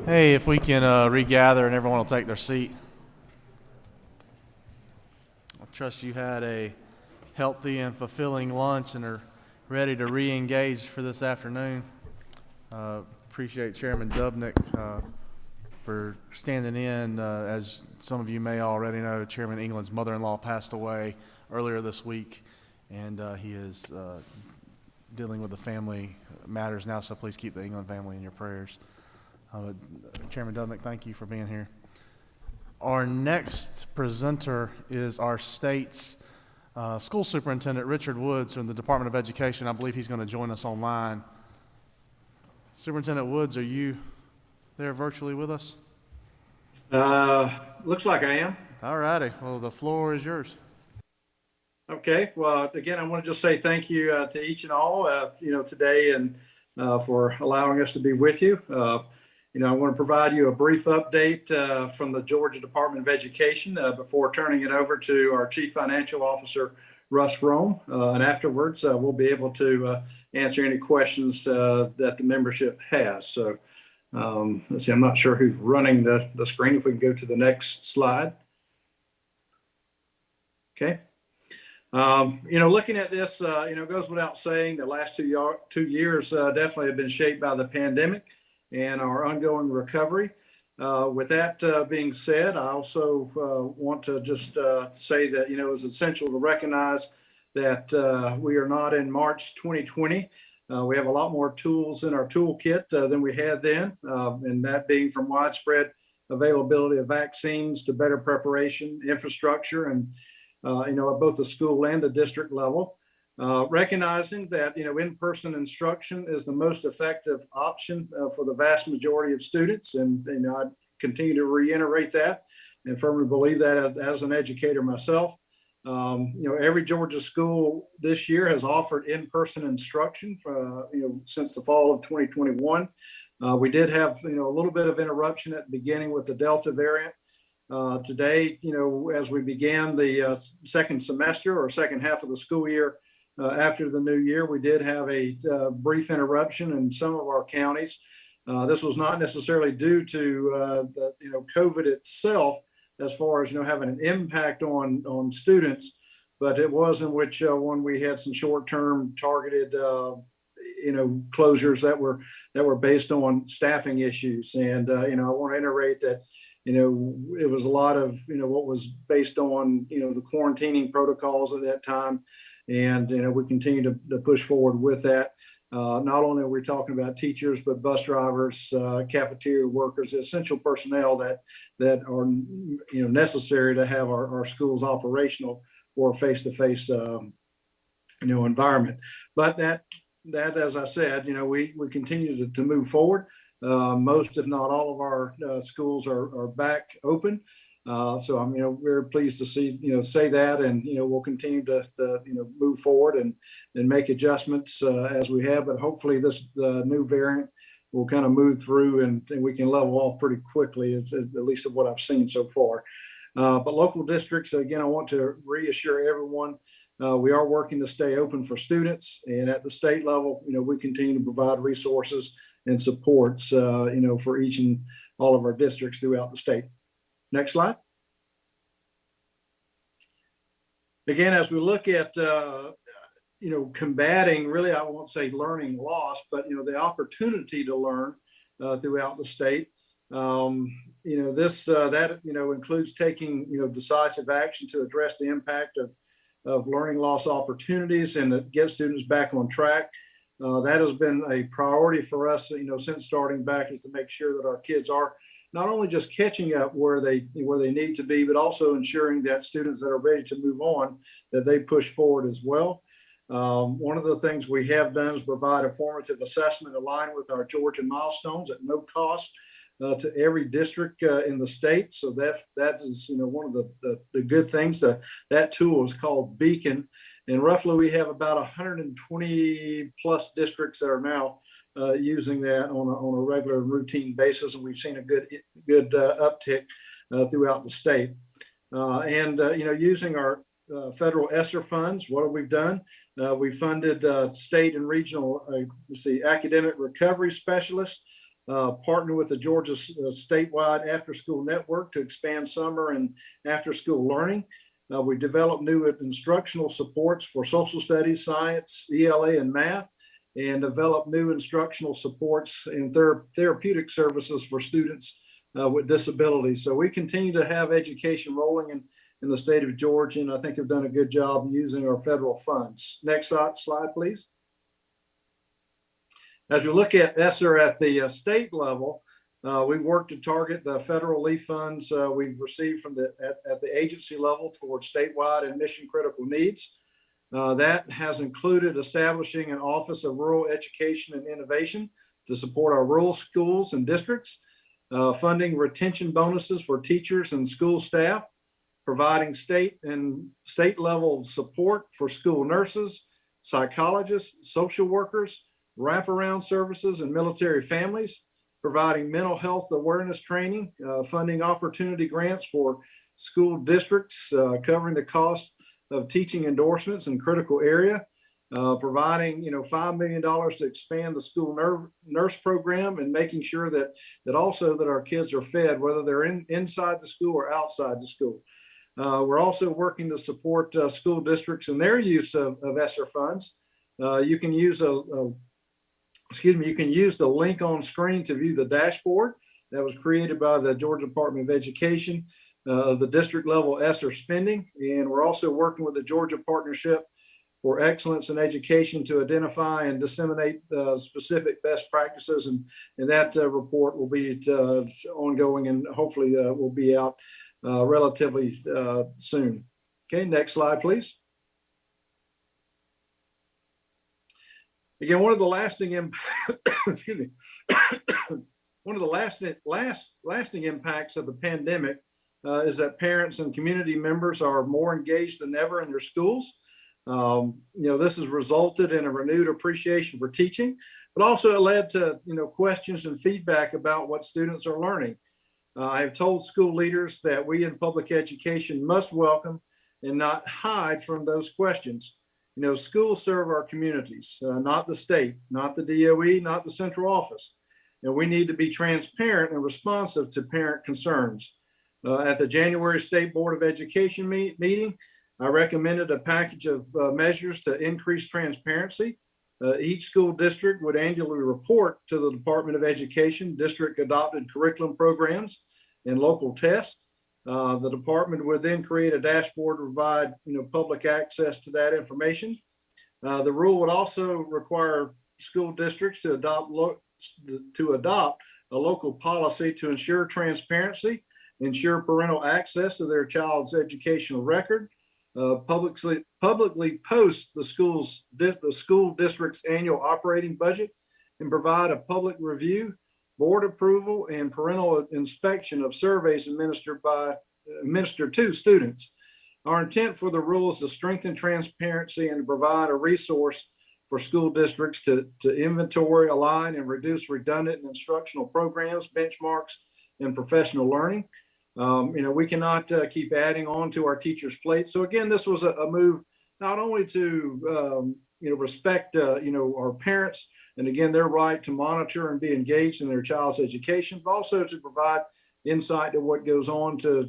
Hey, if we can regather and everyone will take their seat. I trust you had a healthy and fulfilling lunch and are ready to re-engage for this afternoon. Appreciate Chairman Dubnick for standing in. As some of you may already know, Chairman England's mother-in-law passed away earlier this week, and he is dealing with the family matters now, so please keep the England family in your prayers. Chairman Dubnick, thank you for being here. Our next presenter is our state's school superintendent, Richard Woods, from the Department of Education. I believe he's going to join us online. Superintendent Woods, are you there virtually with us? Looks like I am. All righty. Well, the floor is yours. Okay. Well, again, I want to just say thank you to each and all, today and for allowing us to be with you. I want to provide you a brief update from the Georgia Department of Education before turning it over to our Chief Financial Officer, Russ Rome. And afterwards, we'll be able to answer any questions that the membership has. So let's see, I'm not sure who's running the screen. If we can go to the next slide. Okay. Looking at this, goes without saying the last 2 years definitely have been shaped by the pandemic and our ongoing recovery. With that being said, I also want to just say that, it's essential to recognize that we are not in March 2020. We have a lot more tools in our toolkit than we had then, and that being from widespread availability of vaccines to better preparation, infrastructure, and at both the school and the district level. Recognizing that, in-person instruction is the most effective option for the vast majority of students. And, I continue to reiterate that and firmly believe that as an educator myself. Every Georgia school this year has offered in-person instruction for, since the fall of 2021. We did have, a little bit of interruption at the beginning with the Delta variant. Today, as we began the second semester or second half of the school year, after the new year, we did have a brief interruption in some of our counties. This was not necessarily due to COVID itself, as far as having an impact on students, but it was in which when we had some short-term targeted closures that were based on staffing issues. And I want to iterate that it was a lot of what was based on the quarantining protocols at that time. And, we continue to push forward with that. Not only are we talking about teachers, but bus drivers, cafeteria workers, essential personnel that are, necessary to have our schools operational or face-to-face, environment. But that, as I said, we continue to move forward. Most, if not all of our schools are back open. So I'm, very pleased to see, say that, and, we'll continue to move forward and make adjustments as we have, but hopefully this new variant will kind of move through and we can level off pretty quickly, at least of what I've seen so far. But local districts, again, I want to reassure everyone, we are working to stay open for students, and at the state level, we continue to provide resources and supports, for each and all of our districts throughout the state. Next slide. Again, as we look at, combating, really, I won't say learning loss, but, the opportunity to learn throughout the state. That includes taking, decisive action to address the impact of learning loss opportunities and to get students back on track. That has been a priority for us, since starting back, is to make sure that our kids are not only just catching up where they need to be, but also ensuring that students that are ready to move on, that they push forward as well. One of the things we have done is provide a formative assessment aligned with our Georgia Milestones at no cost to every district in the state. So that is one of the good things. That tool is called Beacon, and roughly we have about 120 plus districts that are now using that on a regular routine basis, and we've seen a good uptick throughout the state. Using our federal ESSER funds, what have we done? We funded state and regional academic recovery specialists partner with the Georgia statewide after-school network to expand summer and after-school learning. We developed new instructional supports for social studies, science, ELA, and math, and developed new instructional supports and therapeutic services for students with disabilities. So we continue to have education rolling in the state of Georgia, and I think have done a good job using our federal funds. Next slide, please. As we look at ESSER at the state level, we've worked to target the federal LEAF funds we've received from at the agency level towards statewide and mission critical needs. That has included establishing an Office of Rural Education and Innovation to support our rural schools and districts, funding retention bonuses for teachers and school staff, providing state level support for school nurses, psychologists, social workers, wraparound services, and military families, providing mental health awareness training, funding opportunity grants for school districts, covering the cost of teaching endorsements in critical area, providing $5 million to expand the school nurse program, and making sure that also that our kids are fed, whether they're inside the school or outside the school. We're also working to support school districts in their use of ESSER funds. You can use you can use the link on screen to view the dashboard that was created by the Georgia Department of Education of the district level ESSER spending. And we're also working with the Georgia Partnership for Excellence in Education to identify and disseminate specific best practices. And that report will be ongoing and hopefully will be out relatively soon. Okay, next slide, please. Again, one of the lasting lasting impacts of the pandemic is that parents and community members are more engaged than ever in their schools. This has resulted in a renewed appreciation for teaching, but also it led to questions and feedback about what students are learning. I have told school leaders that we in public education must welcome and not hide from those questions. Schools serve our communities, not the state, not the DOE, not the central office. We need to be transparent and responsive to parent concerns. At the January State Board of Education meeting, I recommended a package of measures to increase transparency. Each school district would annually report to the Department of Education district adopted curriculum programs and local tests. The department would then create a dashboard to provide public access to that information. The rule would also require school districts to adopt a local policy to ensure transparency, ensure parental access to their child's educational record, publicly post the school district's annual operating budget, and provide a public review, board approval, and parental inspection of surveys administered to students. Our intent for the rule is to strengthen transparency and provide a resource for school districts to inventory, align, and reduce redundant instructional programs, benchmarks, and professional learning. We cannot keep adding on to our teachers' plate. So again, this was a move not only to respect our parents and again their right to monitor and be engaged in their child's education, but also to provide insight to what goes on to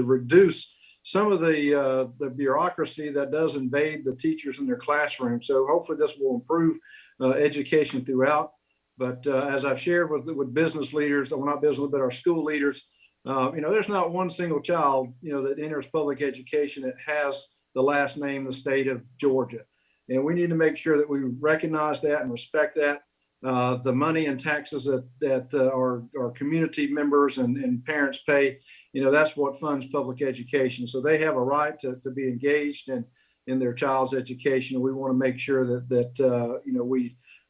reduce some of the bureaucracy that does invade the teachers in their classroom. So hopefully this will improve education throughout. But as I've shared with business leaders, well, not business, but our school leaders, there's not one single child, that enters public education that has the last name, the state of Georgia. And we need to make sure that we recognize that and respect that. The money and taxes that our community members and parents pay, that's what funds public education. So they have a right to be engaged in their child's education. We want to make sure that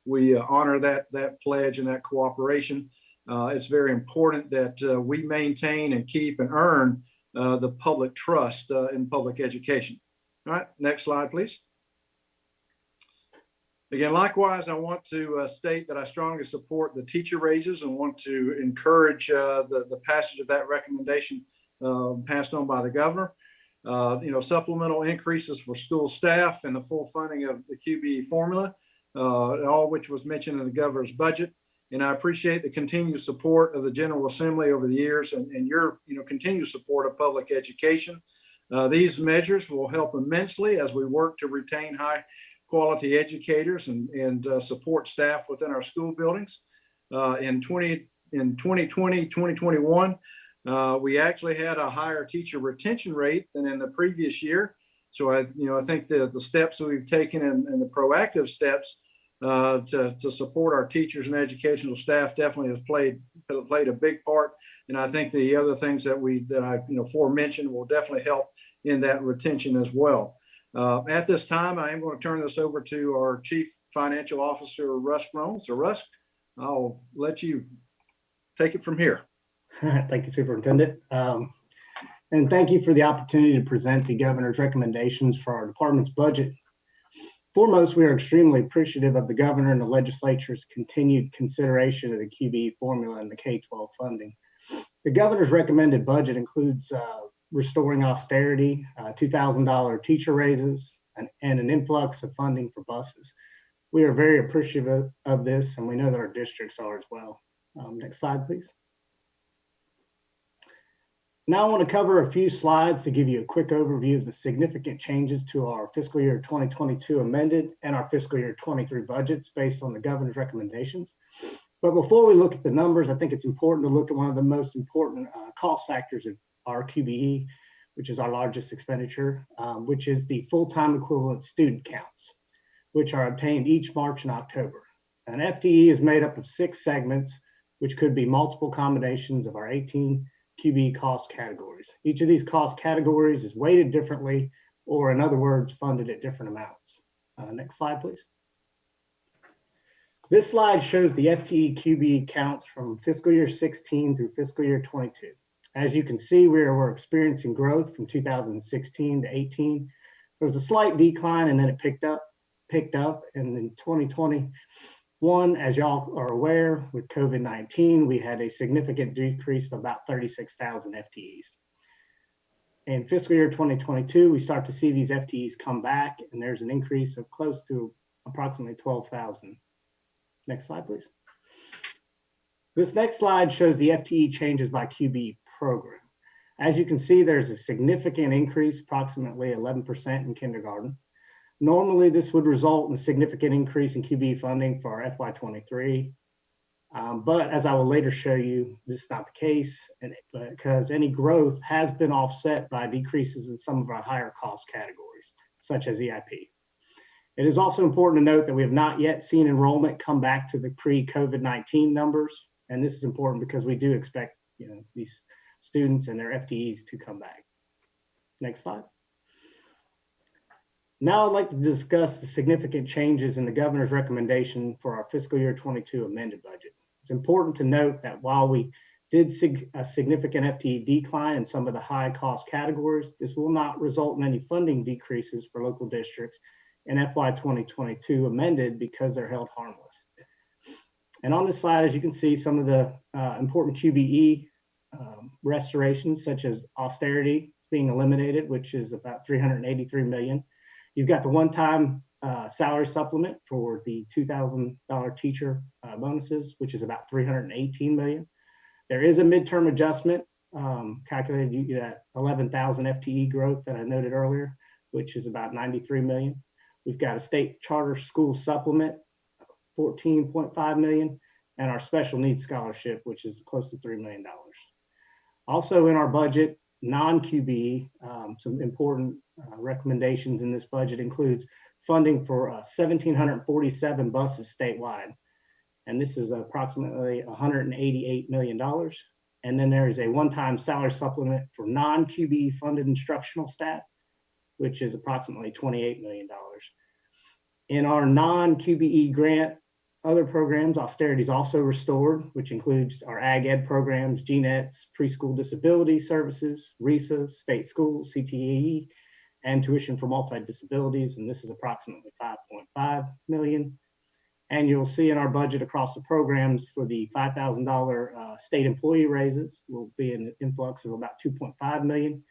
we honor that pledge and that cooperation. It's very important that we maintain and keep and earn the public trust in public education. All right, next slide, please. Again, likewise, I want to state that I strongly support the teacher raises and want to encourage the passage of that recommendation passed on by the governor. Supplemental increases for school staff and the full funding of the QBE formula, all which was mentioned in the governor's budget. And I appreciate the continued support of the General Assembly over the years and your continued support of public education. These measures will help immensely as we work to retain high quality educators and support staff within our school buildings. In 2020, 2021, we actually had a higher teacher retention rate than in the previous year. So I think the steps that we've taken and the proactive steps to support our teachers and educational staff definitely has played a big part. And I think the other things that I aforementioned will definitely help in that retention as well. At this time, I am going to turn this over to our Chief Financial Officer, Russ Groen. So Russ, I'll let you take it from here. Thank you, Superintendent. And thank you for the opportunity to present the governor's recommendations for our department's budget. Foremost, we are extremely appreciative of the governor and the legislature's continued consideration of the QBE formula and the K-12 funding. The governor's recommended budget includes restoring austerity, $2,000 teacher raises, and an influx of funding for buses. We are very appreciative of this, and we know that our districts are as well. Next slide, please. Now I want to cover a few slides to give you a quick overview of the significant changes to our fiscal year 2022 amended and our fiscal year 23 budgets based on the governor's recommendations. But before we look at the numbers, I think it's important to look at one of the most important cost factors of our QBE, which is our largest expenditure, which is the full-time equivalent student counts, which are obtained each March and October. An FTE is made up of 6 segments, which could be multiple combinations of our 18 QBE cost categories. Each of these cost categories is weighted differently, or in other words, funded at different amounts. Next slide, please. This slide shows the FTE QBE counts from fiscal year 16 through fiscal year 22. As you can see, we're experiencing growth from 2016 to 18. There was a slight decline and then it picked up, and in 2021, as y'all are aware, with COVID-19, we had a significant decrease of about 36,000 FTEs. In fiscal year 2022, we start to see these FTEs come back, and there's an increase of close to approximately 12,000. Next slide, please. This next slide shows the FTE changes by QBE program. As you can see, there's a significant increase, approximately 11% in kindergarten. Normally, this would result in a significant increase in QBE funding for our FY23. But as I will later show you, this is not the case, because any growth has been offset by decreases in some of our higher cost categories, such as EIP. It is also important to note that we have not yet seen enrollment come back to the pre-COVID-19 numbers. And this is important because we do expect these students and their FTEs to come back. Next slide. Now I'd like to discuss the significant changes in the governor's recommendation for our fiscal year 22 amended budget. It's important to note that while we did see a significant FTE decline in some of the high cost categories, this will not result in any funding decreases for local districts in FY 2022 amended because they're held harmless. And on this slide, as you can see, some of the important QBE restorations, such as austerity being eliminated, which is about $383 million. You've got the one-time salary supplement for the $2,000 teacher bonuses, which is about $318 million. There is a midterm adjustment calculated, you get 11,000 FTE growth that I noted earlier, which is about $93 million. We've got a state charter school supplement, $14.5 million, and our special needs scholarship, which is close to $3 million. Also in our budget, non-QBE, some important recommendations in this budget includes funding for 1,747 buses statewide. And this is approximately $188 million. And then there is a one-time salary supplement for non-QBE funded instructional staff, which is approximately $28 million. In our non-QBE grant, other programs, austerity is also restored, which includes our ag ed programs, GNETs, preschool disability services, RESA, state schools, CTE, and tuition for multi-disabilities. And this is approximately $5.5 million. And you'll see in our budget across the programs for the $5,000 state employee raises will be an influx of about $2.5 million.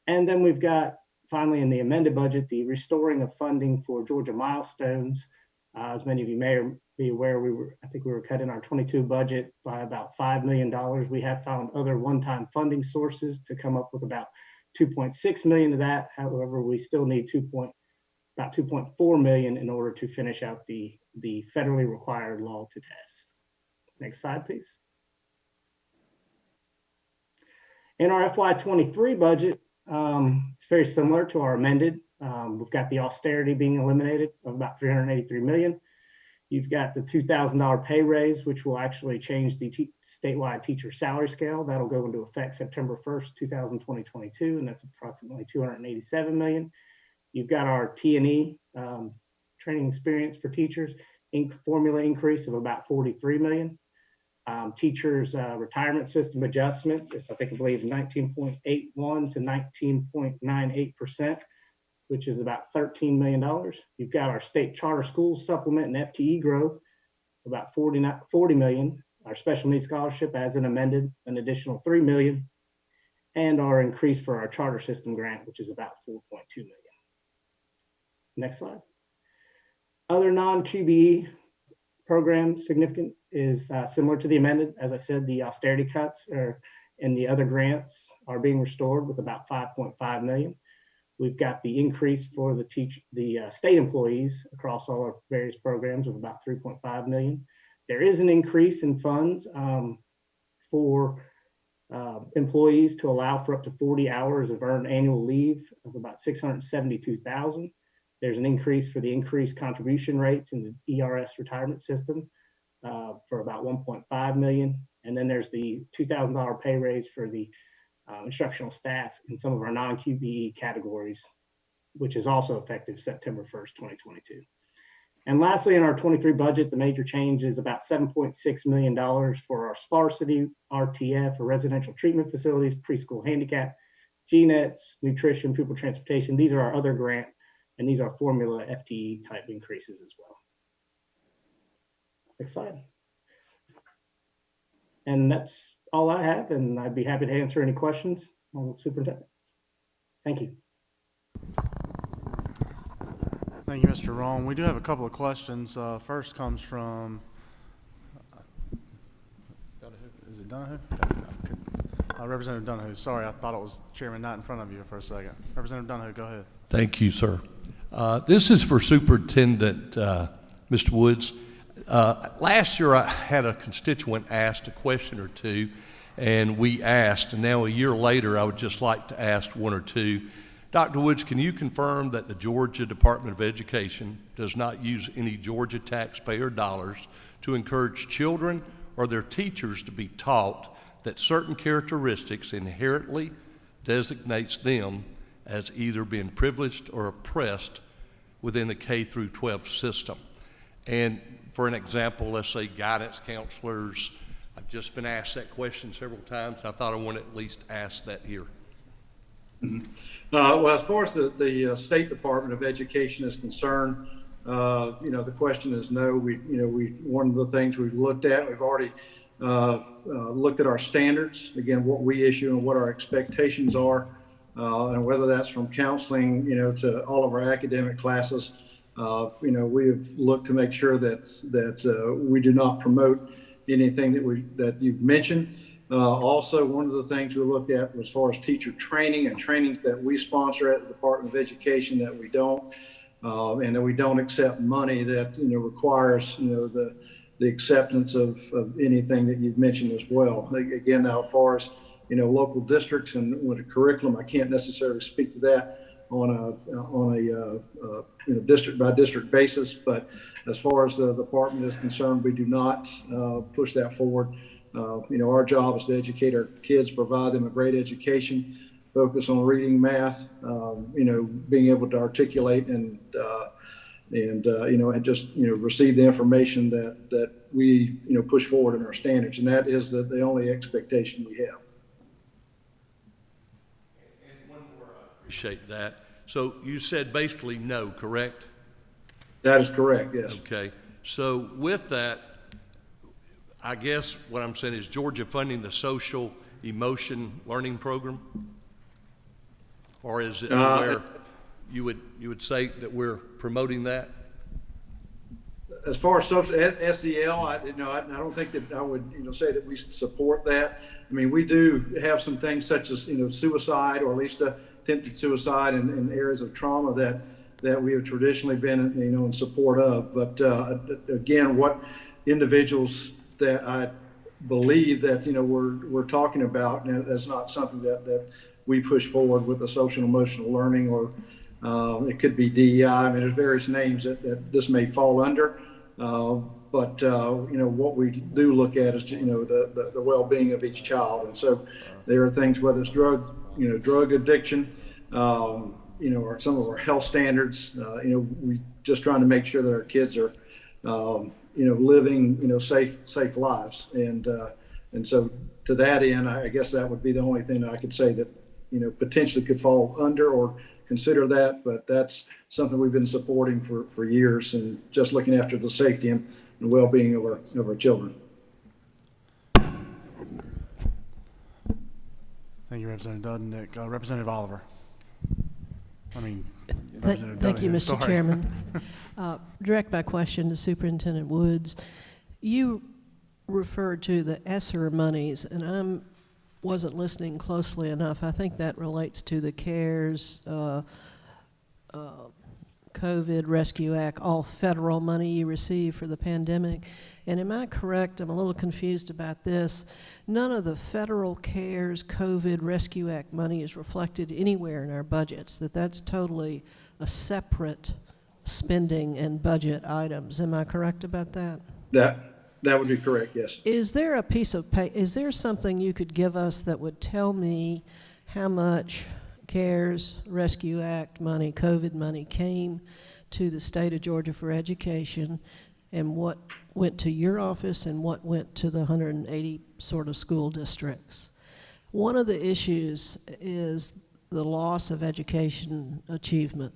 And then we've got finally in the amended budget, the restoring of funding for Georgia Milestones, As many of you may be aware, I think we were cutting our 22 budget by about $5 million. We have found other one-time funding sources to come up with about 2.6 million of that. However, we still need about 2.4 million in order to finish out the federally required law to test. Next slide, please. In our FY23 budget, it's very similar to our amended. We've got the austerity being eliminated of about 383 million. You've got the $2,000 pay raise, which will actually change the statewide teacher salary scale. That'll go into effect September 1st, 2022, and that's approximately 287 million. You've got our T&E training experience for teachers formula increase of about 43 million. Teachers retirement system adjustment, I believe 19.81 to 19.98%, which is about $13 million. You've got our state charter schools supplement and FTE growth, about 40 million. Our special needs scholarship as an amended, an additional 3 million, and our increase for our charter system grant, which is about 4.2 million. Next slide. Other non-QBE program significant is similar to the amended. As I said, the austerity cuts and the other grants are being restored with about 5.5 million. We've got the increase for the state employees across all our various programs of about 3.5 million. There is an increase in funds for employees to allow for up to 40 hours of earned annual leave of about 672,000. There's an increase for the increased contribution rates in the ERS retirement system for about 1.5 million. And then there's the $2,000 pay raise for the instructional staff in some of our non-QBE categories, which is also effective September 1st, 2022. And lastly, in our 23 budget, the major change is about $7.6 million for our sparsity, RTF, or residential treatment facilities, preschool handicap, GNETs, nutrition, pupil transportation. These are our other grant, and these are formula FTE type increases as well. Next slide. And that's all I have, and I'd be happy to answer any questions on the superintendent. Thank you. Thank you, Mr. Roan. We do have a couple of questions. First comes from, is it Donahue? Representative Donahue. Sorry, I thought it was Chairman Knight in front of you for a second. Representative Donahue, go ahead. Thank you, sir. This is for Superintendent Mr. Woods. Last year, I had a constituent asked a question or two, and we asked, and now a year later, I would just like to ask one or two. Dr. Woods, can you confirm that the Georgia Department of Education does not use any Georgia taxpayer dollars to encourage children or their teachers to be taught that certain characteristics inherently designates them as either being privileged or oppressed within the K through 12 system? And for an example, let's say guidance counselors. I've just been asked that question several times, and I thought I wanted to at least ask that here. Mm-hmm. Well, as far as the State Department of Education is concerned, the question is no. One of the things we've looked at, we've already looked at our standards, again, what we issue and what our expectations are, and whether that's from counseling, to all of our academic classes. We've looked to make sure that we do not promote anything that you've mentioned. Also, one of the things we looked at as far as teacher training and trainings that we sponsor at the Department of Education that we don't, and that we don't accept money that requires the acceptance of anything that you've mentioned as well. Again, now as far as local districts and with a curriculum, I can't necessarily speak to that on a district by district basis, but as far as the department is concerned, we do not push that forward. Our job is to educate our kids, provide them a great education, focus on reading, math, being able to articulate and just receive the information that we push forward in our standards, and that is the only expectation we have. And one more, I appreciate that. So you said basically no, correct? That is correct, yes. Okay. So with that, I guess what I'm saying is Georgia funding the social emotion learning program? Or is it where you would say that we're promoting that? as far as social SEL, I don't think that I would say that we support that. I mean, we do have some things such as suicide, or at least attempted suicide, in areas of trauma that we have traditionally been in support of. But again, what individuals that I believe that we're talking about, and that's not something that we push forward with the social and emotional learning, or it could be DEI. I mean, there's various names that this may fall under. But what we do look at is the well-being of each child, and so there are things, whether it's drug addiction, or some of our health standards. We just trying to make sure that our kids are living safe lives, and so to that end, I guess that would be the only thing that I could say that potentially could fall under or consider that. But that's something we've been supporting for years, and just looking after the safety and well-being of our children. Thank you, Representative Dudnick. Representative Oliver. Thank you, Mr. Chairman. Direct my question to Superintendent Woods. You referred to the ESSER monies, and I wasn't listening closely enough. I think that relates to the CARES, COVID Rescue Act, all federal money you receive for the pandemic. And am I correct? I'm a little confused about this. None of the federal CARES COVID Rescue Act money is reflected anywhere in our budgets, that's totally a separate spending and budget items. Am I correct about that? That would be correct, yes. Is there a piece of is there something you could give us that would tell me how much CARES Rescue Act money, COVID money, came to the state of Georgia for education, and what went to your office and what went to the 180 sort of school districts? One of the issues is the loss of education achievement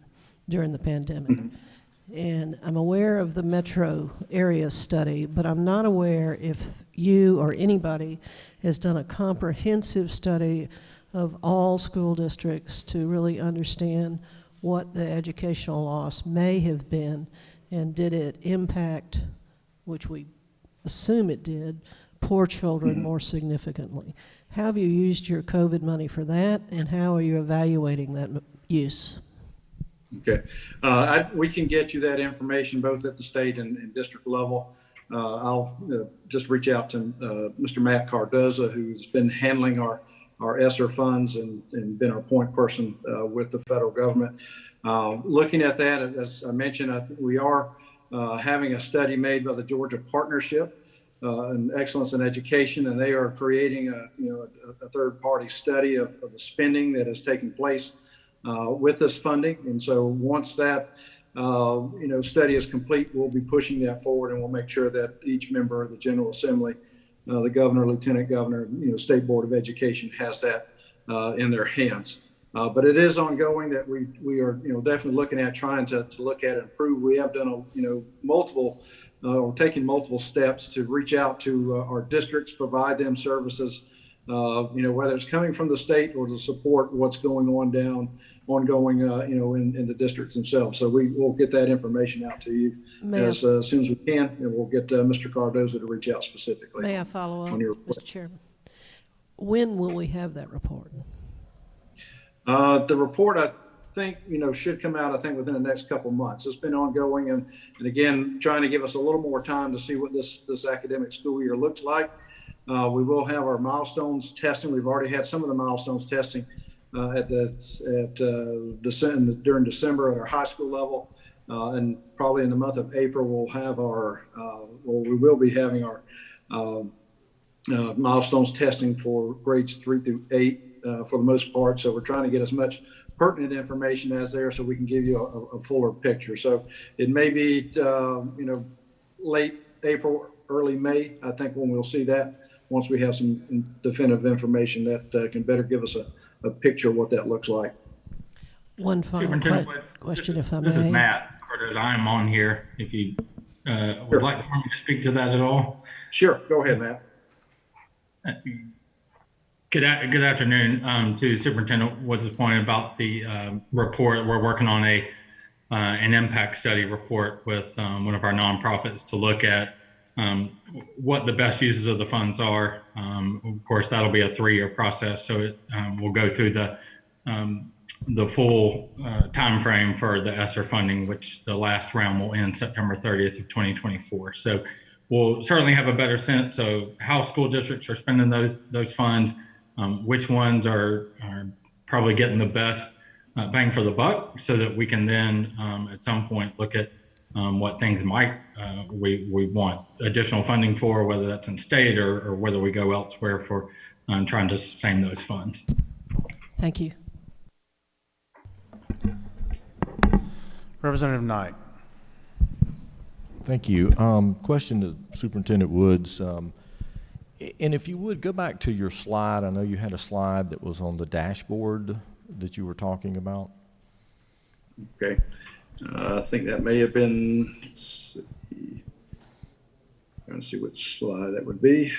during the pandemic. Mm-hmm. And I'm aware of the metro area study, but I'm not aware if you or anybody has done a comprehensive study of all school districts to really understand what the educational loss may have been, and did it impact, which we assume it did, poor children more significantly. How have you used your COVID money for that, and how are you evaluating that use? Okay, we can get you that information both at the state and district level. I'll just reach out to Mr. Matt Cardoza, who's been handling our ESSER funds and been our point person with the federal government. Looking at that, as I mentioned, I think we are having a study made by the Georgia Partnership in Excellence in Education, and they are creating a third-party study of the spending that has taken place with this funding. And so once that study is complete, we'll be pushing that forward, and we'll make sure that each member of the General Assembly, the governor, lieutenant governor, State Board of Education has that in their hands. But it is ongoing that we are definitely looking at trying to look at and improve. We have done multiple or taking multiple steps to reach out to our districts, provide them services, whether it's coming from the state or to support what's going on ongoing in the districts themselves. So we'll get that information out to you as soon as we can, and we'll get Mr. Cardoza to reach out specifically. May I follow up, Mr. Chairman? When will we have that report? The report, I think, should come out, I think, within the next couple of months. It's been ongoing, and again, trying to give us a little more time to see what this academic school year looks like. We will have our milestones testing. We've already had some of the milestones testing during December at our high school level, and probably in the month of April we will be having our milestones testing for grades 3 through 8 for the most part. So we're trying to get as much pertinent information as there, so we can give you a fuller picture. So it may be late April, early May, I think, when we'll see that, once we have some definitive information that can better give us a picture of what that looks like. One final question, if I may. This is Matt Cardoza. I'm on here. If you would like for me to speak to that at all. Sure, go ahead, Matt. Good afternoon to Superintendent Woods' point about the report. We're working on a an impact study report with one of our nonprofits to look at what the best uses of the funds are. Of course, that'll be a 3-year process, so it will go through the full time frame for the ESSER funding, which the last round will end September 30th of 2024. So we'll certainly have a better sense of how school districts are spending those funds, which ones are probably getting the best bang for the buck, so that we can then at some point look at what things might we want additional funding for, whether that's in state or whether we go elsewhere for trying to sustain those funds. Thank you. Representative Knight. Thank you. Question to Superintendent Woods. And if you would go back to your slide, I know you had a slide that was on the dashboard that you were talking about. Okay. I think that may have been, let's see. Trying to see which slide that would be.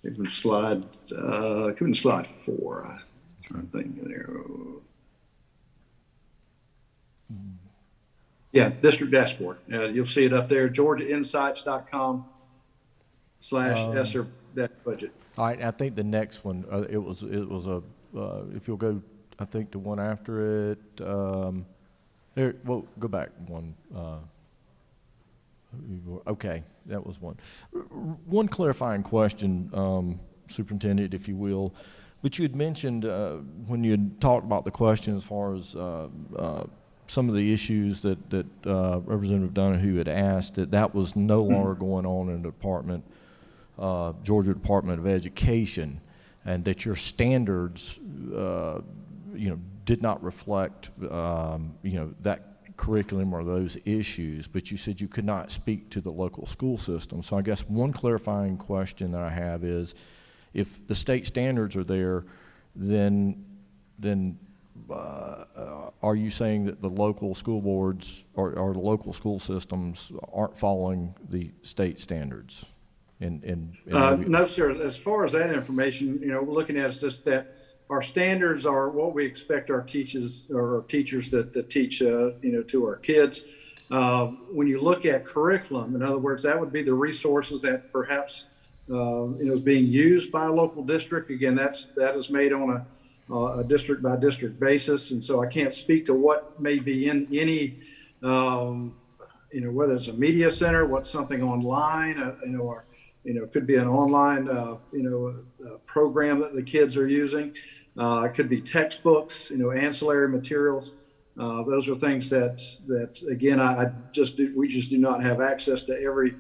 It was slide, could be slide 4. I'm trying to think there. Yeah, district dashboard. You'll see it up there, georgiainsights.com/ESSER budget. All right, I think the next one, it was a, if you'll go, I think the one after it, there, well, go back one. Okay, that was one. One clarifying question, Superintendent, if you will. But you had mentioned when you had talked about the question as far as some of the issues that Representative Donahue had asked, that was no longer going on in the department, Georgia Department of Education, and that your standards, did not reflect, that curriculum or those issues, but you said you could not speak to the local school system. So I guess one clarifying question that I have is, if the state standards are there, then are you saying that the local school boards or the local school systems aren't following the state standards? No, sir. As far as that information, we're looking at is just that our standards are what we expect our teachers that teach, to our kids. When you look at curriculum, in other words, that would be the resources that perhaps, is being used by a local district. Again, that is made on a district by district basis. And so I can't speak to what may be in any, whether it's a media center, what's something online, or, it could be an online, program that the kids are using. It could be textbooks, ancillary materials. Those are things that again, we just do not have access to every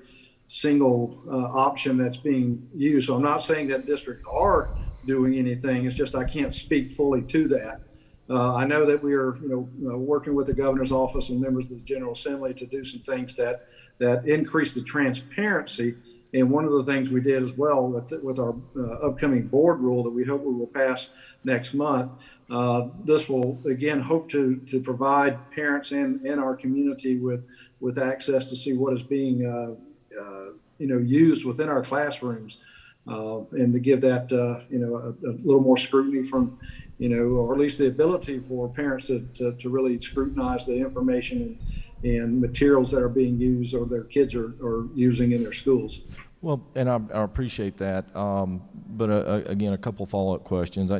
single option that's being used. So I'm not saying that districts are doing anything. It's just I can't speak fully to that. I know that we are, working with the governor's office and members of the General Assembly to do some things that increase the transparency. And one of the things we did as well with our upcoming board rule that we hope we will pass next month, this will again hope to provide parents and our community with access to see what is being used within our classrooms, and to give that a little more scrutiny from or at least the ability for parents to really scrutinize the information and materials that are being used or their kids are using in their schools. Well, and I appreciate that. But again, a couple follow-up questions.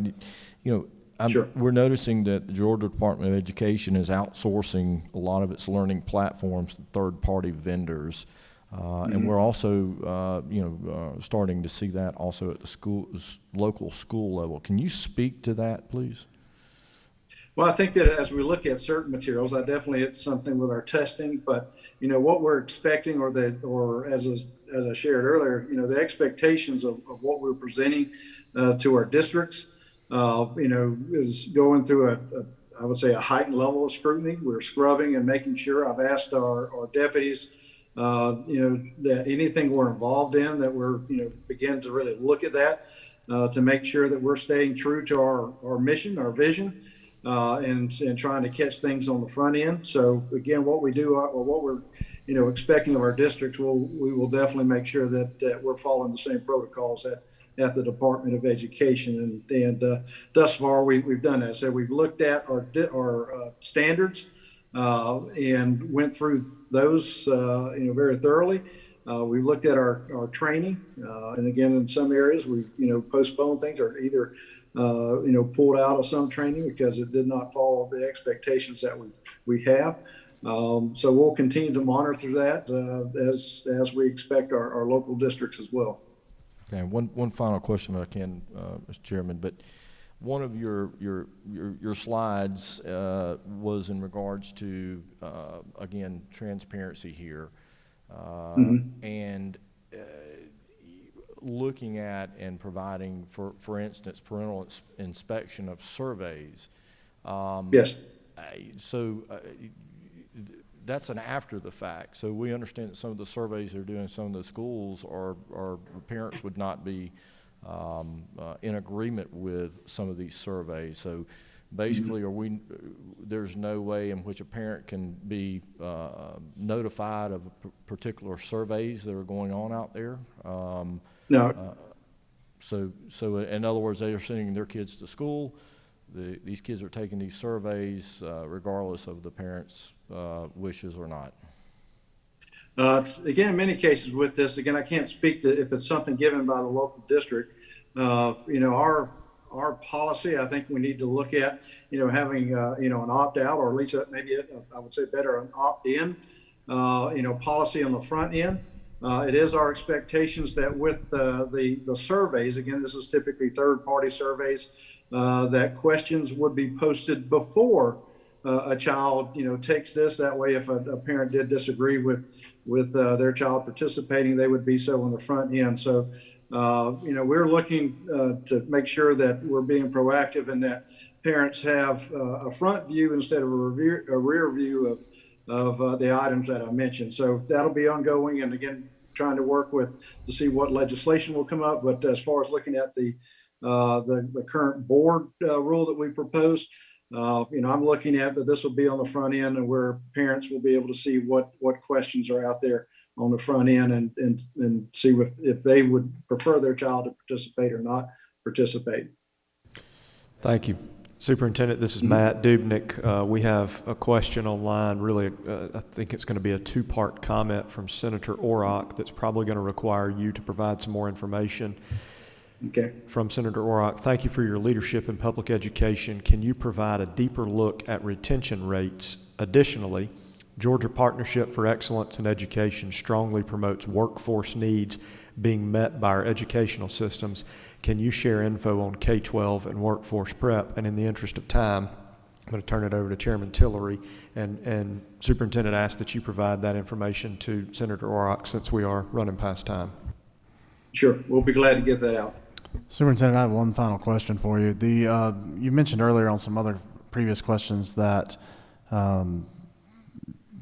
Sure. We're noticing that the Georgia Department of Education is outsourcing a lot of its learning platforms to third-party vendors. And we're also, starting to see that also at the local school level. Can you speak to that, please? Well, I think that as we look at certain materials, it's something with our testing, but what we're expecting, or as I shared earlier, the expectations of what we're presenting to our districts, is going through I would say a heightened level of scrutiny. We're scrubbing and making sure. I've asked our deputies, that anything we're involved in, that we're begin to really look at that, to make sure that we're staying true to our mission, our vision, and to give that and trying to catch things on the front end. So again, what we do, or what we're expecting of our districts, we will definitely make sure that we're following the same protocols at the Department of Education. And thus far, we've done that. So we've looked at our standards and went through those very thoroughly. We've looked at our training, and again, in some areas we've postponed things or either pulled out of some training because it did not follow the expectations that we have. So we'll continue to monitor that as we expect our local districts as well. Okay, one final question if I can, Mr. Chairman, but one of your slides was in regards to again, transparency here, and looking at and providing, for instance, parental inspection of surveys. Yes. So that's an after the fact. So we understand that some of the surveys they're doing in some of the schools are parents would not be in agreement with some of these surveys. So basically, there's no way in which a parent can be notified of particular surveys that are going on out there? No. So in other words, they are sending their kids to school. These kids are taking these surveys regardless of the parents' wishes or not. Again, in many cases with this, again, I can't speak to if it's something given by the local district. Our policy, I think we need to look at, having, an opt-out, or at least maybe I would say better, an opt-in, policy on the front end. It is our expectations that with the surveys, again, this is typically third-party surveys, that questions would be posted before a child, takes this. That way, if a parent did disagree with their child participating, they would be so on the front end. So, we're looking to make sure that we're being proactive and that parents have a front view instead of a rear view of the items that I mentioned. So that'll be ongoing, and again, trying to work to see what legislation will come up. But as far as looking at the current board rule that we proposed, I'm looking at that this will be on the front end, and where parents will be able to see what questions are out there on the front end and see if they would prefer their child to participate or not participate. Thank you. Superintendent, this is Matt Dubnik. We have a question online. Really, I think it's going to be a two-part comment from Senator Orrock that's probably going to require you to provide some more information. Okay. From Senator Orrock, thank you for your leadership in public education. Can you provide a deeper look at retention rates? Additionally, Georgia Partnership for Excellence in Education strongly promotes workforce needs being met by our educational systems. Can you share info on K-12 and workforce prep? And in the interest of time, I'm going to turn it over to Chairman Tillery, and Superintendent asked that you provide that information to Senator Orrock since we are running past time. Sure, we'll be glad to get that out. Superintendent, I have one final question for you. You mentioned earlier on some other previous questions that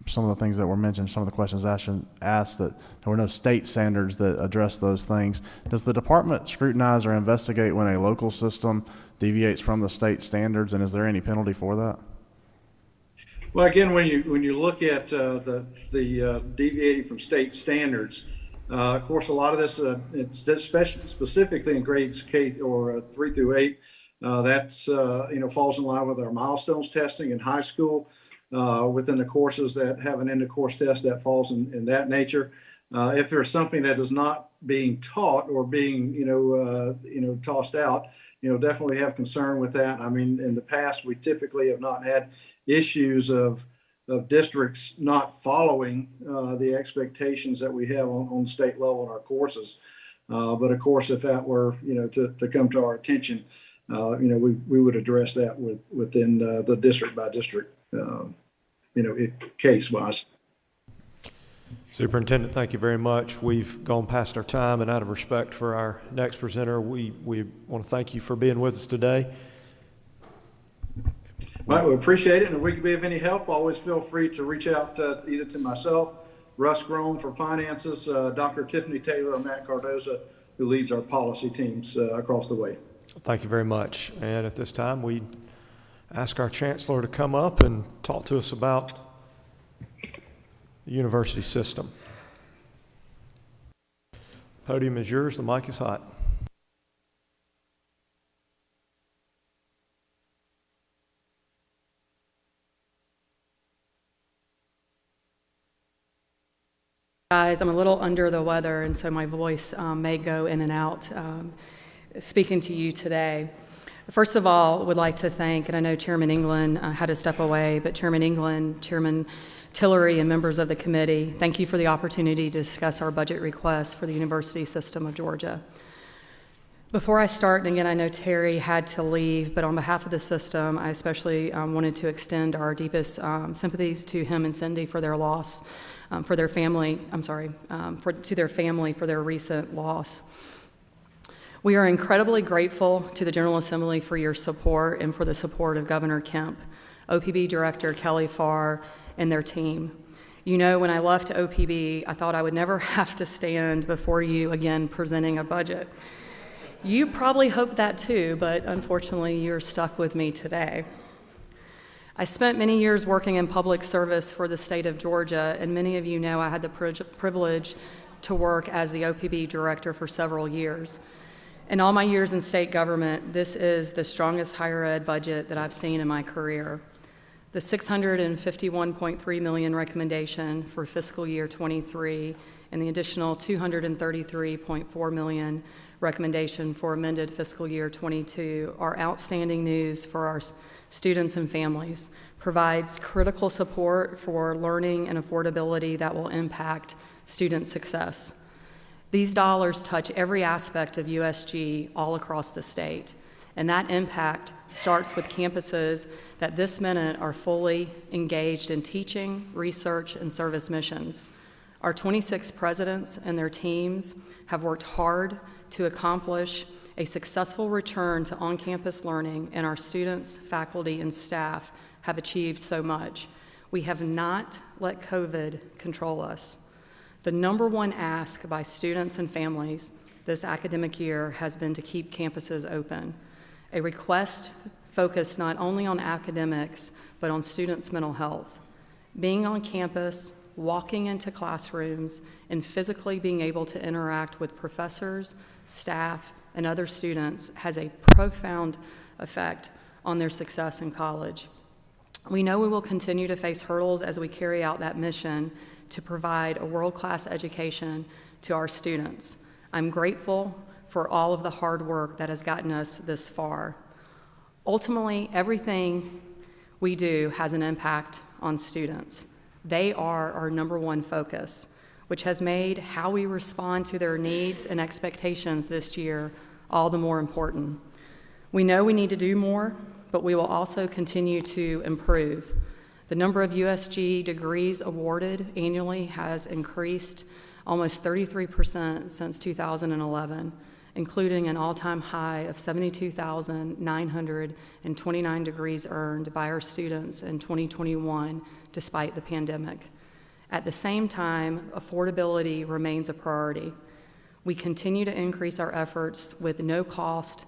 some of the things that were mentioned, some of the questions asked that there were no state standards that address those things. Does the department scrutinize or investigate when a local system deviates from the state standards, and is there any penalty for that? Well, again, when you look at the deviating from state standards, of course, a lot of this, it's specifically in grades K or 3 through 8, that's falls in line with our Milestones testing in high school. Within the courses that have an end of course test that falls in that nature. If there's something that is not being taught or being tossed out, definitely have concern with that. I mean, in the past, we typically have not had issues of districts not following the expectations that we have on the state level in our courses. But of course, if that were to come to our attention, we would address that within the district by district. Case wise. Superintendent, thank you very much. We've gone past our time, and out of respect for our next presenter, we want to thank you for being with us today. All right, we appreciate it, and if we can be of any help, always feel free to reach out either to myself, Russ Groen for finances, Dr. Tiffany Taylor, or Matt Cardoza, who leads our policy teams across the way. Thank you very much. And at this time, we ask our chancellor to come up and talk to us about the university system. Podium is yours. The mic is hot. Guys, I'm a little under the weather, and so my voice may go in and out speaking to you today. First of all, would like to thank, and I know Chairman England had to step away, but Chairman England, Chairman Tillery, and members of the committee, thank you for the opportunity to discuss our budget requests for the University System of Georgia. Before I start, and again, I know Terry had to leave, but on behalf of the system, I especially wanted to extend our deepest sympathies to him and Cindy for their loss. To their family for their recent loss. We are incredibly grateful to the General Assembly for your support and for the support of Governor Kemp, OPB Director Kelly Farr, and their team. You know, when I left OPB, I thought I would never have to stand before you again presenting a budget. You probably hoped that too, but unfortunately, you're stuck with me today. I spent many years working in public service for the state of Georgia, and many of you know I had the privilege to work as the OPB director for several years. In all my years in state government, this is the strongest higher ed budget that I've seen in my career. The $651.3 million recommendation for fiscal year 23 and the additional $233.4 million recommendation for amended fiscal year 22 are outstanding news for our students and families, provides critical support for learning and affordability that will impact student success. These dollars touch every aspect of USG all across the state, and that impact starts with campuses that this minute are fully engaged in teaching, research, and service missions. Our 26 presidents and their teams have worked hard to accomplish a successful return to on-campus learning, and our students, faculty, and staff have achieved so much. We have not let COVID control us. The number one ask by students and families this academic year has been to keep campuses open, a request focused not only on academics, but on students' mental health. Being on campus, walking into classrooms, and physically being able to interact with professors, staff, and other students has a profound effect on their success in college. We know we will continue to face hurdles as we carry out that mission to provide a world-class education to our students. I'm grateful for all of the hard work that has gotten us this far. Ultimately, everything we do has an impact on students. They are our number one focus, which has made how we respond to their needs and expectations this year all the more important. We know we need to do more, but we will also continue to improve. The number of USG degrees awarded annually has increased almost 33% since 2011, including an all-time high of 72,929 degrees earned by our students in 2021, despite the pandemic. At the same time, affordability remains a priority. We continue to increase our efforts with low-cost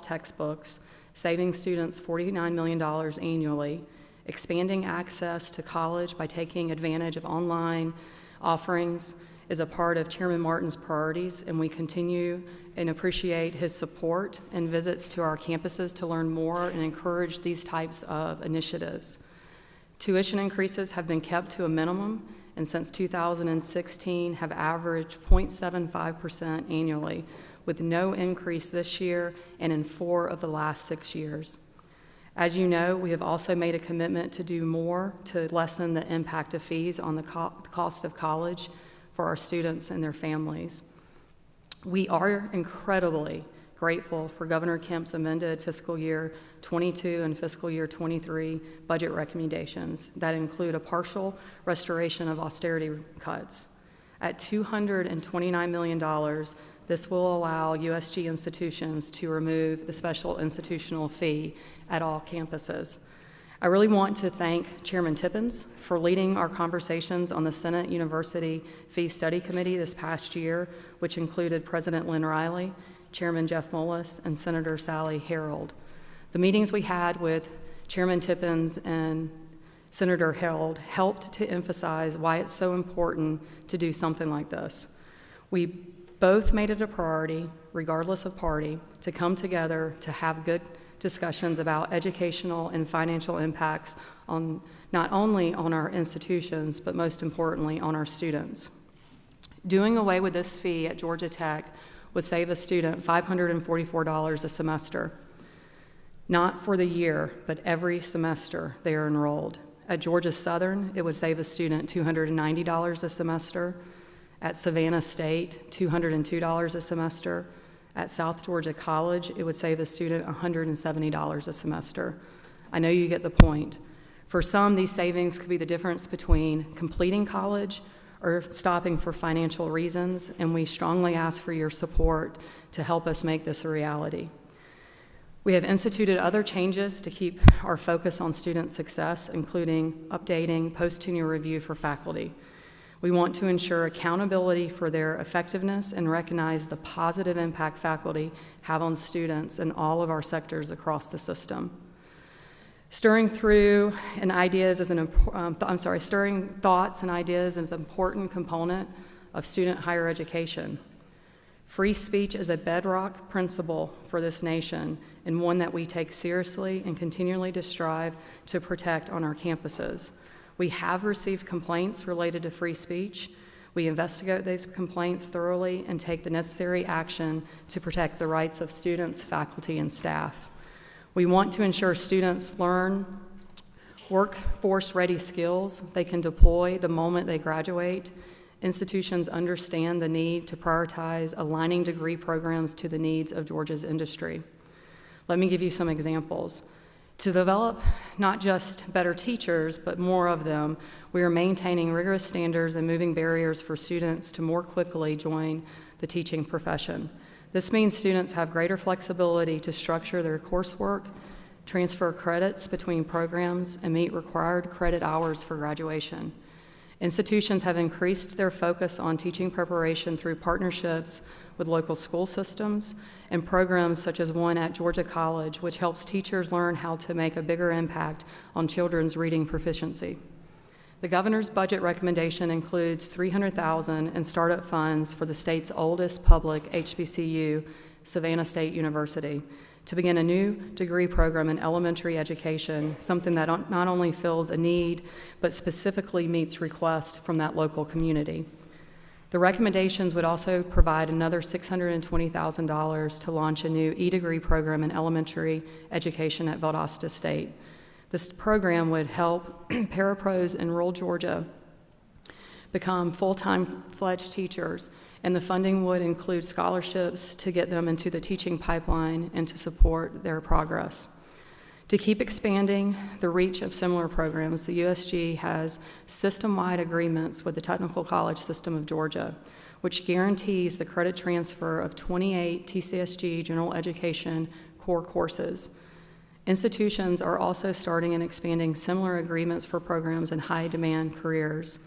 textbooks, saving students $49 million annually, expanding access to college by taking advantage of online offerings is a part of Chairman Martin's priorities, and we continue and appreciate his support and visits to our campuses to learn more and encourage these types of initiatives. Tuition increases have been kept to a minimum, and since 2016 have averaged 0.75% annually, with no increase this year and in 4 of the last 6 years. As you know, we have also made a commitment to do more to lessen the impact of fees on the cost of college for our students and their families. We are incredibly grateful for Governor Kemp's amended fiscal year 22 and fiscal year 23 budget recommendations that include a partial restoration of austerity cuts. At $229 million, this will allow USG institutions to remove the special institutional fee at all campuses. I really want to thank Chairman Tippins for leading our conversations on the Senate University Fee Study Committee this past year, which included President Lynn Riley, Chairman Jeff Mullis, and Senator Sally Harold. The meetings we had with Chairman Tippins and Senator Held helped to emphasize why it's so important to do something like this. We both made it a priority, regardless of party, to come together to have good discussions about educational and financial impacts on not only on our institutions, but most importantly on our students. Doing away with this fee at Georgia Tech would save a student $544 a semester, not for the year, but every semester they are enrolled. At Georgia Southern, it would save a student $290 a semester. At Savannah State, $202 a semester. At South Georgia College, it would save a student $170 a semester. I know you get the point. For some, these savings could be the difference between completing college or stopping for financial reasons, and we strongly ask for your support to help us make this a reality. We have instituted other changes to keep our focus on student success, including updating post-tenure review for faculty. We want to ensure accountability for their effectiveness and recognize the positive impact faculty have on students in all of our sectors across the system. Stirring thoughts and ideas is an important component of student higher education. Free speech is a bedrock principle for this nation and one that we take seriously and continually strive to protect on our campuses. We have received complaints related to free speech. We investigate these complaints thoroughly and take the necessary action to protect the rights of students, faculty, and staff. We want to ensure students learn workforce-ready skills they can deploy the moment they graduate. Institutions understand the need to prioritize aligning degree programs to the needs of Georgia's industry. Let me give you some examples. To develop not just better teachers, but more of them, we are maintaining rigorous standards and moving barriers for students to more quickly join the teaching profession. This means students have greater flexibility to structure their coursework, transfer credits between programs, and meet required credit hours for graduation. Institutions have increased their focus on teaching preparation through partnerships with local school systems and programs such as one at Georgia College, which helps teachers learn how to make a bigger impact on children's reading proficiency. The governor's budget recommendation includes $300,000 in startup funds for the state's oldest public HBCU, Savannah State University, to begin a new degree program in elementary education, something that not only fills a need, but specifically meets requests from that local community. The recommendations would also provide another $620,000 to launch a new e-degree program in elementary education at Valdosta State. This program would help parapros in rural Georgia become full-time fledged teachers, and the funding would include scholarships to get them into the teaching pipeline and to support their progress. To keep expanding the reach of similar programs, the USG has system-wide agreements with the Technical College System of Georgia, which guarantees the credit transfer of 28 TCSG general education core courses. Institutions are also starting and expanding similar agreements for programs in high-demand careers.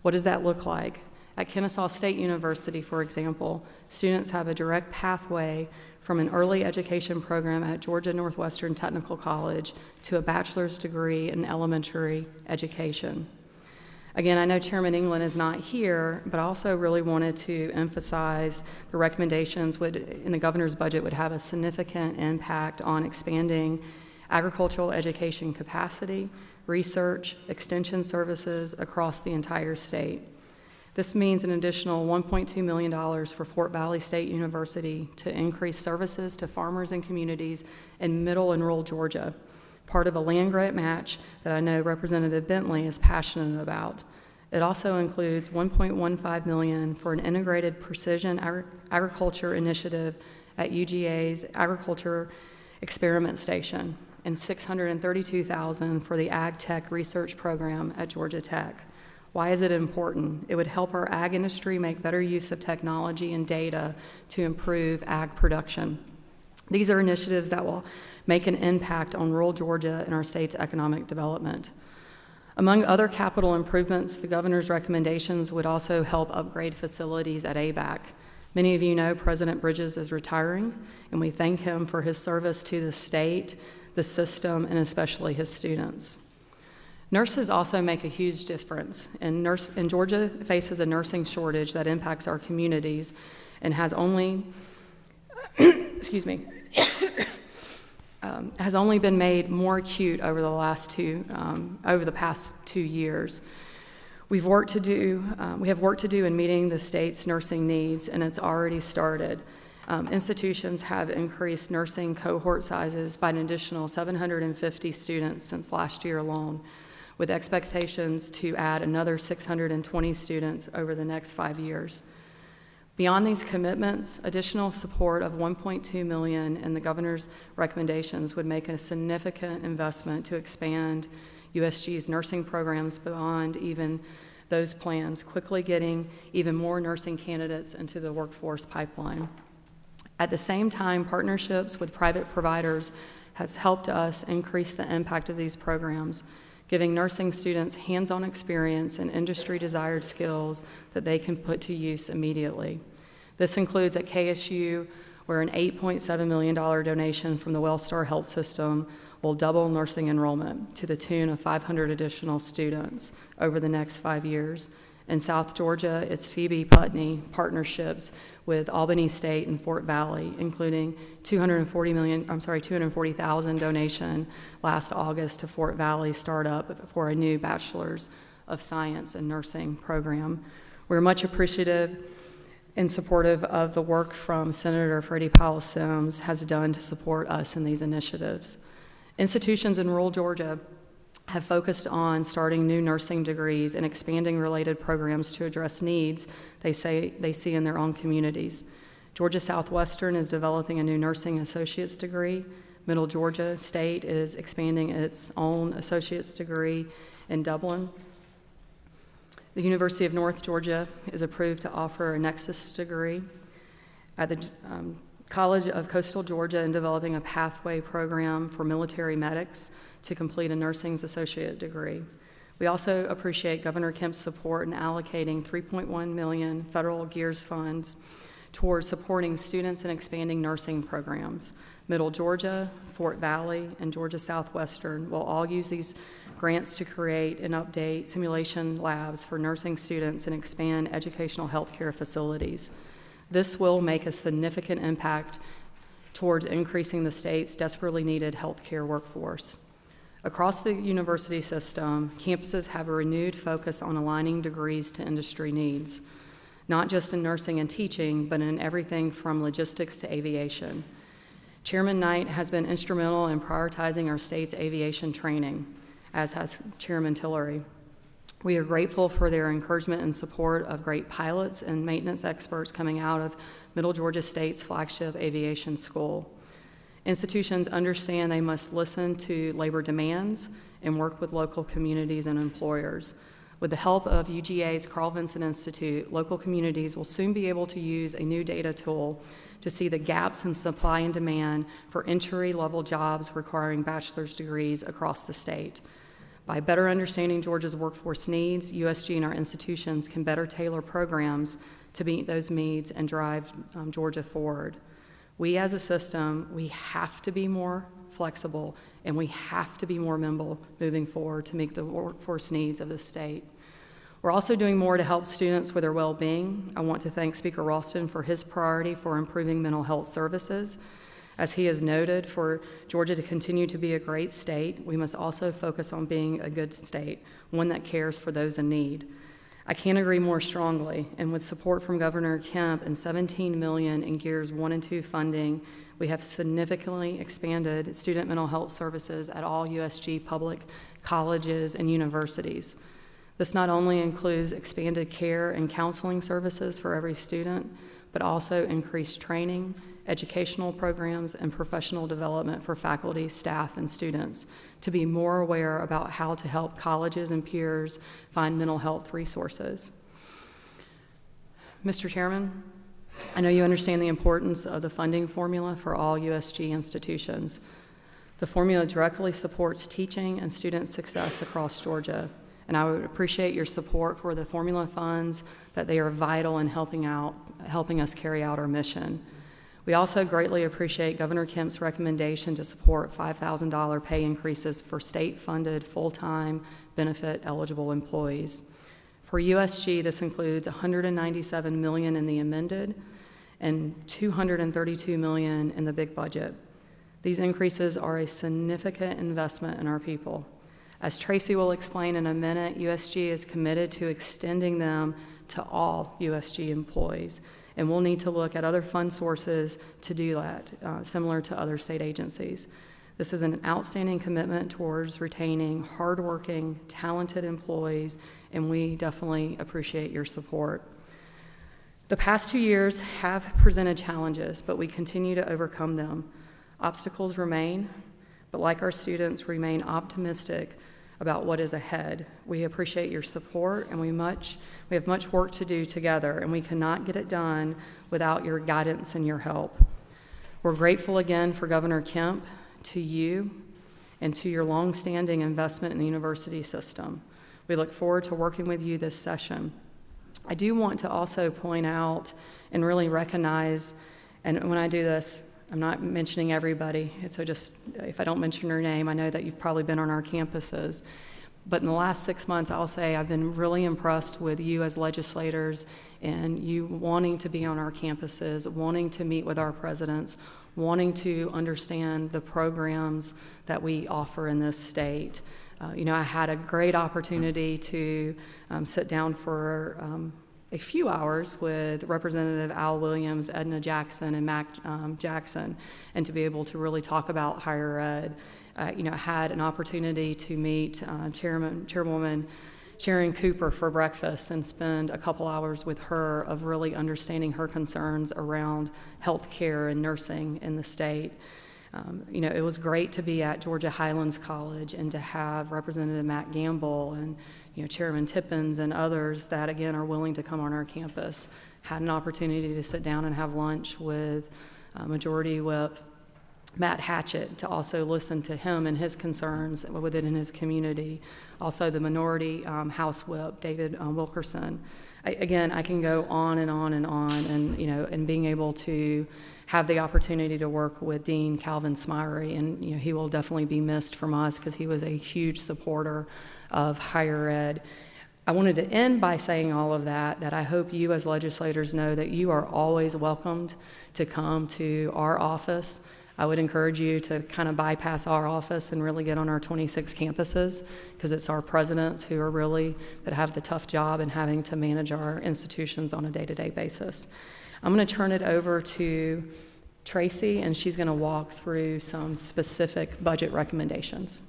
What does that look like? At Kennesaw State University, for example, students have a direct pathway from an early education program at Georgia Northwestern Technical College to a bachelor's degree in elementary education. Again, I know Chairman England is not here, but I also really wanted to emphasize the recommendations in the governor's budget would have a significant impact on expanding agricultural education capacity, research, extension services across the entire state. This means an additional $1.2 million for Fort Valley State University to increase services to farmers and communities in middle and rural Georgia, part of a land grant match that I know Representative Bentley is passionate about. It also includes $1.15 million for an integrated precision agriculture initiative at UGA's Agriculture Experiment Station and $632,000 for the Ag Tech Research Program at Georgia Tech. Why is it important? It would help our ag industry make better use of technology and data to improve ag production. These are initiatives that will make an impact on rural Georgia and our state's economic development. Among other capital improvements, the governor's recommendations would also help upgrade facilities at ABAC. Many of you know President Bridges is retiring, and we thank him for his service to the state. the system, and especially his students. Nurses also make a huge difference, and Georgia faces a nursing shortage that impacts our communities and has only, has only been made more acute over the past 2 years. We have work to do in meeting the state's nursing needs, and it's already started. Institutions have increased nursing cohort sizes by an additional 750 students since last year alone, with expectations to add another 620 students over the next 5 years. Beyond these commitments, additional support of $1.2 million in the governor's recommendations would make a significant investment to expand USG's nursing programs beyond even those plans, quickly getting even more nursing candidates into the workforce pipeline. At the same time, partnerships with private providers has helped us increase the impact of these programs, giving nursing students hands-on experience and industry-desired skills that they can put to use immediately. This includes at KSU, where an $8.7 million donation from the Wellstar Health System will double nursing enrollment to the tune of 500 additional students over the next 5 years. In South Georgia, it's Phoebe Putney partnerships with Albany State and Fort Valley, including $240,000 donation last August to Fort Valley startup for a new Bachelor's of Science in Nursing program. We're much appreciative and supportive of the work from Senator Freddie Powell Sims has done to support us in these initiatives. Institutions in rural Georgia have focused on starting new nursing degrees and expanding related programs to address needs they say they see in their own communities. Georgia Southwestern is developing a new nursing associate's degree. Middle Georgia State is expanding its own associate's degree in Dublin. The University of North Georgia is approved to offer a Nexus degree. At the College of Coastal Georgia in developing a pathway program for military medics to complete a nursing's associate degree. We also appreciate Governor Kemp's support in allocating $3.1 million federal GEARS funds towards supporting students and expanding nursing programs. Middle Georgia, Fort Valley, and Georgia Southwestern will all use these grants to create and update simulation labs for nursing students and expand educational healthcare facilities. This will make a significant impact towards increasing the state's desperately needed healthcare workforce. Across the university system, campuses have a renewed focus on aligning degrees to industry needs, not just in nursing and teaching, but in everything from logistics to aviation. Chairman Knight has been instrumental in prioritizing our state's aviation training, as has Chairman Tillery. We are grateful for their encouragement and support of great pilots and maintenance experts coming out of Middle Georgia State's flagship aviation school. Institutions understand they must listen to labor demands and work with local communities and employers. With the help of UGA's Carl Vinson Institute, local communities will soon be able to use a new data tool to see the gaps in supply and demand for entry-level jobs requiring bachelor's degrees across the state. By better understanding Georgia's workforce needs, USG and our institutions can better tailor programs to meet those needs and drive Georgia forward. We as a system, we have to be more flexible and we have to be more nimble moving forward to meet the workforce needs of the state. We're also doing more to help students with their well-being. I want to thank Speaker Ralston for his priority for improving mental health services. As he has noted, for Georgia to continue to be a great state, we must also focus on being a good state, one that cares for those in need. I can't agree more strongly, and with support from Governor Kemp and $17 million in GEARS 1 and 2 funding, we have significantly expanded student mental health services at all USG public colleges and universities. This not only includes expanded care and counseling services for every student, but also increased training, educational programs, and professional development for faculty, staff, and students to be more aware about how to help colleges and peers find mental health resources. Mr. Chairman, I know you understand the importance of the funding formula for all USG institutions. The formula directly supports teaching and student success across Georgia, and I would appreciate your support for the formula funds, that they are vital in helping us carry out our mission. We also greatly appreciate Governor Kemp's recommendation to support $5,000 pay increases for state-funded full-time benefit-eligible employees. For USG, this includes $197 million in the amended and $232 million in the big budget. These increases are a significant investment in our people. As Tracy will explain in a minute, USG is committed to extending them to all USG employees, and we'll need to look at other fund sources to do that, similar to other state agencies. This is an outstanding commitment towards retaining hardworking, talented employees, and we definitely appreciate your support. The past 2 years have presented challenges, but we continue to overcome them. Obstacles remain, but like our students, remain optimistic about what is ahead. We appreciate your support, and we have much work to do together, and we cannot get it done without your guidance and your help. We're grateful again for Governor Kemp, to you, and to your longstanding investment in the university system. We look forward to working with you this session. I do want to also point out and really recognize, and when I do this, I'm not mentioning everybody, so just if I don't mention your name, I know that you've probably been on our campuses. But in the last 6 months, I'll say I've been really impressed with you as legislators and you wanting to be on our campuses, wanting to meet with our presidents, wanting to understand the programs that we offer in this state. I had a great opportunity to sit down for a few hours with Representative Al Williams, Edna Jackson, and Mac Jackson, and to be able to really talk about higher ed. I had an opportunity to meet Chairwoman Sharon Cooper for breakfast and spend a couple hours with her of really understanding her concerns around health care and nursing in the state. It was great to be at Georgia Highlands College and to have Representative Matt Gamble and Chairman Tippins and others that, again, are willing to come on our campus. Had an opportunity to sit down and have lunch with Majority Whip Matt Hatchett to also listen to him and his concerns within his community. Also the Minority House Whip, David Wilkerson. Again, I can go on and on and on, and being able to have the opportunity to work with Dean Calvin Smyrie, and he will definitely be missed from us because he was a huge supporter of higher ed. I wanted to end by saying all of that I hope you as legislators know that you are always welcomed to come to our office. I would encourage you to kind of bypass our office and really get on our 26 campuses, because it's our presidents who are really, that have the tough job in having to manage our institutions on a day-to-day basis. I'm going to turn it over to Tracy, and she's going to walk through some specific budget recommendations.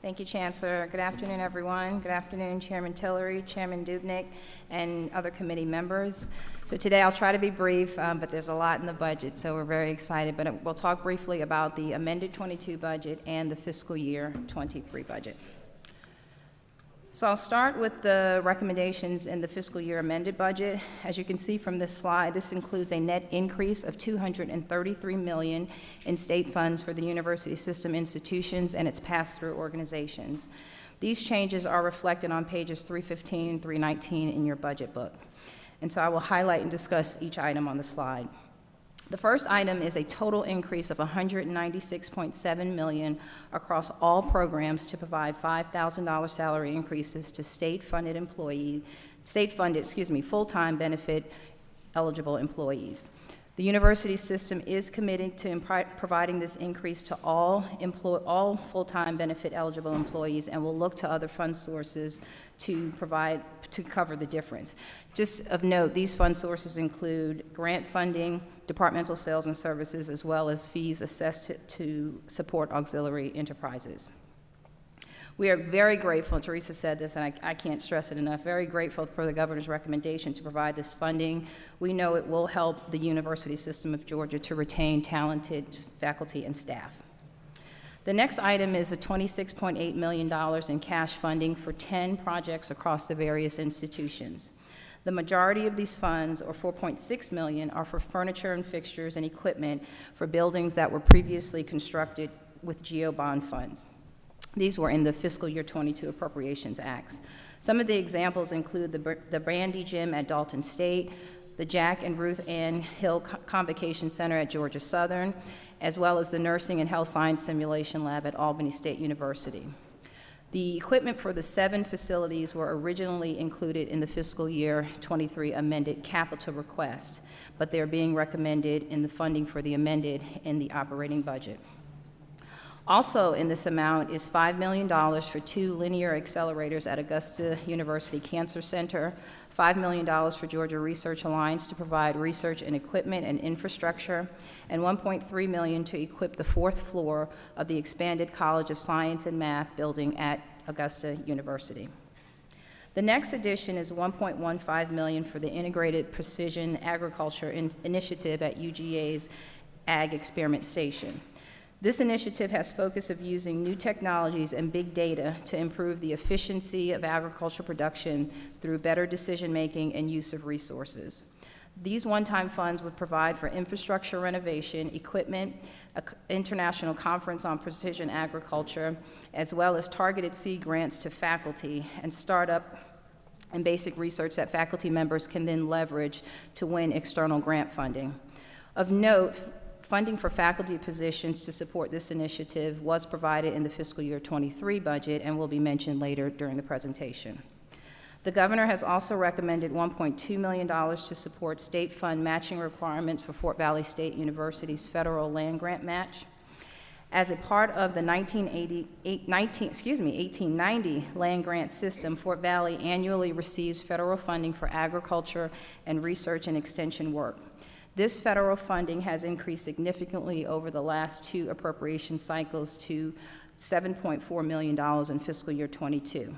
Thank you, Chancellor. Good afternoon, everyone. Good afternoon, Chairman Tillery, Chairman Dubnik, and other committee members. So today I'll try to be brief, but there's a lot in the budget, so we're very excited. But we'll talk briefly about the amended 22 budget and the fiscal year 23 budget. So I'll start with the recommendations in the fiscal year amended budget. As you can see from this slide, this includes a net increase of $233 million in state funds for the university system institutions and its pass-through organizations. These changes are reflected on pages 315 and 319 in your budget book. And so I will highlight and discuss each item on the slide. The first item is a total increase of $196.7 million across all programs to provide $5,000 salary increases to state-funded full-time benefit eligible employees. The university system is committed to providing this increase to all full-time benefit eligible employees, and will look to other fund sources to cover the difference. Just of note, these fund sources include grant funding, departmental sales and services, as well as fees assessed to support auxiliary enterprises. We are very grateful, Teresa said this, and I can't stress it enough, very grateful for the governor's recommendation to provide this funding. We know it will help the University System of Georgia to retain talented faculty and staff. The next item is a $26.8 million in cash funding for 10 projects across the various institutions. The majority of these funds, or $4.6 million, are for furniture and fixtures and equipment for buildings that were previously constructed with GEO bond funds. These were in the Fiscal Year 22 Appropriations Acts. Some of the examples include the Brandy Gym at Dalton State, the Jack and Ruth Ann Hill Convocation Center at Georgia Southern, as well as the Nursing and Health Science Simulation Lab at Albany State University. The equipment for the 7 facilities were originally included in the Fiscal Year 23 amended capital request, but they're being recommended in the funding for the amended in the operating budget. Also in this amount is $5 million for 2 linear accelerators at Augusta University Cancer Center, $5 million for Georgia Research Alliance to provide research and equipment and infrastructure, and $1.3 million to equip the 4th floor of the expanded College of Science and Math building at Augusta University. The next addition is $1.15 million for the Integrated Precision Agriculture Initiative at UGA's Ag Experiment Station. This initiative has focus of using new technologies and big data to improve the efficiency of agriculture production through better decision-making and use of resources. These one-time funds would provide for infrastructure renovation, equipment, an international conference on precision agriculture, as well as targeted seed grants to faculty and startup and basic research that faculty members can then leverage to win external grant funding. Of note, funding for faculty positions to support this initiative was provided in the Fiscal Year 23 budget and will be mentioned later during the presentation. The governor has also recommended $1.2 million to support state fund matching requirements for Fort Valley State University's federal land grant match. As a part of the 1890 land grant system, Fort Valley annually receives federal funding for agriculture and research and extension work. This federal funding has increased significantly over the last 2 appropriation cycles to $7.4 million in Fiscal Year 22.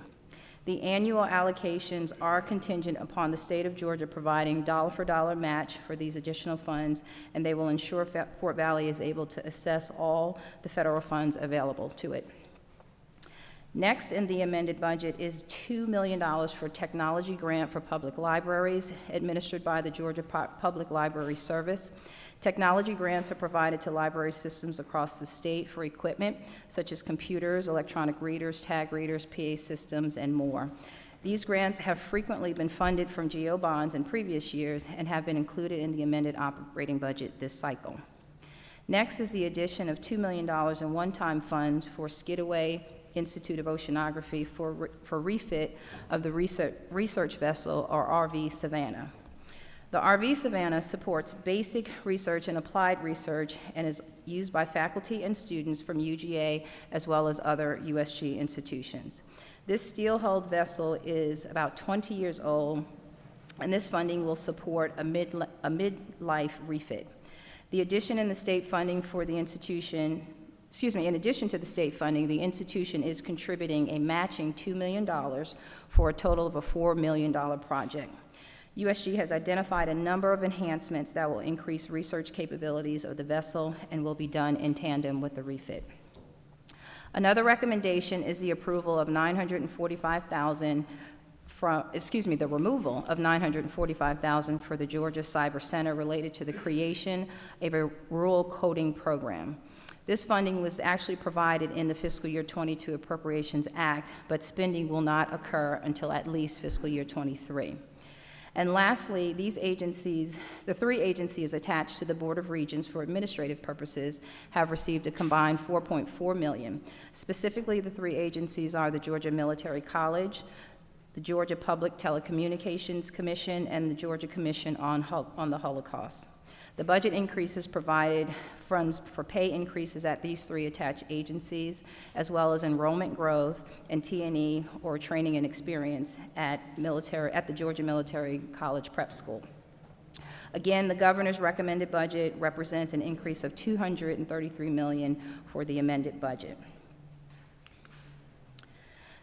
The annual allocations are contingent upon the state of Georgia providing dollar-for-dollar match for these additional funds, and they will ensure Fort Valley is able to assess all the federal funds available to it. Next in the amended budget is $2 million for technology grant for public libraries administered by the Georgia Public Library Service. Technology grants are provided to library systems across the state for equipment such as computers, electronic readers, tag readers, PA systems, and more. These grants have frequently been funded from GO bonds in previous years and have been included in the amended operating budget this cycle. Next is the addition of $2 million in one-time funds for Skidaway Institute of Oceanography for refit of the research vessel, or RV Savannah. The RV Savannah supports basic research and applied research and is used by faculty and students from UGA as well as other USG institutions. This steel-hulled vessel is about 20 years old, and this funding will support a midlife refit. The addition in the state funding for the institution in addition to the state funding, the institution is contributing a matching $2 million for a total of a $4 million project. USG has identified a number of enhancements that will increase research capabilities of the vessel and will be done in tandem with the refit. Another recommendation is the approval of $945,000 the removal of $945,000 for the Georgia Cyber Center related to the creation of a rural coding program. This funding was actually provided in the Fiscal Year 22 Appropriations Act, but spending will not occur until at least Fiscal Year 23. And lastly, these agencies, the 3 agencies attached to the Board of Regents for administrative purposes, have received a combined $4.4 million. Specifically, the 3 agencies are the Georgia Military College, the Georgia Public Telecommunications Commission, and the Georgia Commission on the Holocaust. The budget increases provided funds for pay increases at these 3 attached agencies, as well as enrollment growth and T&E, or training and experience, at the Georgia Military College Prep School. Again, the governor's recommended budget represents an increase of $233 million for the amended budget.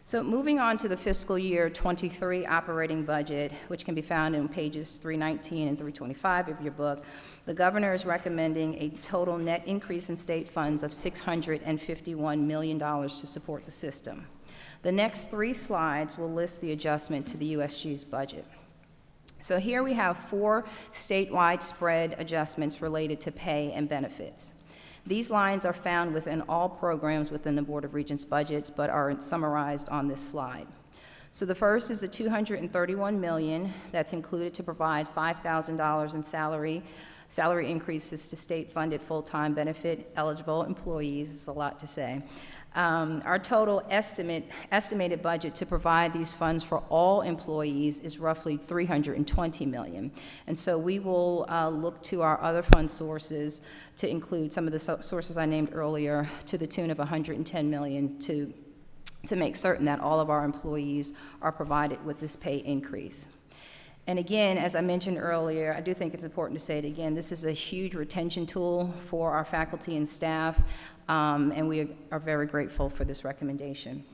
So moving on to the Fiscal Year 23 operating budget, which can be found in pages 319 and 325 of your book, the governor is recommending a total net increase in state funds of $651 million to support the system. The next 3 slides will list the adjustment to the USG's budget. So here we have 4 statewide spread adjustments related to pay and benefits. These lines are found within all programs within the Board of Regents budgets, but are summarized on this slide. So the first is the $231 million that's included to provide $5,000 in salary increases to state-funded full-time benefit-eligible employees. It's a lot to say. Our total estimated budget to provide these funds for all employees is roughly $320 million. And so we will look to our other fund sources to include some of the sources I named earlier to the tune of $110 million to make certain that all of our employees are provided with this pay increase. And again, as I mentioned earlier, I do think it's important to say it again, this is a huge retention tool for our faculty and staff, and we are very grateful for this recommendation.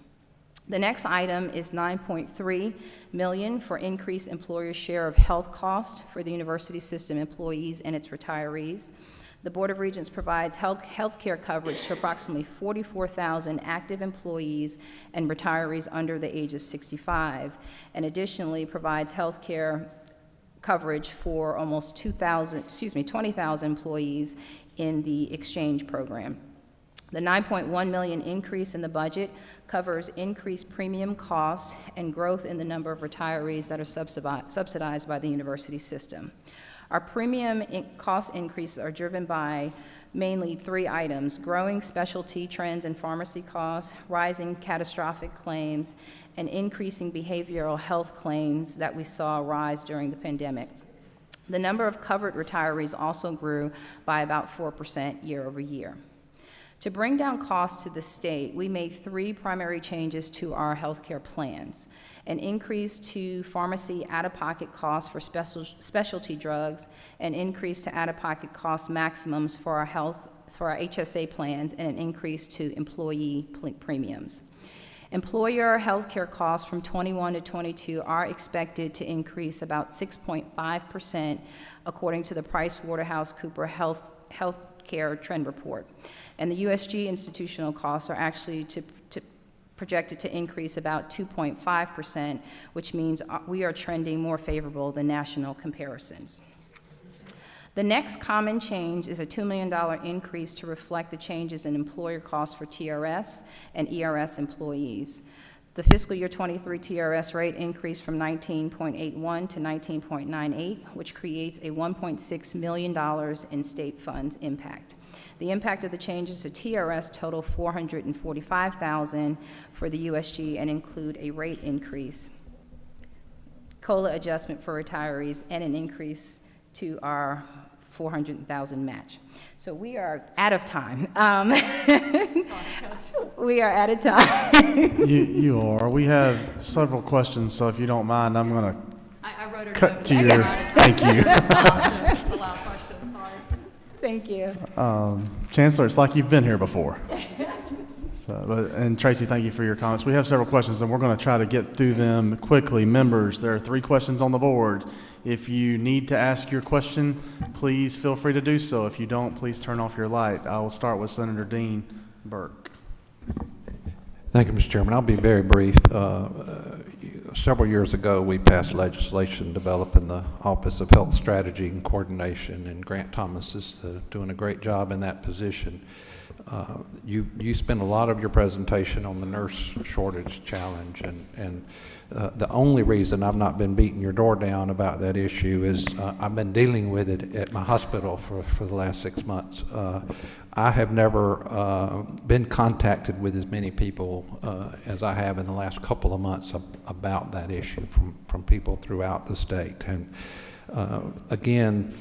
The next item is $9.3 million for increased employer share of health costs for the university system employees and its retirees. The Board of Regents provides health care coverage to approximately 44,000 active employees and retirees under the age of 65, and additionally provides health care coverage for almost 20,000 employees in the exchange program. The $9.1 million increase in the budget covers increased premium costs and growth in the number of retirees that are subsidized by the university system. Our premium cost increases are driven by mainly three items: growing specialty trends in pharmacy costs, rising catastrophic claims, and increasing behavioral health claims that we saw rise during the pandemic. The number of covered retirees also grew by about 4% year over year. To bring down costs to the state, we made three primary changes to our healthcare plans: an increase to pharmacy out-of-pocket costs for specialty drugs, an increase to out-of-pocket cost maximums for our HSA plans, and an increase to employee premiums. Employer healthcare costs from 21 to 22 are expected to increase about 6.5%, according to the PricewaterhouseCoopers Healthcare Trend Report. And the USG institutional costs are actually projected to increase about 2.5%, which means we are trending more favorable than national comparisons. The next common change is a $2 million increase to reflect the changes in employer costs for TRS and ERS employees. The fiscal year 23 TRS rate increased from 19.81 to 19.98, which creates a $1.6 million in state funds impact. The impact of the changes to TRS total $445,000 for the USG and include a rate increase, COLA adjustment for retirees, and an increase to our $400,000 match. So we are out of time. We are out of time. You are. We have several questions, so if you don't mind, I'm going to cut to your. Thank you. Thank you. Chancellor, it's like you've been here before. And Tracy, thank you for your comments. We have several questions, and we're going to try to get through them quickly. Members, there are 3 questions on the board. If you need to ask your question, please feel free to do so. If you don't, please turn off your light. I will start with Senator Dean Burke. Thank you, Mr. Chairman. I'll be very brief. Several years ago, we passed legislation developing the Office of Health Strategy and Coordination, and Grant Thomas is doing a great job in that position. You spent a lot of your presentation on the nurse shortage challenge, and the only reason I've not been beating your door down about that issue is I've been dealing with it at my hospital for the last 6 months. I have never been contacted with as many people as I have in the last couple of months about that issue from people throughout the state. And again,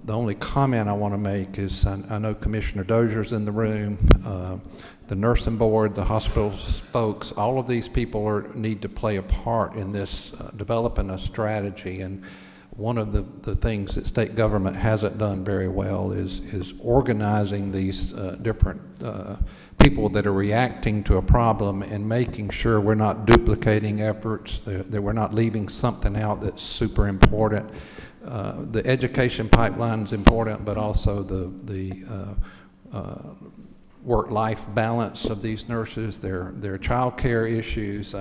the only comment I want to make is I know Commissioner Dozier's in the room, the nursing board, the hospitals folks, all of these people need to play a part in this developing a strategy. And one of the things that state government hasn't done very well is organizing these different people that are reacting to a problem and making sure we're not duplicating efforts, that we're not leaving something out that's super important. The education pipeline is important, but also the work-life balance of these nurses, their child care issues.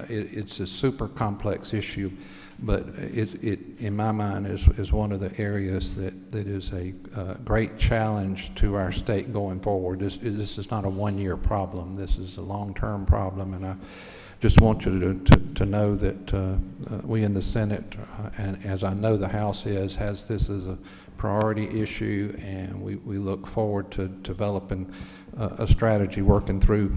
It's a super complex issue. but it in my mind is one of the areas that is a great challenge to our state going forward. This is not a one-year problem. This is a long-term problem, and I just want you to know that we in the Senate, and as I know the House has this as a priority issue, and we look forward to developing a strategy, working through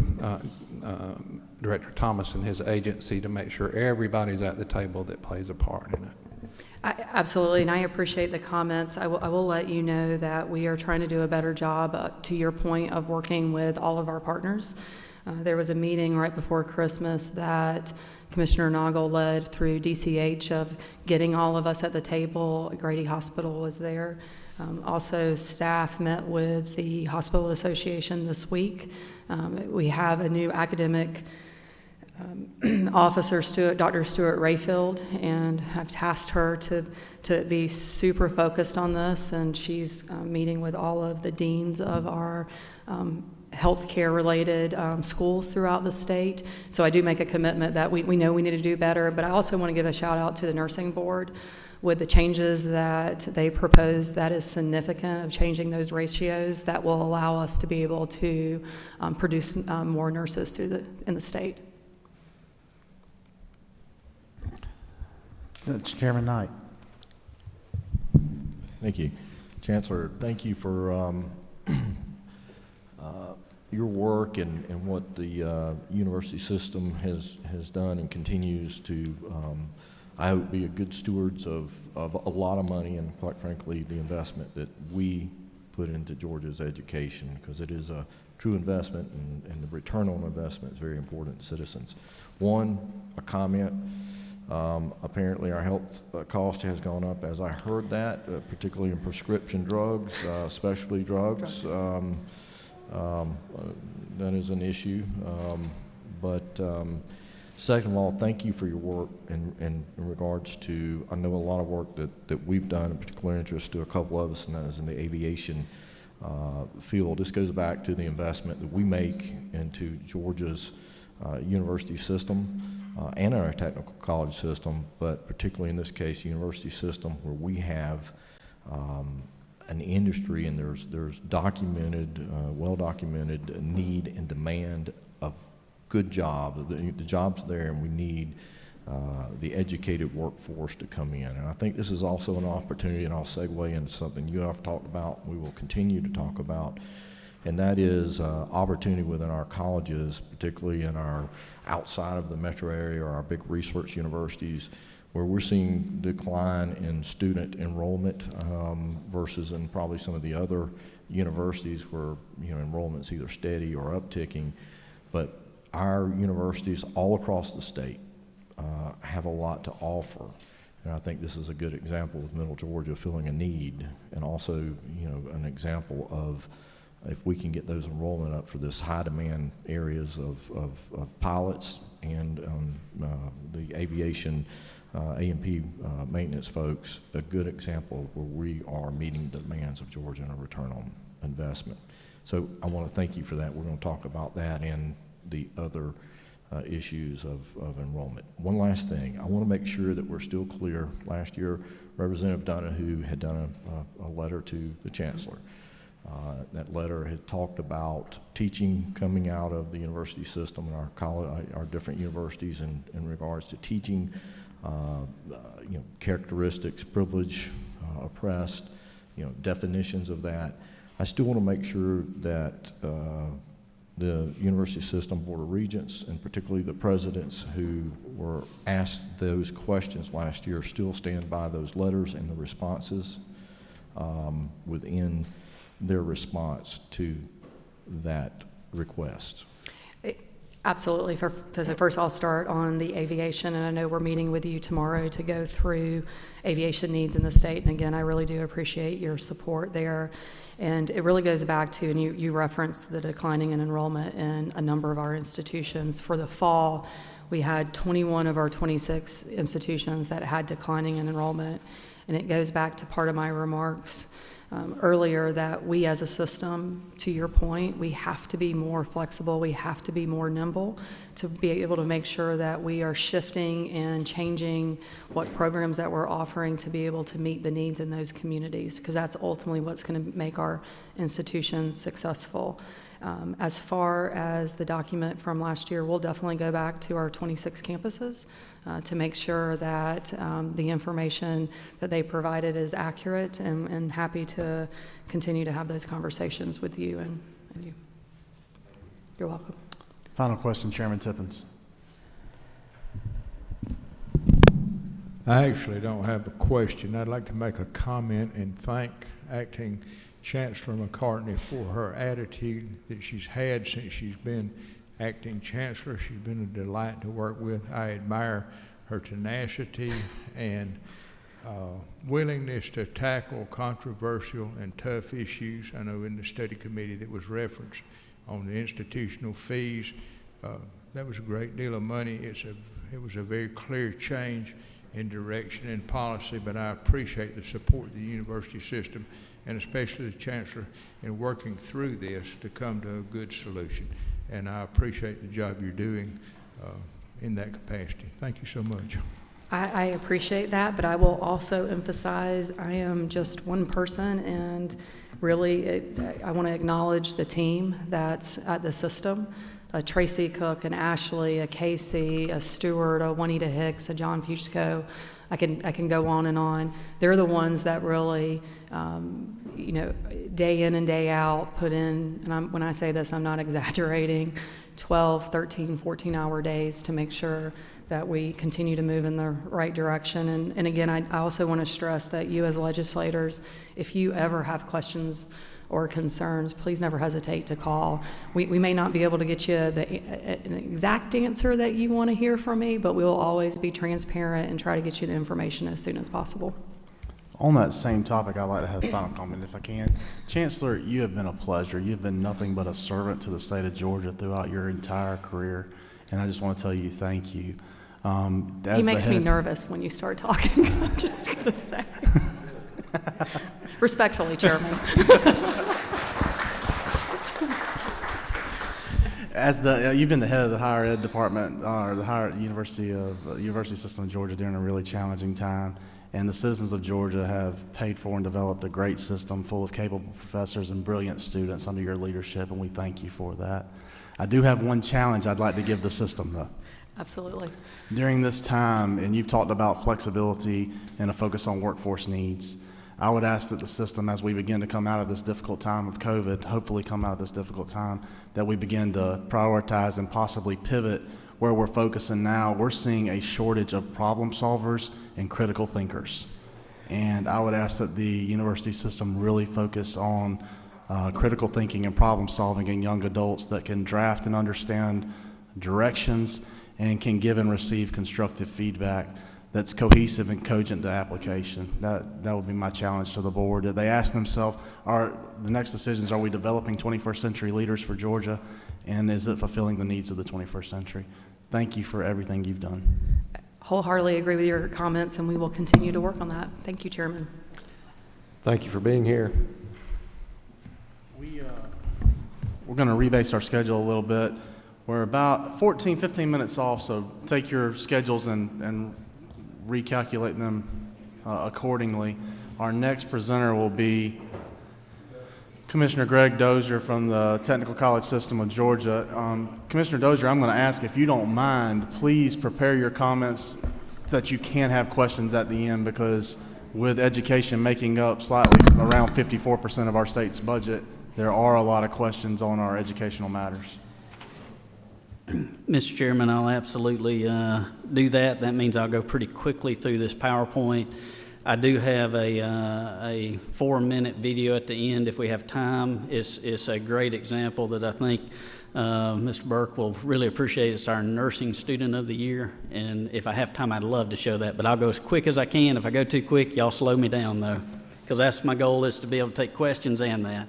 Director Thomas and his agency to make sure everybody's at the table that plays a part in it. Absolutely, and I appreciate the comments. I will let you know that we are trying to do a better job, to your point, of working with all of our partners. There was a meeting right before Christmas that Commissioner Noggle led through DCH of getting all of us at the table. Grady Hospital was there. Also, staff met with the Hospital Association this week. We have a new academic officer, Dr. Stuart Rayfield, and have tasked her to be super focused on this, and she's meeting with all of the deans of our healthcare related schools throughout the state. So I do make a commitment that we know we need to do better, but I also want to give a shout out to the nursing board with the changes that they propose. That is significant, of changing those ratios that will allow us to be able to produce more nurses in the state. That's Chairman Knight. Thank you. Chancellor, thank you for your work and what the university system has done and continues to, I hope, be a good stewards of a lot of money and, quite frankly, the investment that we put into Georgia's education, because it is a true investment, and the return on investment is very important to citizens. One, a comment. Apparently our health cost has gone up, as I heard that, particularly in prescription drugs, specialty drugs. That is an issue. Second of all, thank you for your work in regards to, I know a lot of work that we've done, in particular interest to a couple of us, and that is in the aviation field. This goes back to the investment that we make into Georgia's university system and our technical college system, but particularly in this case, university system, where we have an industry, and there's documented, well-documented need and demand of good jobs. The jobs there, and we need the educated workforce to come in. And I think this is also an opportunity, and I'll segue into something you have talked about, we will continue to talk about, and that is opportunity within our colleges, particularly in our outside of the metro area or our big research universities, where we're seeing decline in student enrollment versus in probably some of the other universities where enrollment's either steady or upticking. But our universities all across the state have a lot to offer, and I think this is a good example of Middle Georgia filling a need, and also an example of, if we can get those enrollment up for this high demand areas of pilots and the aviation A&P maintenance folks, a good example where we are meeting the demands of Georgia and a return on investment. So I want to thank you for that. We're going to talk about that and the other issues of enrollment. One last thing, I want to make sure that we're still clear. Last year, Representative Donahue had done a letter to the Chancellor. That letter had talked about teaching coming out of the university system and our college, our different universities in regards to teaching, characteristics, privilege, oppressed, definitions of that. I still want to make sure that the university system board of regents, and particularly the presidents who were asked those questions last year, still stand by those letters and the responses within their response to that request. Absolutely. So first I'll start on the aviation, and I know we're meeting with you tomorrow to go through aviation needs in the state, and again, I really do appreciate your support there. And it really goes back to, and you referenced the declining in enrollment in a number of our institutions. For the fall, we had 21 of our 26 institutions that had declining in enrollment, and it goes back to part of my remarks earlier, that we as a system, to your point, we have to be more flexible, we have to be more nimble to be able to make sure that we are shifting and changing what programs that we're offering to be able to meet the needs in those communities, because that's ultimately what's going to make our institutions successful. As far as the document from last year, we'll definitely go back to our 26 campuses to make sure that the information that they provided is accurate, and happy to continue to have those conversations with you and you. You're welcome. Final question, Chairman Tippins. I actually don't have a question. I'd like to make a comment and thank Acting Chancellor McCartney for her attitude that she's had since she's been acting chancellor. She's been a delight to work with. I admire her tenacity and willingness to tackle controversial and tough issues. I know in the study committee that was referenced on the institutional fees, that was a great deal of money. It was a very clear change in direction and policy, but I appreciate the support of the university system, and especially the chancellor, in working through this to come to a good solution. And I appreciate the job you're doing in that capacity. Thank you so much. I appreciate that, but I will also emphasize I am just one person, and really I want to acknowledge the team that's at the system. Tracy Cook, and Ashley, a Casey, a Stewart, a Juanita Hicks, a John Fusco. I can go on and on. They're the ones that really, day in and day out put in, and when I say this, I'm not exaggerating, 12, 13, 14-hour days to make sure that we continue to move in the right direction. And again, I also want to stress that you as legislators, if you ever have questions or concerns, please never hesitate to call. We may not be able to get you an exact answer that you want to hear from me, but we will always be transparent and try to get you the information as soon as possible. On that same topic, I'd like to have a final comment if I can. Chancellor, you have been a pleasure. You've been nothing but a servant to the state of Georgia throughout your entire career, and I just want to tell you thank you. He makes me nervous when you start talking, I'm just going to say. Respectfully, Chairman. As you've been the head of the higher ed department, or the higher university system of Georgia during a really challenging time, and the citizens of Georgia have paid for and developed a great system full of capable professors and brilliant students under your leadership, and we thank you for that. I do have one challenge I'd like to give the system, though. Absolutely. During this time, and you've talked about flexibility and a focus on workforce needs, I would ask that the system, as we begin to come out of this difficult time of COVID, hopefully come out of this difficult time, that we begin to prioritize and possibly pivot where we're focusing now. We're seeing a shortage of problem solvers and critical thinkers. And I would ask that the university system really focus on critical thinking and problem solving in young adults that can draft and understand directions and can give and receive constructive feedback that's cohesive and cogent to application. That would be my challenge to the board. That they ask themselves, the next decisions, are we developing 21st century leaders for Georgia, and is it fulfilling the needs of the 21st century? Thank you for everything you've done. Wholeheartedly agree with your comments, and we will continue to work on that. Thank you, Chairman. Thank you for being here. We're going to rebase our schedule a little bit. We're about 15 minutes off, so take your schedules and recalculate them accordingly. Our next presenter will be Commissioner Greg Dozier from the Technical College System of Georgia. Commissioner Dozier, I'm going to ask, if you don't mind, please prepare your comments that you can have questions at the end, because with education making up slightly around 54% of our state's budget, there are a lot of questions on our educational matters. Mr. Chairman, I'll absolutely do that. That means I'll go pretty quickly through this PowerPoint. I do have a 4-minute video at the end if we have time. It's a great example that I think Mr. Burke will really appreciate. It's our nursing student of the year, and if I have time, I'd love to show that, but I'll go as quick as I can. If I go too quick, y'all slow me down though, because that's my goal, is to be able to take questions and that.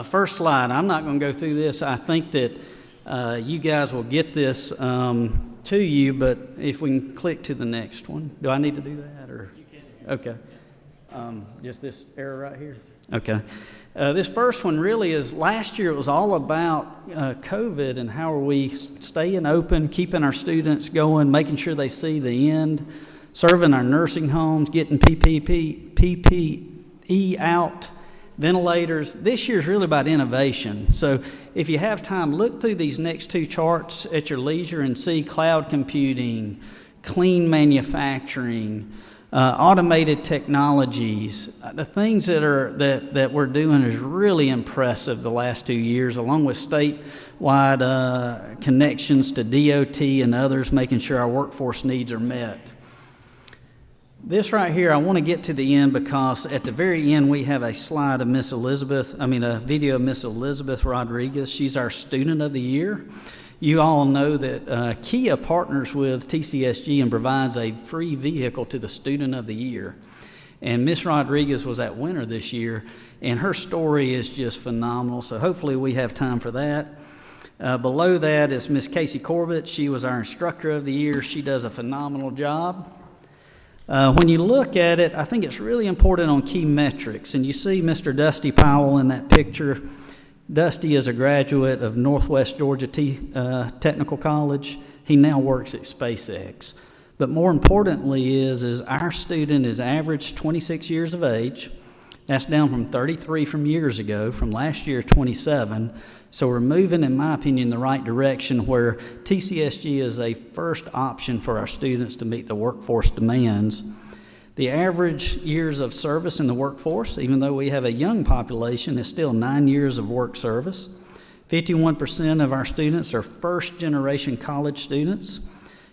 First slide, I'm not going to go through this. I think that you guys will get this to you, but if we can click to the next one. Do I need to do that? Or? You can. Okay. Just this error right here? Okay. This first one really is, last year it was all about COVID and how are we staying open, keeping our students going, making sure they see the end, serving our nursing homes, getting PPE out, ventilators. This year's really about innovation. So if you have time, look through these next two charts at your leisure and see cloud computing, clean manufacturing, automated technologies. The things that we're doing is really impressive the last 2 years, along with statewide connections to DOT and others, making sure our workforce needs are met. This right here, I want to get to the end because at the very end we have a slide of a video of Miss Elizabeth Rodriguez. She's our Student of the Year. You all know that Kia partners with TCSG and provides a free vehicle to the Student of the Year. And Miss Rodriguez was that winner this year, and her story is just phenomenal, so hopefully we have time for that. Below that is Miss Casey Corbett. She was our Instructor of the Year. She does a phenomenal job. When you look at it, I think it's really important on key metrics, and you see Mr. Dusty Powell in that picture. Dusty is a graduate of Northwest Georgia Technical College. He now works at SpaceX. But more importantly is our student is average 26 years of age. That's down from 33 from years ago, from last year 27. So we're moving, in my opinion, the right direction where TCSG is a first option for our students to meet the workforce demands. The average years of service in the workforce, even though we have a young population, is still 9 years of work service. 51% of our students are first-generation college students.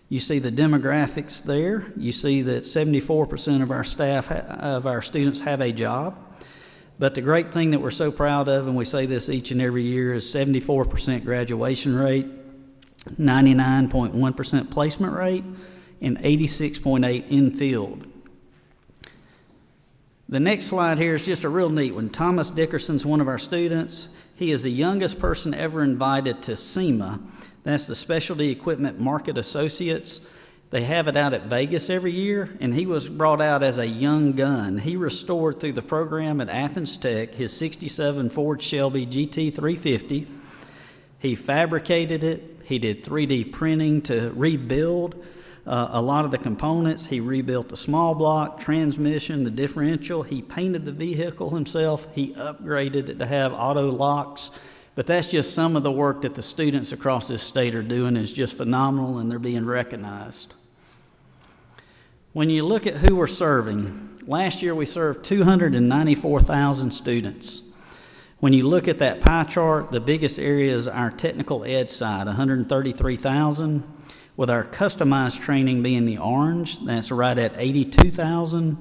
You see the demographics there. You see that 74% of our our students have a job. But the great thing that we're so proud of, and we say this each and every year, is 74% graduation rate, 99.1% placement rate, and 86.8% in field. The next slide here is just a real neat one. Thomas Dickerson's one of our students. He is the youngest person ever invited to SEMA. That's the Specialty Equipment Market Associates. They have it out at Vegas every year, and he was brought out as a young gun. He restored through the program at Athens Tech his 67 Ford Shelby GT350. He fabricated it. He did 3D printing to rebuild a lot of the components. He rebuilt the small block, transmission, the differential. He painted the vehicle himself. He upgraded it to have auto locks. But that's just some of the work that the students across this state are doing is just phenomenal, and they're being recognized. When you look at who we're serving, last year we served 294,000 students. When you look at that pie chart, the biggest area is our technical ed side, 133,000. With our customized training being the orange, that's right at 82,000.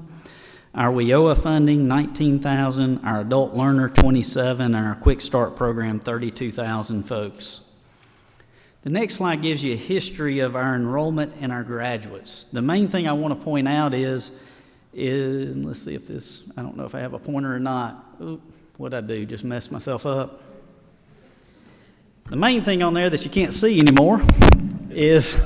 Our WIOA funding, 19,000. Our adult learner, 27. And our quick start program, 32,000 folks. The next slide gives you a history of our enrollment and our graduates. The main thing I want to point out is let's see if this, I don't know if I have a pointer or not. Oop, what'd I do? Just mess myself up. The main thing on there that you can't see anymore is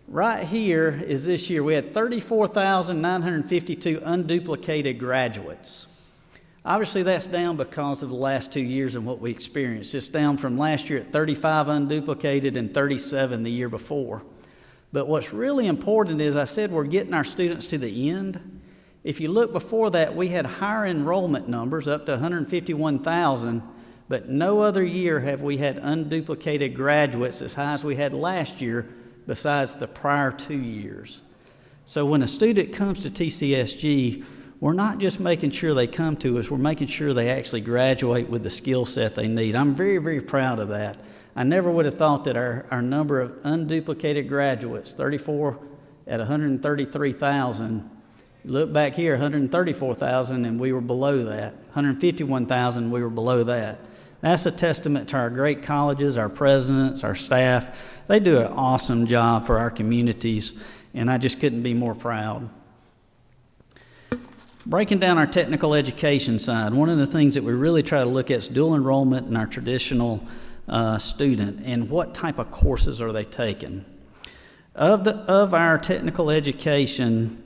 right here is this year. We had 34,952 unduplicated graduates. Obviously, that's down because of the last 2 years and what we experienced. It's down from last year at 35 unduplicated and 37 the year before. But what's really important is I said we're getting our students to the end. If you look before that, we had higher enrollment numbers, up to 151,000, but no other year have we had unduplicated graduates as high as we had last year besides the prior 2 years. So when a student comes to TCSG, we're not just making sure they come to us, we're making sure they actually graduate with the skill set they need. I'm very, very proud of that. I never would have thought that our number of unduplicated graduates, 34 at 133,000, look back here, 134,000, and we were below that. 151,000, we were below that. That's a testament to our great colleges, our presidents, our staff. They do an awesome job for our communities, and I just couldn't be more proud. Breaking down our technical education side, one of the things that we really try to look at is dual enrollment in our traditional student and what type of courses are they taking. Of our technical education,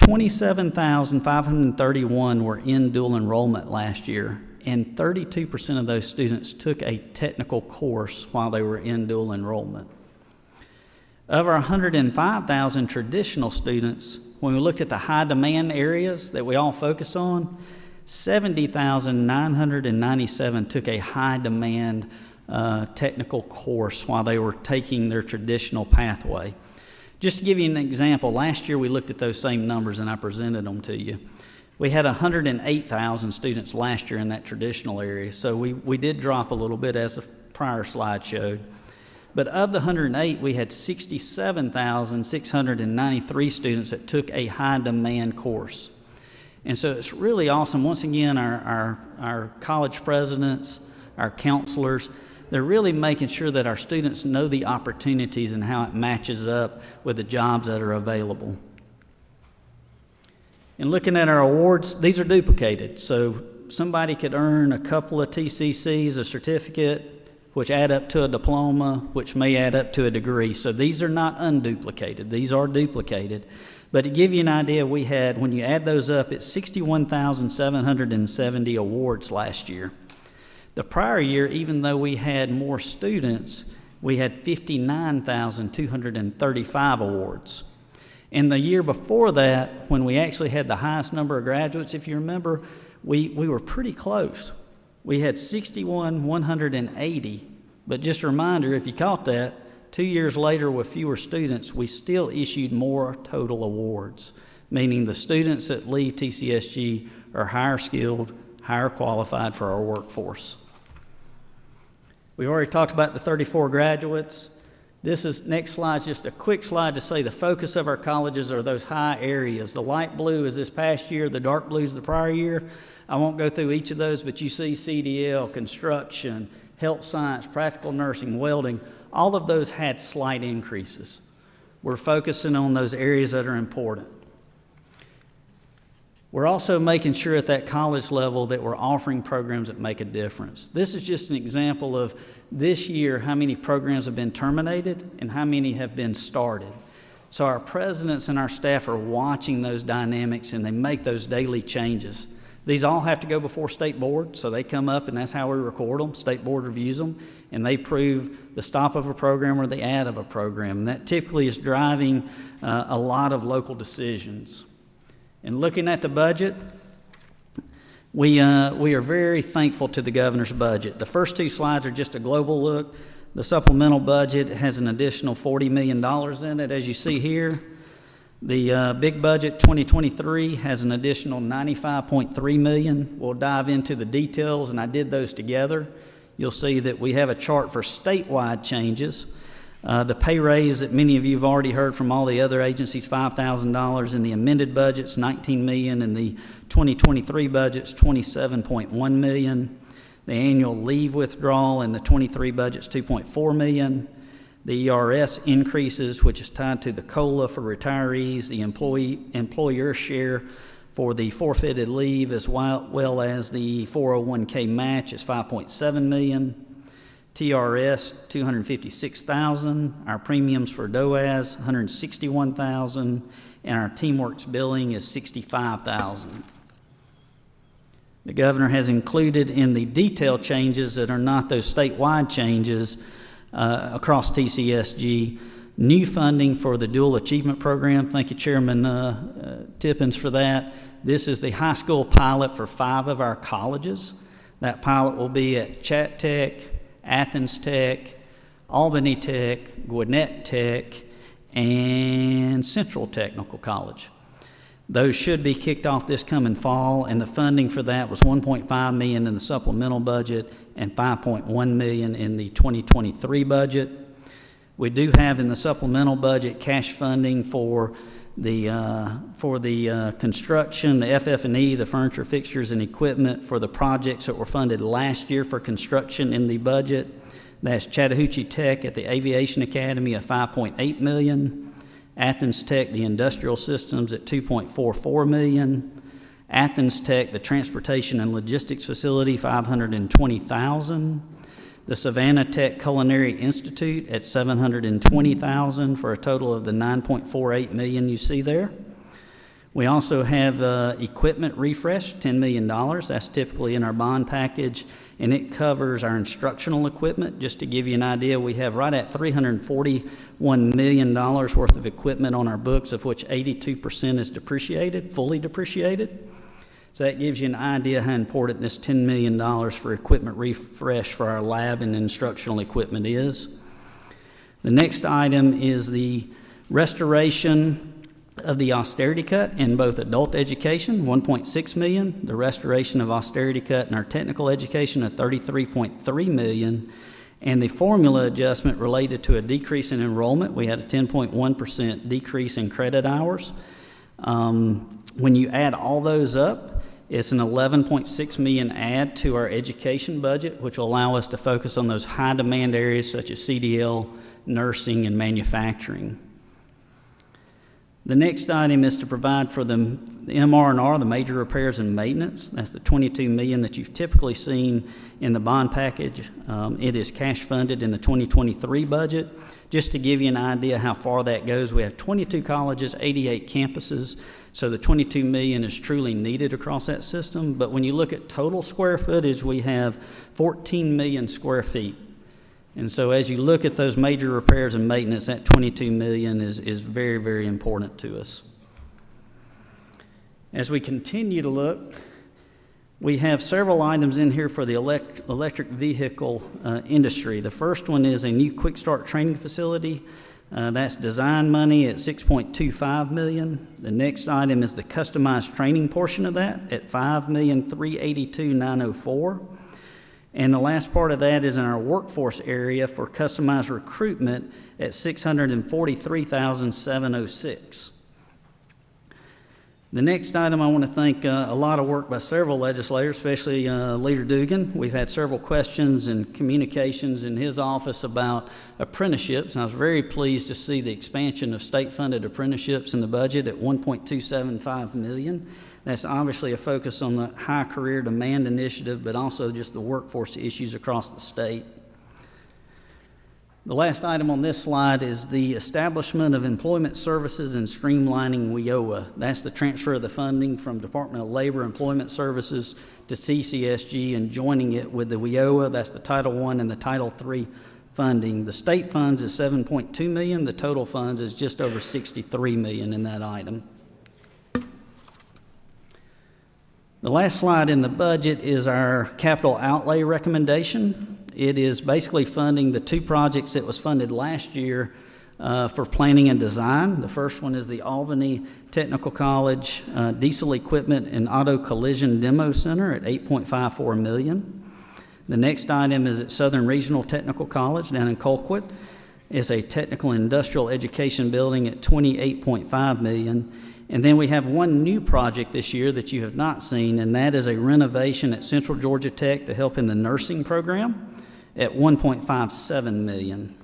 27,531 were in dual enrollment last year, and 32% of those students took a technical course while they were in dual enrollment. Of our 105,000 traditional students, when we looked at the high demand areas that we all focus on, 70,997 took a high demand technical course while they were taking their traditional pathway. Just to give you an example, last year we looked at those same numbers and I presented them to you. We had 108,000 students last year in that traditional area, so we did drop a little bit as the prior slide showed. But of the 108, we had 67,693 students that took a high demand course. And so it's really awesome. Once again, our college presidents, our counselors, they're really making sure that our students know the opportunities and how it matches up with the jobs that are available. And looking at our awards, these are duplicated. So somebody could earn a couple of TCCs, a certificate, which add up to a diploma, which may add up to a degree. So these are not unduplicated. These are duplicated. But to give you an idea, we had, when you add those up, it's 61,770 awards last year. The prior year, even though we had more students, we had 59,235 awards. And the year before that, when we actually had the highest number of graduates, if you remember, we were pretty close. We had 61,180, but just a reminder, if you caught that, 2 years later with fewer students, we still issued more total awards, meaning the students that leave TCSG are higher skilled, higher qualified for our workforce. We've already talked about the 34 graduates. Next slide is just a quick slide to say the focus of our colleges are those high areas. The light blue is this past year, the dark blue is the prior year. I won't go through each of those, but you see CDL, construction, health science, practical nursing, welding, all of those had slight increases. We're focusing on those areas that are important. We're also making sure at that college level that we're offering programs that make a difference. This is just an example of this year how many programs have been terminated and how many have been started. So our presidents and our staff are watching those dynamics and they make those daily changes. These all have to go before state board, so they come up and that's how we record them. State board reviews them and they approve the stop of a program or the add of a program. And that typically is driving a lot of local decisions. And looking at the budget, we are very thankful to the governor's budget. The first two slides are just a global look. The supplemental budget has an additional $40 million in it, as you see here. The big budget 2023 has an additional $95.3 million. We'll dive into the details, and I did those together. You'll see that we have a chart for statewide changes. The pay raise that many of you have already heard from all the other agencies, $5,000 in the amended budget's $19 million, and the 2023 budget's $27.1 million. The annual leave withdrawal in the 23 budget's $2.4 million. The ERS increases, which is tied to the COLA for retirees, the employer share for the forfeited leave, as well as the 401k match is $5.7 million. TRS, $256,000. Our premiums for DOAS, $161,000. And our TeamWorks billing is $65,000. The governor has included in the detailed changes that are not those statewide changes across TCSG, new funding for the Dual Achievement Program. Thank you, Chairman Tippins, for that. This is the high school pilot for 5 of our colleges. That pilot will be at Chat Tech, Athens Tech, Albany Tech, Gwinnett Tech, and Central Technical College. Those should be kicked off this coming fall, and the funding for that was $1.5 million in the supplemental budget and $5.1 million in the 2023 budget. We do have in the supplemental budget cash funding for the construction, the FF&E, the furniture, fixtures, and equipment for the projects that were funded last year for construction in the budget. That's Chattahoochee Tech at the Aviation Academy at $5.8 million. Athens Tech, the industrial systems at $2.44 million. Athens Tech, the transportation and logistics facility, $520,000. The Savannah Tech Culinary Institute at $720,000 for a total of the $9.48 million you see there. We also have equipment refresh, $10 million. That's typically in our bond package, and it covers our instructional equipment. Just to give you an idea, we have right at $341 million worth of equipment on our books, of which 82% is depreciated, fully depreciated. So that gives you an idea how important this $10 million for equipment refresh for our lab and instructional equipment is. The next item is the restoration of the austerity cut in both adult education, $1.6 million, the restoration of austerity cut in our technical education of $33.3 million, and the formula adjustment related to a decrease in enrollment. We had a 10.1% decrease in credit hours. When you add all those up, it's an $11.6 million add to our education budget, which will allow us to focus on those high demand areas such as CDL, nursing, and manufacturing. The next item is to provide for the MR&R, the major repairs and maintenance. That's the $22 million that you've typically seen in the bond package. It is cash funded in the 2023 budget. Just to give you an idea how far that goes, we have 22 colleges, 88 campuses, so the $22 million is truly needed across that system. But when you look at total square footage, we have 14 million square feet. And so as you look at those major repairs and maintenance, that $22 million is very, very important to us. As we continue to look, we have several items in here for the electric vehicle industry. The first one is a new quick start training facility. That's design money at $6.25 million. The next item is the customized training portion of that at $5,382,904. And the last part of that is in our workforce area for customized recruitment at $643,706. The next item, I want to thank a lot of work by several legislators, especially Leader Dugan. We've had several questions and communications in his office about apprenticeships, and I was very pleased to see the expansion of state-funded apprenticeships in the budget at $1.275 million. That's obviously a focus on the high career demand initiative, but also just the workforce issues across the state. The last item on this slide is the establishment of employment services and streamlining WIOA. That's the transfer of the funding from Department of Labor Employment Services to TCSG and joining it with the WIOA. That's the Title I and the Title III funding. The state funds is $7.2 million. The total funds is just over $63 million in that item. The last slide in the budget is our capital outlay recommendation. It is basically funding the two projects that was funded last year for planning and design. The first one is the Albany Technical College Diesel Equipment and Auto Collision Demo Center at $8.54 million. The next item is at Southern Regional Technical College down in Colquitt. It's a technical industrial education building at $28.5 million. And then we have one new project this year that you have not seen, and that is a renovation at Central Georgia Tech to help in the nursing program at $1.57 million.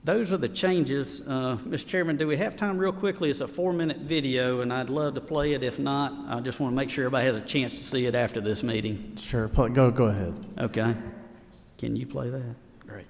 Those are the changes. Mr. Chairman, do we have time real quickly? It's a 4-minute video, and I'd love to play it. If not, I just want to make sure everybody has a chance to see it after this meeting. Sure, go ahead. Okay. Can you play that? Great.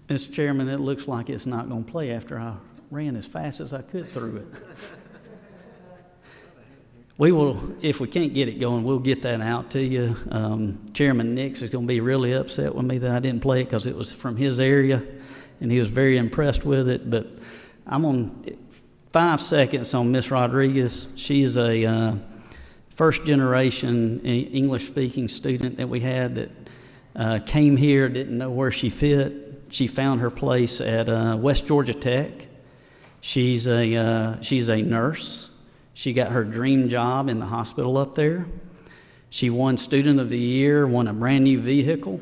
Mr. Chairman, it looks like it's not going to play after I ran as fast as I could through it. We will, if we can't get it going, we'll get that out to you. Chairman Nix is going to be really upset with me that I didn't play it because it was from his area, and he was very impressed with it. But I'm on 5 seconds on Miss Rodriguez. She is a first-generation English-speaking student that we had that came here, didn't know where she fit. She found her place at West Georgia Tech. She's a nurse. She got her dream job in the hospital up there. She won Student of the Year, won a brand new vehicle.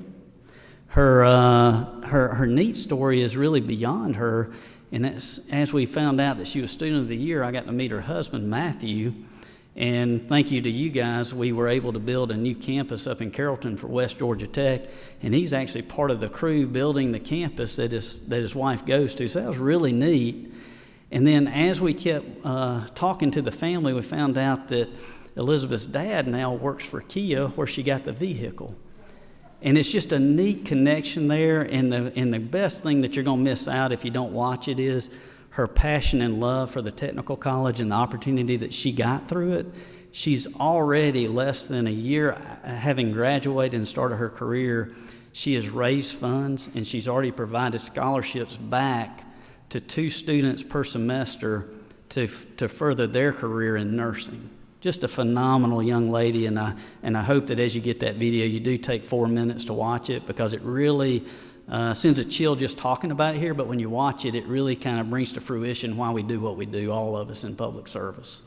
Her neat story is really beyond her, And as we found out that she was Student of the Year, I got to meet her husband, Matthew. And thank you to you guys, we were able to build a new campus up in Carrollton for West Georgia Tech. And he's actually part of the crew building the campus that his wife goes to. So that was really neat. And then as we kept talking to the family, we found out that Elizabeth's dad now works for Kia, where she got the vehicle. And it's just a neat connection there. And the best thing that you're going to miss out if you don't watch it is her passion and love for the technical college and the opportunity that she got through it. She's already less than a year having graduated and started her career. She has raised funds, and she's already provided scholarships back to 2 students per semester to further their career in nursing. Just a phenomenal young lady, and I hope that as you get that video, you do take 4 minutes to watch it, because it really sends a chill just talking about it here, but when you watch it, it really kind of brings to fruition why we do what we do, all of us in public service.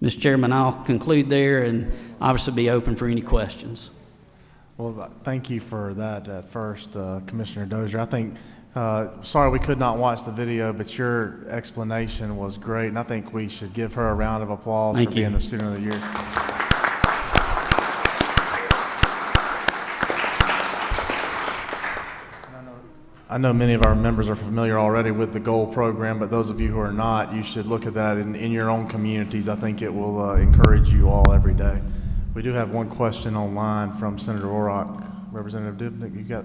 Mr. Chairman, I'll conclude there and obviously be open for any questions. Well, thank you for that at first, Commissioner Dozier. I think, sorry we could not watch the video, but your explanation was great, and I think we should give her a round of applause for being the Student of the Year. I know many of our members are familiar already with the GOAL program, but those of you who are not, you should look at that in your own communities. I think it will encourage you all every day. We do have one question online from Senator Orrock. Representative Dubnik, you got...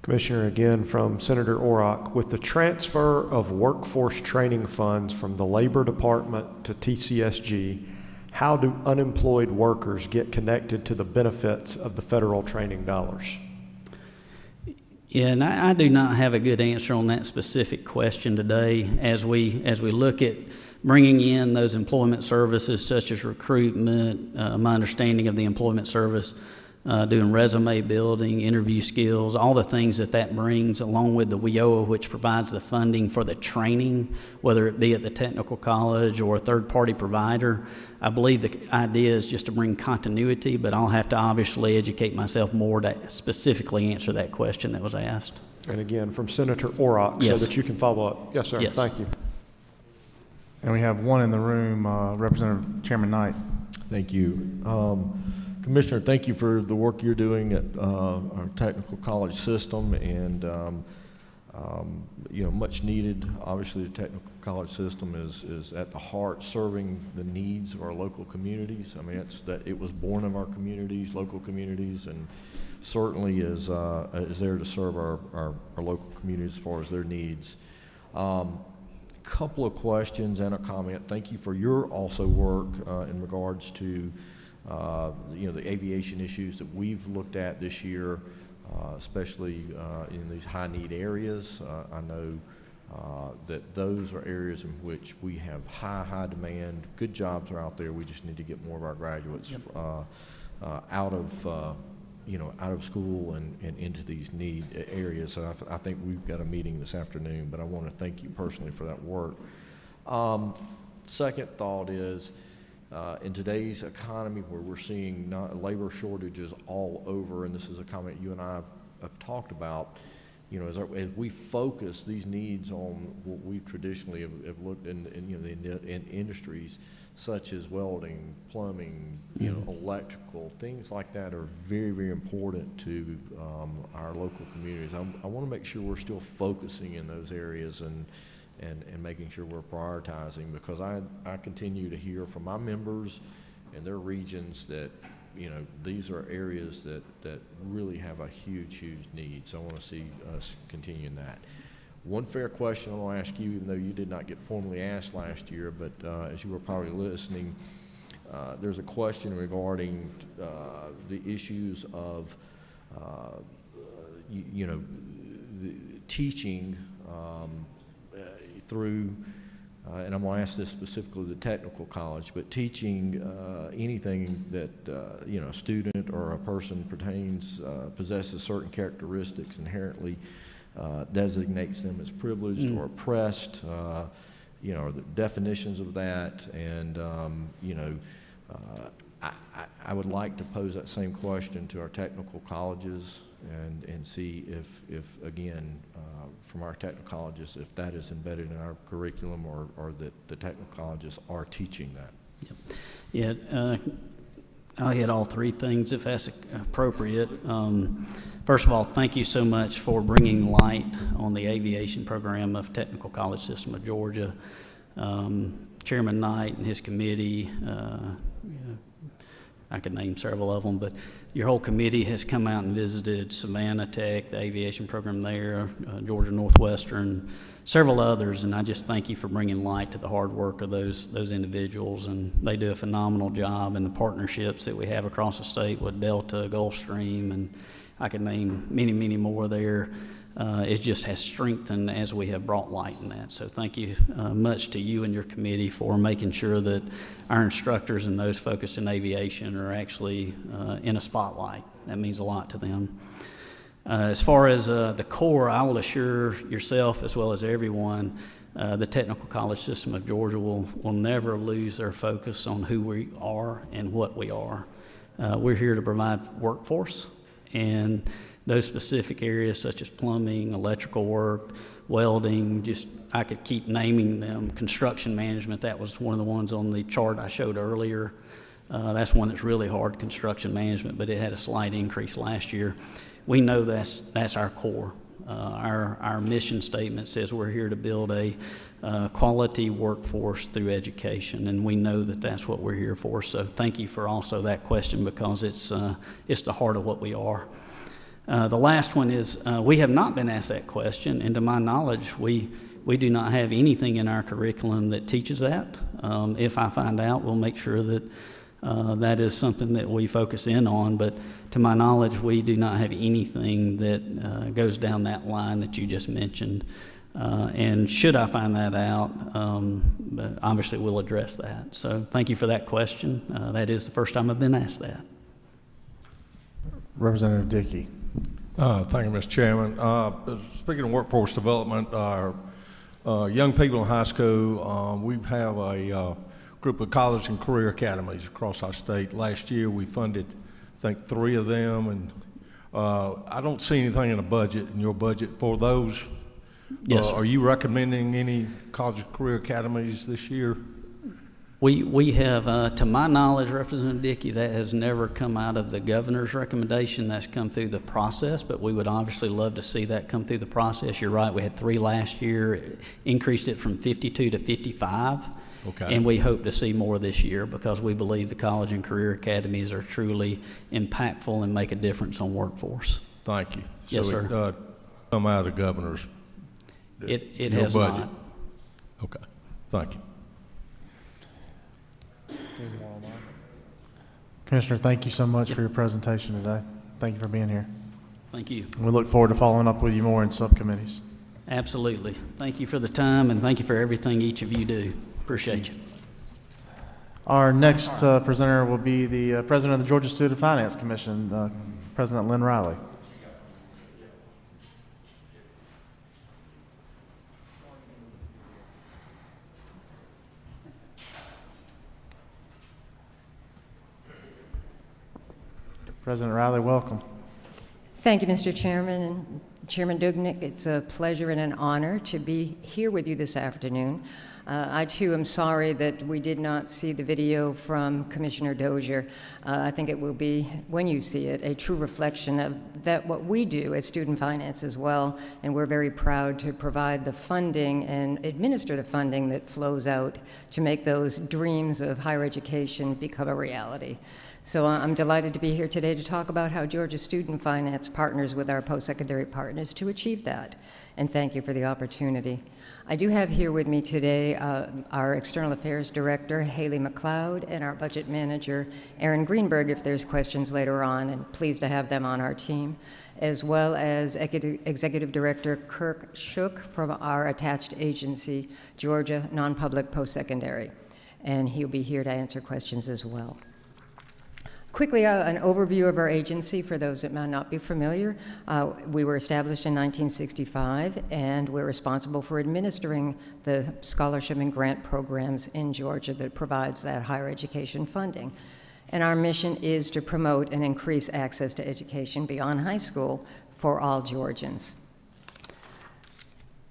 Commissioner, again from Senator Orrock. With the transfer of workforce training funds from the Labor Department to TCSG, how do unemployed workers get connected to the benefits of the federal training dollars? Yeah, and I do not have a good answer on that specific question today. As we look at bringing in those employment services such as recruitment, my understanding of the employment service, doing resume building, interview skills, all the things that brings, along with the WIOA, which provides the funding for the training, whether it be at the technical college or a third-party provider. I believe the idea is just to bring continuity, but I'll have to obviously educate myself more to specifically answer that question that was asked. And again, from Senator Orrock, yes, so that you can follow up. Yes, sir. Yes. Thank you. And we have one in the room, Representative Chairman Knight. Thank you. Commissioner, thank you for the work you're doing at our technical college system, and much needed. Obviously, the technical college system is at the heart, serving the needs of our local communities. I mean, it was born of our communities, local communities, and certainly is there to serve our local communities as far as their needs. Couple of questions and a comment. Thank you for your also work in regards to the aviation issues that we've looked at this year, especially in these high need areas. I know that those are areas in which we have high demand. Good jobs are out there. We just need to get more of our graduates out of school and into these need areas. So I think we've got a meeting this afternoon, but I want to thank you personally for that work. Second thought is, in today's economy where we're seeing labor shortages all over, and this is a comment you and I have talked about, as we focus these needs on what we traditionally have looked in industries such as welding, plumbing, electrical, things like that are very, very important to our local communities. I want to make sure we're still focusing in those areas and making sure we're prioritizing, because I continue to hear from my members and their regions that these are areas that really have a huge need. So I want to see us continuing that. One fair question I want to ask you, even though you did not get formally asked last year, but as you were probably listening, there's a question regarding the issues of the teaching through, and I'm going to ask this specifically the technical college, but teaching anything that a student or a person possesses certain characteristics inherently designates them as privileged or oppressed, the definitions of that, and I would like to pose that same question to our technical colleges and see if again, from our technical colleges, if that is embedded in our curriculum or that the technical colleges are teaching that. Yep. Yeah, I'll hit all three things if that's appropriate. First of all, thank you so much for bringing light on the aviation program of Technical College System of Georgia. Chairman Knight and his committee, I could name several of them, but your whole committee has come out and visited Savannah Tech, the aviation program there, Georgia Northwestern, several others, and I just thank you for bringing light to the hard work of those individuals, and they do a phenomenal job, and the partnerships that we have across the state with Delta, Gulfstream, and I could name many, many more there. It just has strengthened as we have brought light in that. So thank you much to you and your committee for making sure that our instructors and those focused in aviation are actually in a spotlight. That means a lot to them. As far as the core, I will assure yourself as well as everyone, the Technical College System of Georgia will never lose their focus on who we are and what we are. We're here to provide workforce, and those specific areas such as plumbing, electrical work, welding, just I could keep naming them. Construction management, that was one of the ones on the chart I showed earlier. That's one that's really hard, construction management, but it had a slight increase last year. We know that's our core. Our mission statement says we're here to build a quality workforce through education, and we know that that's what we're here for. So thank you for also that question, because it's the heart of what we are. The last one is we have not been asked that question, and to my knowledge, we do not have anything in our curriculum that teaches that. If I find out, we'll make sure that that is something that we focus in on, but to my knowledge, we do not have anything that goes down that line that you just mentioned. And should I find that out, obviously we'll address that. So thank you for that question. That is the first time I've been asked that. Representative Dickey. Thank you, Mr. Chairman. Speaking of workforce development, our young people in high school, we have a group of college and career academies across our state. Last year we funded, I think, 3 of them, and I don't see anything in the budget, in your budget, for those. Yes, sir. Are you recommending any college and career academies this year? We have, to my knowledge, Representative Dickey, that has never come out of the governor's recommendation. That's come through the process, but we would obviously love to see that come through the process. You're right, we had 3 last year, increased it from 52 to 55. Okay. And we hope to see more this year, because we believe the college and career academies are truly impactful and make a difference on workforce. Thank you. Yes, so sir. It come out of the governor's It your has budget. not. Okay, thank you. Commissioner, thank you so much for your presentation today. Thank you for being here. Thank you. We look forward to following up with you more in subcommittees. Absolutely. Thank you for the time, and thank you for everything each of you do. Appreciate you. Our next presenter will be the President of the Georgia Student Finance Commission, President Lynn Riley. President Riley, welcome. Thank you, Mr. Chairman and Chairman Dubnik. It's a pleasure and an honor to be here with you this afternoon. I, too, am sorry that we did not see the video from Commissioner Dozier. I think it will be, when you see it, a true reflection of that what we do at Student Finance as well, and we're very proud to provide the funding and administer the funding that flows out to make those dreams of higher education become a reality. So I'm delighted to be here today to talk about how Georgia Student Finance partners with our post-secondary partners to achieve that, and thank you for the opportunity. I do have here with me today our External Affairs Director, Haley McLeod, and our Budget Manager, Aaron Greenberg, if there's questions later on, and pleased to have them on our team, as well as Executive Director Kirk Shook from our attached agency, Georgia Non-Public Post-Secondary, and he'll be here to answer questions as well. Quickly, an overview of our agency for those that might not be familiar. We were established in 1965, and we're responsible for administering the scholarship and grant programs in Georgia that provides that higher education funding. And our mission is to promote and increase access to education beyond high school for all Georgians.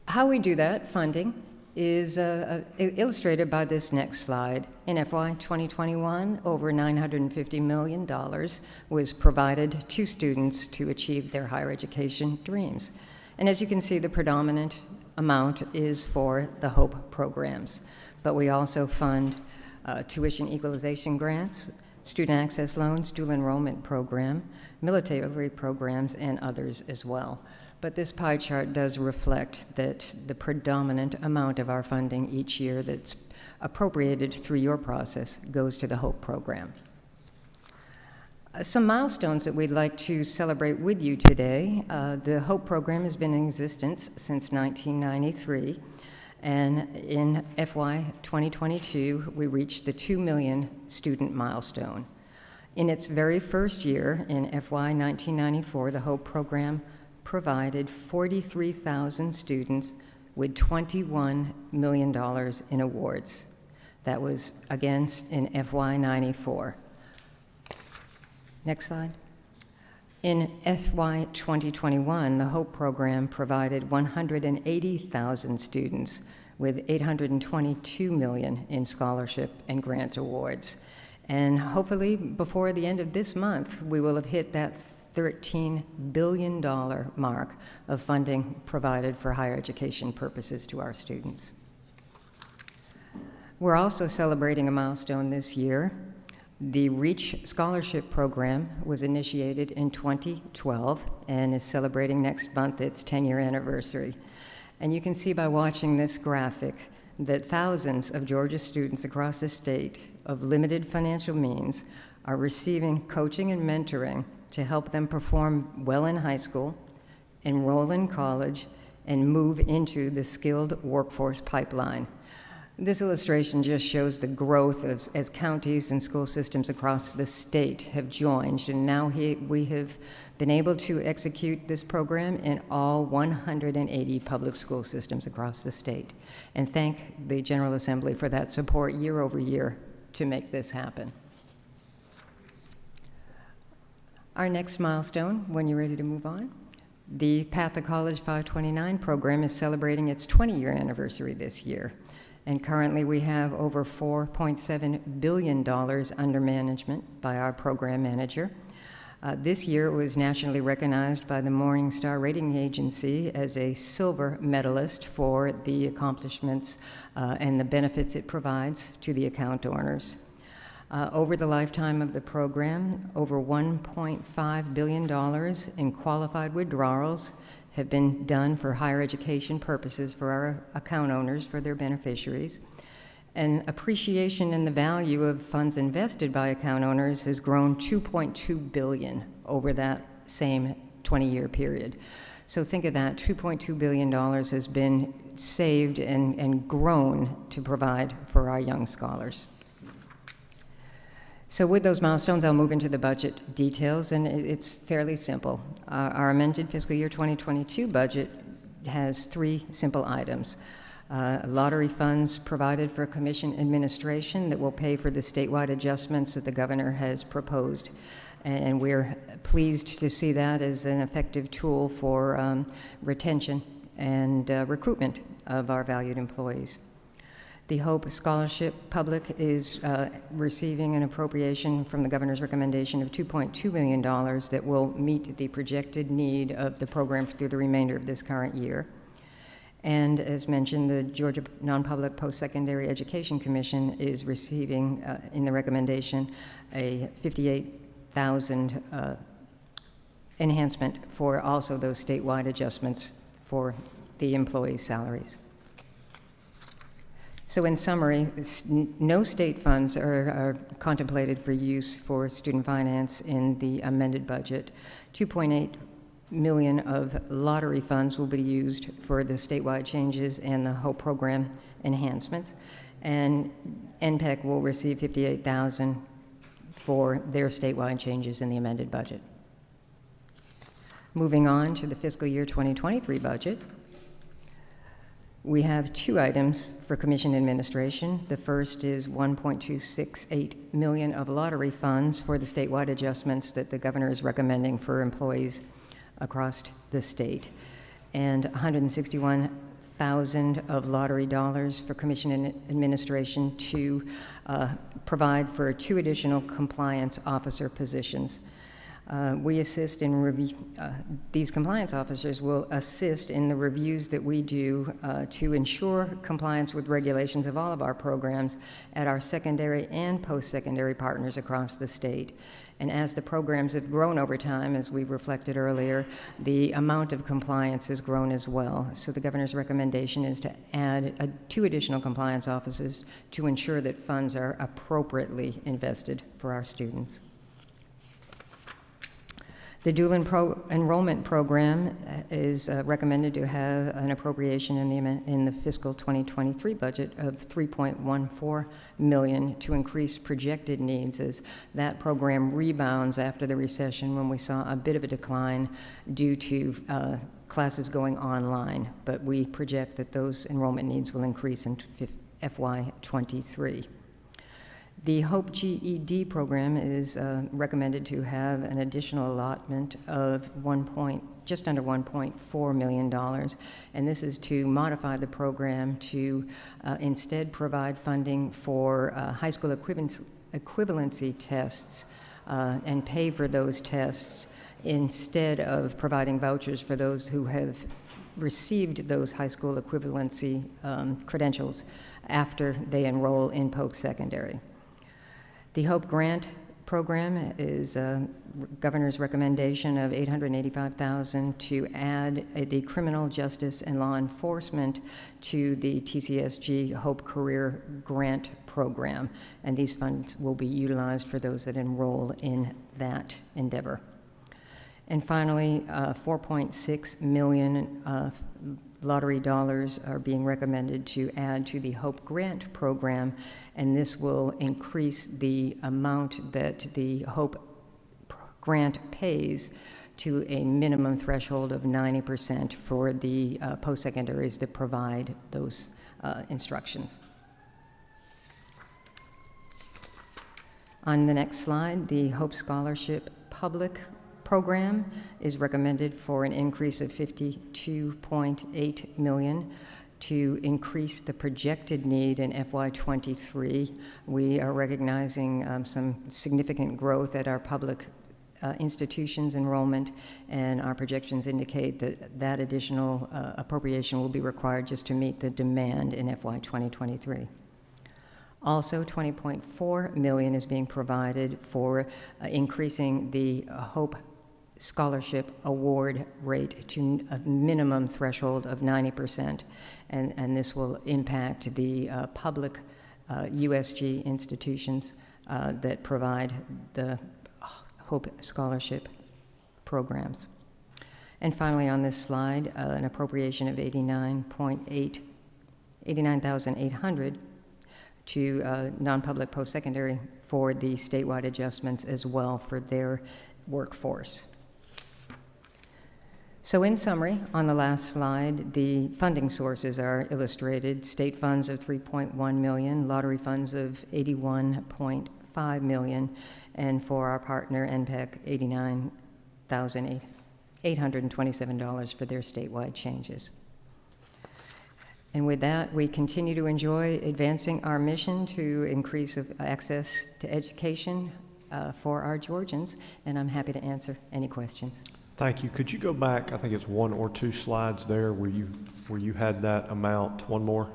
How we do that, funding, is illustrated by this next slide. In FY 2021, over $950 million was provided to students to achieve their higher education dreams. And as you can see, the predominant amount is for the HOPE programs. But we also fund tuition equalization grants, student access loans, dual enrollment program, military programs, and others as well. But this pie chart does reflect that the predominant amount of our funding each year that's appropriated through your process goes to the HOPE program. Some milestones that we'd like to celebrate with you today. The HOPE program has been in existence since 1993, and in FY 2022, we reached the 2 million student milestone. In its very first year, in FY 1994, the HOPE program provided 43,000 students with $21 million in awards. That was, again, in FY 94. Next slide. In FY 2021, the HOPE program provided 180,000 students with $822 million in scholarship and grant awards. And hopefully, before the end of this month, we will have hit that $13 billion mark of funding provided for higher education purposes to our students. We're also celebrating a milestone this year. The REACH Scholarship Program was initiated in 2012 and is celebrating next month its 10-year anniversary. And you can see by watching this graphic that thousands of Georgia students across the state of limited financial means are receiving coaching and mentoring to help them perform well in high school, enroll in college, and move into the skilled workforce pipeline. This illustration just shows the growth as counties and school systems across the state have joined, and now we have been able to execute this program in all 180 public school systems across the state. And thank the General Assembly for that support year over year to make this happen. Our next milestone, when you're ready to move on, the Path to College 529 program is celebrating its 20-year anniversary this year. And currently we have over $4.7 billion under management by our program manager. This year it was nationally recognized by the Morningstar Rating Agency as a silver medalist for the accomplishments and the benefits it provides to the account owners. Over the lifetime of the program, over $1.5 billion in qualified withdrawals have been done for higher education purposes for our account owners, for their beneficiaries. And appreciation in the value of funds invested by account owners has grown $2.2 billion over that same 20-year period. So think of that, $2.2 billion has been saved and grown to provide for our young scholars. So with those milestones, I'll move into the budget details, and it's fairly simple. Our amended fiscal year 2022 budget has three simple items. Lottery funds provided for commission administration that will pay for the statewide adjustments that the governor has proposed. And we're pleased to see that as an effective tool for retention and recruitment of our valued employees. The HOPE Scholarship Public is receiving an appropriation from the governor's recommendation of $2.2 million that will meet the projected need of the program through the remainder of this current year. And as mentioned, the Georgia Non-Public Post-Secondary Education Commission is receiving, in the recommendation, a $58,000 enhancement for also those statewide adjustments for the employees' salaries. So in summary, no state funds are contemplated for use for student finance in the amended budget. $2.8 million of lottery funds will be used for the statewide changes and the HOPE program enhancements. And NPEC will receive $58,000 for their statewide changes in the amended budget. Moving on to the fiscal year 2023 budget. We have two items for Commission administration. The first is $1.268 million of lottery funds for the statewide adjustments that the governor is recommending for employees across the state, and $161,000 of lottery dollars for Commission administration to provide for 2 additional compliance officer positions. We assist in review, these compliance officers will assist in the reviews that we do to ensure compliance with regulations of all of our programs at our secondary and post-secondary partners across the state. And as the programs have grown over time, as we reflected earlier, the amount of compliance has grown as well. So the governor's recommendation is to add 2 additional compliance officers to ensure that funds are appropriately invested for our students. The dual enrollment program is recommended to have an appropriation in the fiscal 2023 budget of $3.14 million to increase projected needs as that program rebounds after the recession when we saw a bit of a decline due to classes going online. But we project that those enrollment needs will increase in FY23. The HOPE GED program is recommended to have an additional allotment of just under $1.4 million, and this is to modify the program to instead provide funding for high school equivalency tests and pay for those tests instead of providing vouchers for those who have received those high school equivalency credentials after they enroll in post-secondary. The HOPE grant program is governor's recommendation of $885,000 to add the criminal justice and law enforcement to the TCSG HOPE career grant program, and these funds will be utilized for those that enroll in that endeavor. And finally, $4.6 million lottery dollars are being recommended to add to the HOPE grant program, and this will increase the amount that the HOPE grant pays to a minimum threshold of 90% for the post-secondaries that provide those instructions. On the next slide, the HOPE Scholarship Public program is recommended for an increase of $52.8 million to increase the projected need in FY23. We are recognizing some significant growth at our public institutions enrollment, and our projections indicate that that additional appropriation will be required just to meet the demand in FY 2023. Also, $20.4 million is being provided for increasing the HOPE scholarship award rate to a minimum threshold of 90%, and this will impact the public USG institutions that provide the HOPE scholarship programs. And finally, on this slide, an appropriation of $89,800 to non-public post-secondary for the statewide adjustments as well for their workforce. So in summary, on the last slide, the funding sources are illustrated. State funds of $3.1 million, lottery funds of $81.5 million, and for our partner, NPEC, $89,827 for their statewide changes. And with that, we continue to enjoy advancing our mission to increase access to education for our Georgians, and I'm happy to answer any questions. Thank you. Could you go back, I think it's 1 or 2 slides there where you had that amount? One more.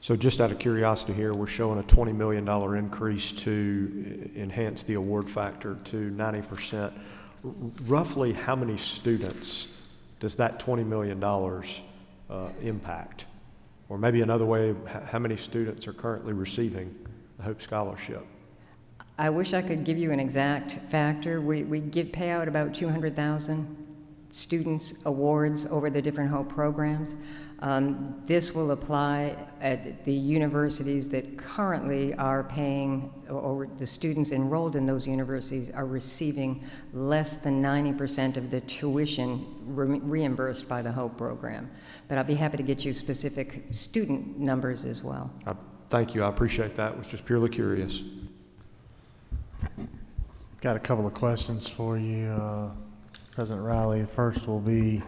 So just out of curiosity here, we're showing a $20 million increase to enhance the award factor to 90%. Roughly how many students does that $20 million impact? Or maybe another way, how many students are currently receiving the HOPE Scholarship? I wish I could give you an exact factor. We pay out about $200,000 students awards over the different HOPE programs. This will apply at the universities that currently are paying, or the students enrolled in those universities are receiving less than 90% of the tuition reimbursed by the HOPE program. But I'll be happy to get you specific student numbers as well. Thank you. I appreciate that. Was just purely curious. Got a couple of questions for you, President Riley. First will be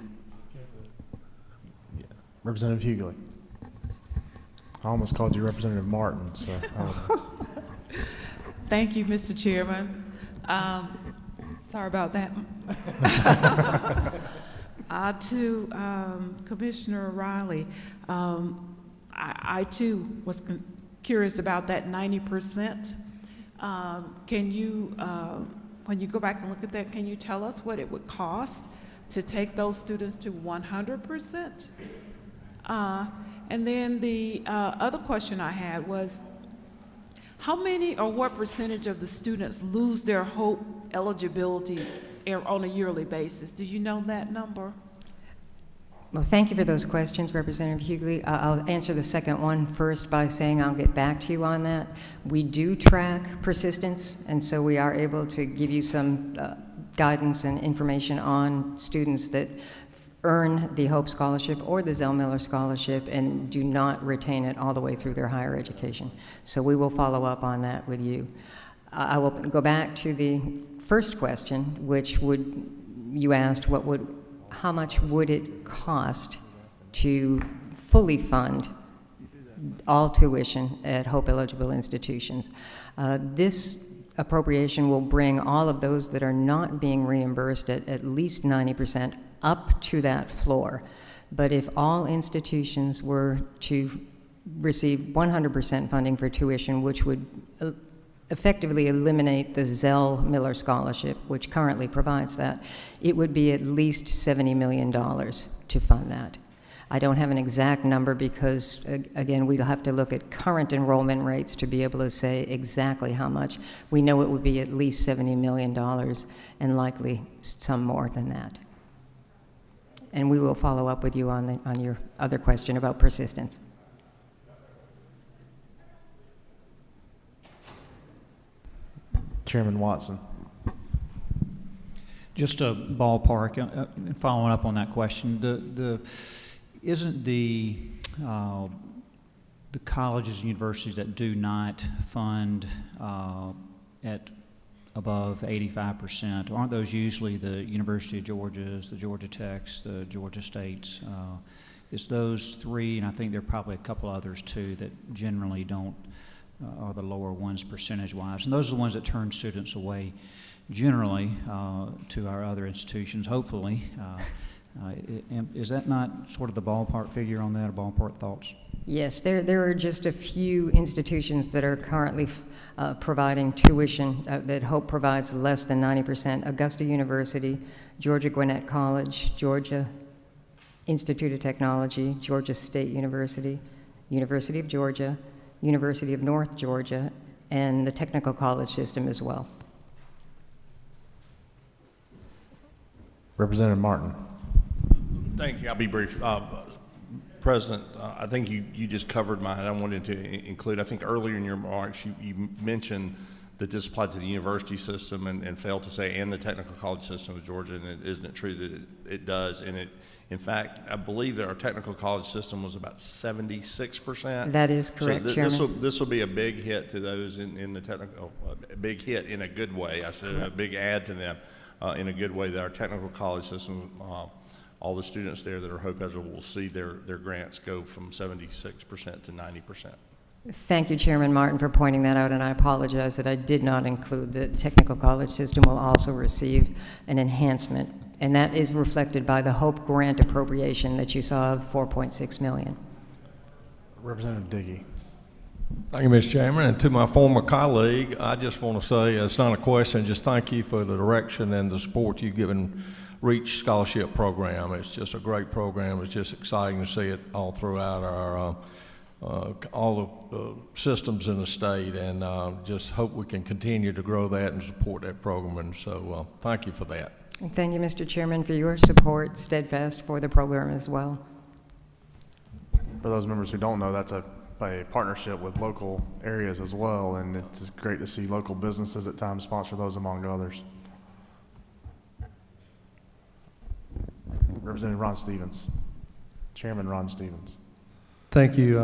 Representative Hughley. I almost called you Representative Martin, so. Thank you, Mr. Chairman. Sorry about that. To Commissioner Riley, I too was curious about that 90%. Can you, when you go back and look at that, can you tell us what it would cost to take those students to 100%? And then the other question I had was, how many or what percentage of the students lose their HOPE eligibility on a yearly basis? Do you know that number? Well, thank you for those questions, Representative Hughley. I'll answer the second one first by saying I'll get back to you on that. We do track persistence, and so we are able to give you some guidance and information on students that earn the HOPE Scholarship or the Zell Miller Scholarship and do not retain it all the way through their higher education. So we will follow up on that with you. I will go back to the first question, which you asked how much would it cost to fully fund all tuition at HOPE eligible institutions. This appropriation will bring all of those that are not being reimbursed at least 90% up to that floor. But if all institutions were to receive 100% funding for tuition, which would effectively eliminate the Zell Miller Scholarship, which currently provides that, it would be at least $70 million to fund that. I don't have an exact number because, again, we'll have to look at current enrollment rates to be able to say exactly how much. We know it would be at least $70 million and likely some more than that. And we will follow up with you on your other question about persistence. Chairman Watson. Just a ballpark, following up on that question, isn't the colleges and universities that do not fund at above 85%, aren't those usually the University of Georgia's, the Georgia Tech's, the Georgia State's? It's those three, and I think there are probably a couple others too that generally don't, are the lower ones percentage-wise. And those are the ones that turn students away generally to our other institutions, hopefully. Is that not sort of the ballpark figure on that, or ballpark thoughts? Yes, there are just a few institutions that are currently providing tuition that HOPE provides less than 90%. Augusta University, Georgia Gwinnett College, Georgia Institute of Technology, Georgia State University, University of Georgia, University of North Georgia, and the technical college system as well. Representative Martin. Thank you. I'll be brief. President, I think you just covered mine. I wanted to include, I think earlier in your remarks, you mentioned that this applied to the university system and failed to say, and the technical college system of Georgia, and isn't it true that it does? And in fact, I believe that our technical college system was about 76%. That is correct, so Chairman. This will be a big hit to those in the technical, a big hit in a good way. I said a big add to them in a good way, that our technical college system, all the students there that are HOPE eligible will see their grants go from 76% to 90%. Thank you, Chairman Martin, for pointing that out, and I apologize that I did not include the technical college system will also receive an enhancement, and that is reflected by the HOPE grant appropriation that you saw of $4.6 million. Representative Dickey. Thank you, Mr. Chairman. And to my former colleague, I just want to say, it's not a question, just thank you for the direction and the support you've given REACH Scholarship Program. It's just a great program. It's just exciting to see it all throughout our all the systems in the state, and just hope we can continue to grow that and support that program. And so thank you for that. And thank you, Mr. Chairman, for your support, steadfast for the program as well. For those members who don't know, that's a partnership with local areas as well, and it's great to see local businesses at times sponsor those among others. Representative Ron Stevens. Chairman Ron Stevens. Thank you.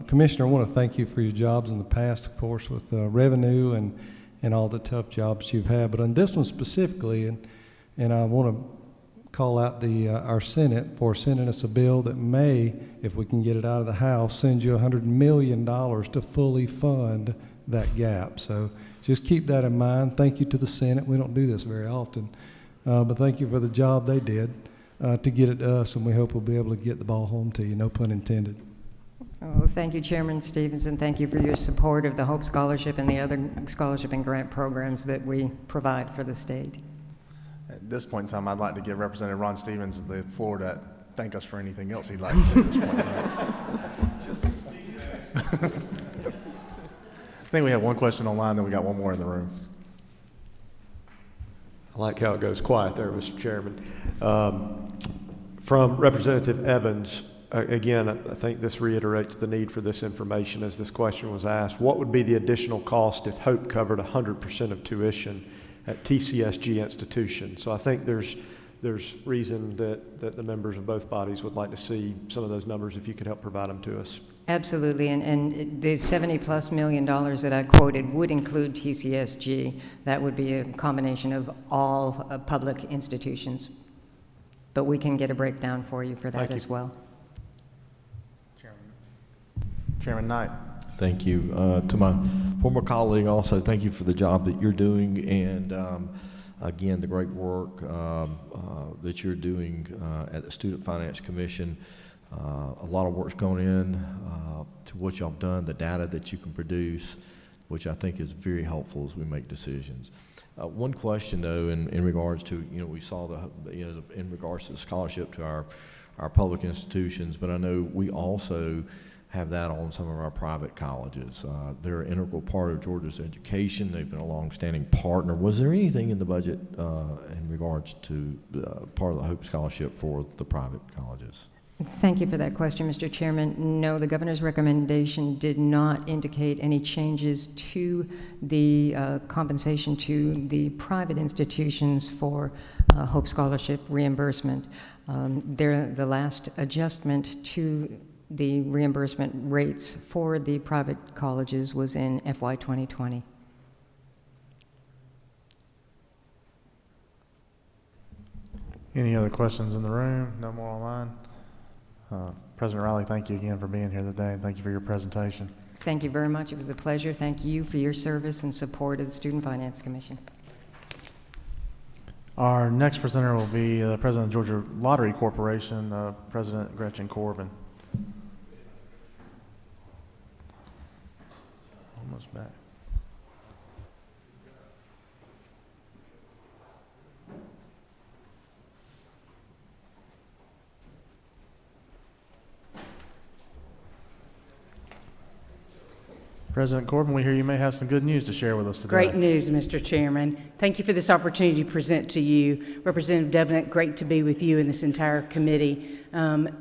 Commissioner, I want to thank you for your jobs in the past, of course, with revenue and all the tough jobs you've had. But on this one specifically, and I want to call out our Senate for sending us a bill that may, if we can get it out of the House, send you $100 million to fully fund that gap. So just keep that in mind. Thank you to the Senate. We don't do this very often, but thank you for the job they did to get it to us, and we hope we'll be able to get the ball home to you, no pun intended. Oh, thank you, Chairman Stevens, and thank you for your support of the Hope Scholarship and the other scholarship and grant programs that we provide for the state. At this point in time, I'd like to give Representative Ron Stevens the floor to thank us for anything else he'd like to do at this point in time. I think we have one question online, then we got one more in the room. I like how it goes quiet there, Mr. Chairman. From Representative Evans, again, I think this reiterates the need for this information as this question was asked. What would be the additional cost if Hope covered 100% of tuition at TCSG institutions? So I think there's reason that the members of both bodies would like to see some of those numbers if you could help provide them to us. Absolutely, and the $70+ million that I quoted would include TCSG. That would be a combination of all public institutions. But we can get a breakdown for you for that as well. Chairman Knight. Thank you. To my former colleague also, thank you for the job that you're doing, and again, the great work that you're doing at the Student Finance Commission. A lot of work's gone in to what y'all have done, the data that you can produce, which I think is very helpful as we make decisions. One question, though, in regards to, we saw in regards to the scholarship to our public institutions, but I know we also have that on some of our private colleges. They're an integral part of Georgia's education. They've been a long-standing partner. Was there anything in the budget in regards to part of the Hope Scholarship for the private colleges? Thank you for that question, Mr. Chairman. No, the governor's recommendation did not indicate any changes to the compensation to the private institutions for Hope Scholarship reimbursement. The last adjustment to the reimbursement rates for the private colleges was in FY 2020. Any other questions in the room? No more online? President Riley, thank you again for being here today. Thank you for your presentation. Thank you very much. It was a pleasure. Thank you for your service and support of the Student Finance Commission. Our next presenter will be the President of Georgia Lottery Corporation, President Gretchen Corbin. Almost back. President Corbin, we hear you may have some good news to share with us today. Great news, Mr. Chairman. Thank you for this opportunity to present to you. Representative Dubnick, great to be with you and this entire committee.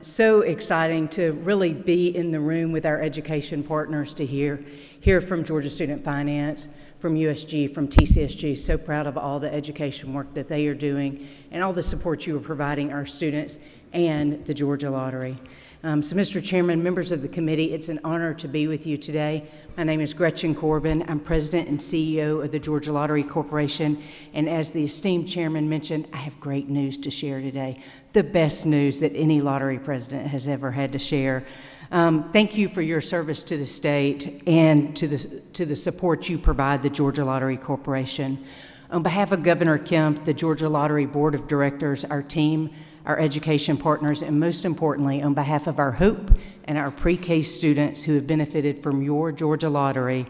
So exciting to really be in the room with our education partners to hear from Georgia Student Finance, from USG, from TCSG. So proud of all the education work that they are doing and all the support you are providing our students and the Georgia Lottery. So, Mr. Chairman, members of the committee, it's an honor to be with you today. My name is Gretchen Corbin. I'm President and CEO of the Georgia Lottery Corporation. And as the esteemed chairman mentioned, I have great news to share today, the best news that any lottery president has ever had to share. Thank you for your service to the state and to the support you provide the Georgia Lottery Corporation. On behalf of Governor Kemp, the Georgia Lottery Board of Directors, our team, our education partners, and most importantly, on behalf of our Hope and our pre-K students who have benefited from your Georgia Lottery,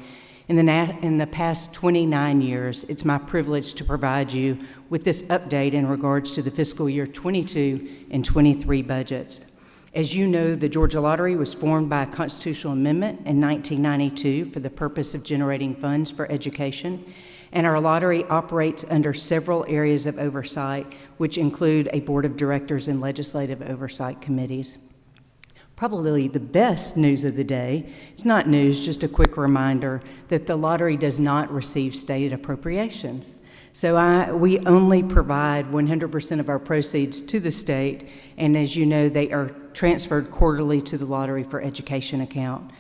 in the past 29 years, it's my privilege to provide you with this update in regards to the fiscal year 22 and 23 budgets. As you know, the Georgia Lottery was formed by a constitutional amendment in 1992 for the purpose of generating funds for education. And our lottery operates under several areas of oversight, which include a board of directors and legislative oversight committees. Probably the best news of the day, it's not news, just a quick reminder that the lottery does not receive state appropriations. So we only provide 100% of our proceeds to the state, and as you know, they are transferred quarterly to the Lottery for Education account.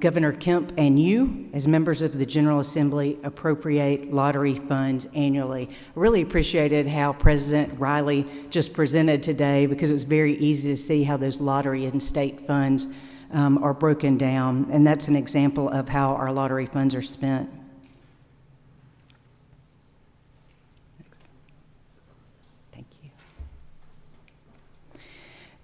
Governor Kemp and you, as members of the General Assembly, appropriate lottery funds annually. I really appreciated how President Riley just presented today, because it was very easy to see how those lottery and state funds are broken down, and that's an example of how our lottery funds are spent.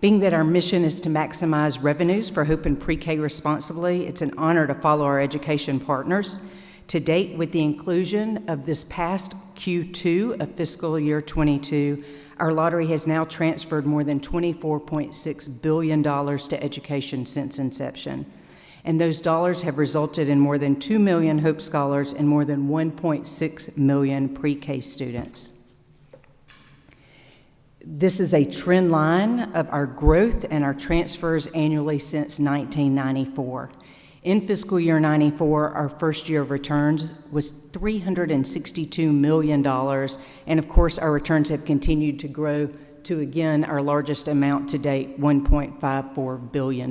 Being that our mission is to maximize revenues for Hope and Pre-K responsibly, it's an honor to follow our education partners. To date, with the inclusion of this past Q2 of fiscal year 22, our lottery has now transferred more than $24.6 billion to education since inception. And those dollars have resulted in more than 2 million Hope Scholars and more than 1.6 million pre-K students. This is a trend line of our growth and our transfers annually since 1994. In fiscal year 94, our first year of returns was $362 million, and of course our returns have continued to grow to, again, our largest amount to date, $1.54 billion.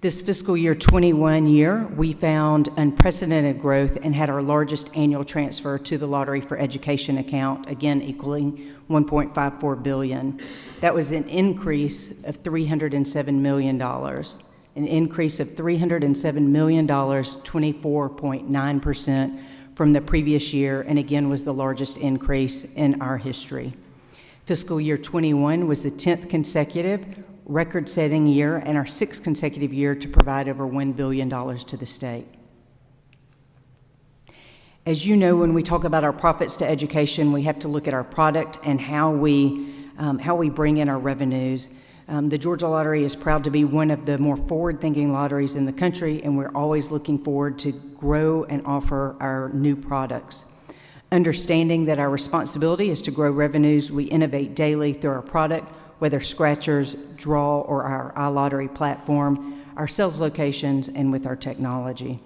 This fiscal year 21 year, we found unprecedented growth and had our largest annual transfer to the Lottery for Education account, again equaling $1.54 billion. That was an increase of $307 million, an increase of $307 million, 24.9% from the previous year, and again was the largest increase in our history. Fiscal year 21 was the 10th consecutive record-setting year and our 6th consecutive year to provide over $1 billion to the state. As you know, when we talk about our profits to education, we have to look at our product and how we bring in our revenues. The Georgia Lottery is proud to be one of the more forward-thinking lotteries in the country, and we're always looking forward to grow and offer our new products. Understanding that our responsibility is to grow revenues, we innovate daily through our product, whether scratchers, draw, or our iLottery platform, our sales locations, and with our technology.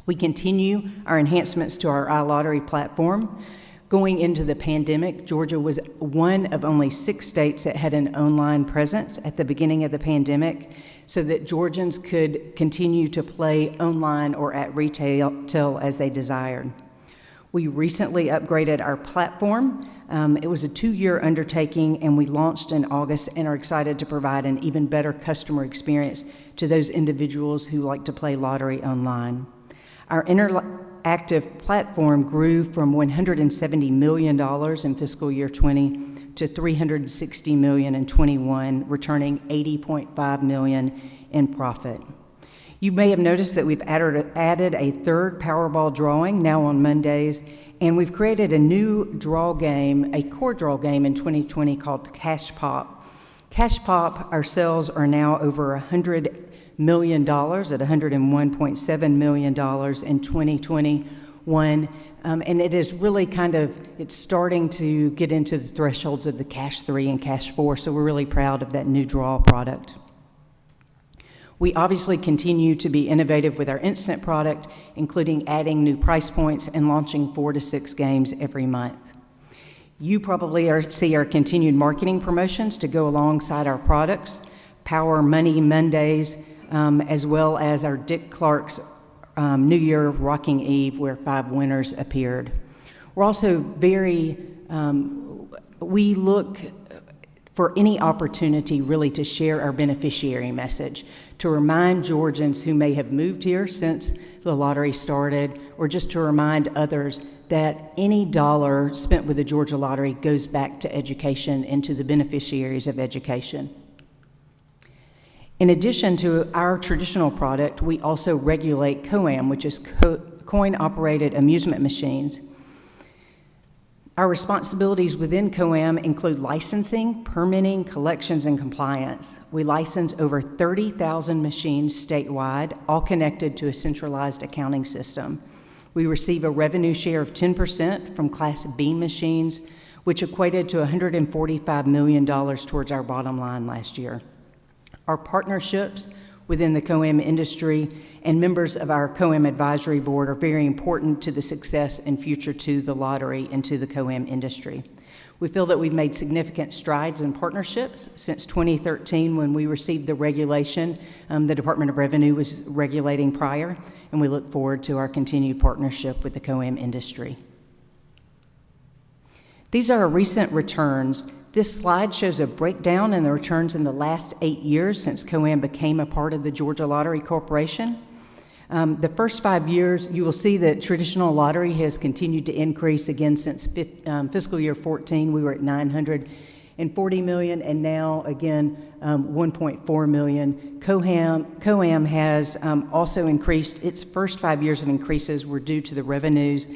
We continue our enhancements to our iLottery platform. Going into the pandemic, Georgia was one of only 6 states that had an online presence at the beginning of the pandemic, so that Georgians could continue to play online or at retail as they desired. We recently upgraded our platform. It was a 2-year undertaking, and we launched in August and are excited to provide an even better customer experience to those individuals who like to play lottery online. Our interactive platform grew from $170 million in fiscal year 20 to $360 million in 21, returning $80.5 million in profit. You may have noticed that we've added a third Powerball drawing now on Mondays, and we've created a new draw game, a core draw game in 2020 called Cash Pop. Cash Pop, our sales are now over $100 million at $101.7 million in 2021, and it is really it's starting to get into the thresholds of the Cash 3 and Cash 4, so we're really proud of that new draw product. We obviously continue to be innovative with our instant product, including adding new price points and launching 4 to 6 games every month. You probably see our continued marketing promotions to go alongside our products, Power Money Mondays, as well as our Dick Clark's New Year Rocking Eve, where 5 winners appeared. We're also we look for any opportunity really to share our beneficiary message, to remind Georgians who may have moved here since the lottery started, or just to remind others that any dollar spent with the Georgia Lottery goes back to education and to the beneficiaries of education. In addition to our traditional product, we also regulate COAM, which is coin-operated amusement machines. Our responsibilities within COAM include licensing, permitting, collections, and compliance. We license over 30,000 machines statewide, all connected to a centralized accounting system. We receive a revenue share of 10% from Class B machines, which equated to $145 million towards our bottom line last year. Our partnerships within the COAM industry and members of our COAM advisory board are very important to the success and future to the lottery and to the COAM industry. We feel that we've made significant strides in partnerships since 2013 when we received the regulation. The Department of Revenue was regulating prior, and we look forward to our continued partnership with the COAM industry. These are our recent returns. This slide shows a breakdown in the returns in the last 8 years since COAM became a part of the Georgia Lottery Corporation. The first 5 years, you will see that traditional lottery has continued to increase again since fiscal year 14. We were at $940 million, and now again, $1.4 million. COAM has also increased. Its first 5 years of increases were due to the revenues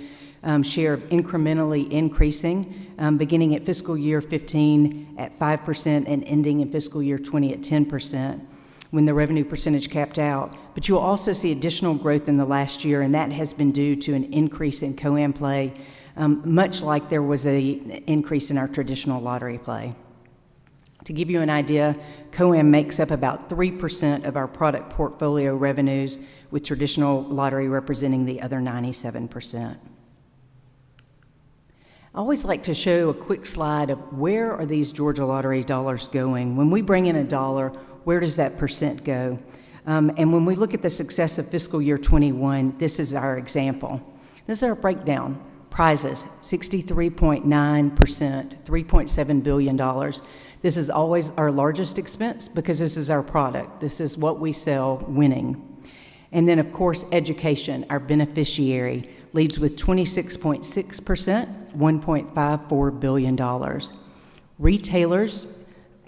share incrementally increasing, beginning at fiscal year 15 at 5% and ending in fiscal year 20 at 10%. When the revenue percentage capped out. But you'll also see additional growth in the last year, and that has been due to an increase in COAM play, much like there was an increase in our traditional lottery play. To give you an idea, COAM makes up about 3% of our product portfolio revenues, with traditional lottery representing the other 97%. I always like to show a quick slide of where are these Georgia Lottery dollars going. When we bring in a dollar, where does that percent go? And when we look at the success of fiscal year 21, this is our example. This is our breakdown. Prizes, 63.9%, $3.7 billion. This is always our largest expense because this is our product. This is what we sell winning. And then, of course, education, our beneficiary, leads with 26.6%, $1.54 billion. Retailers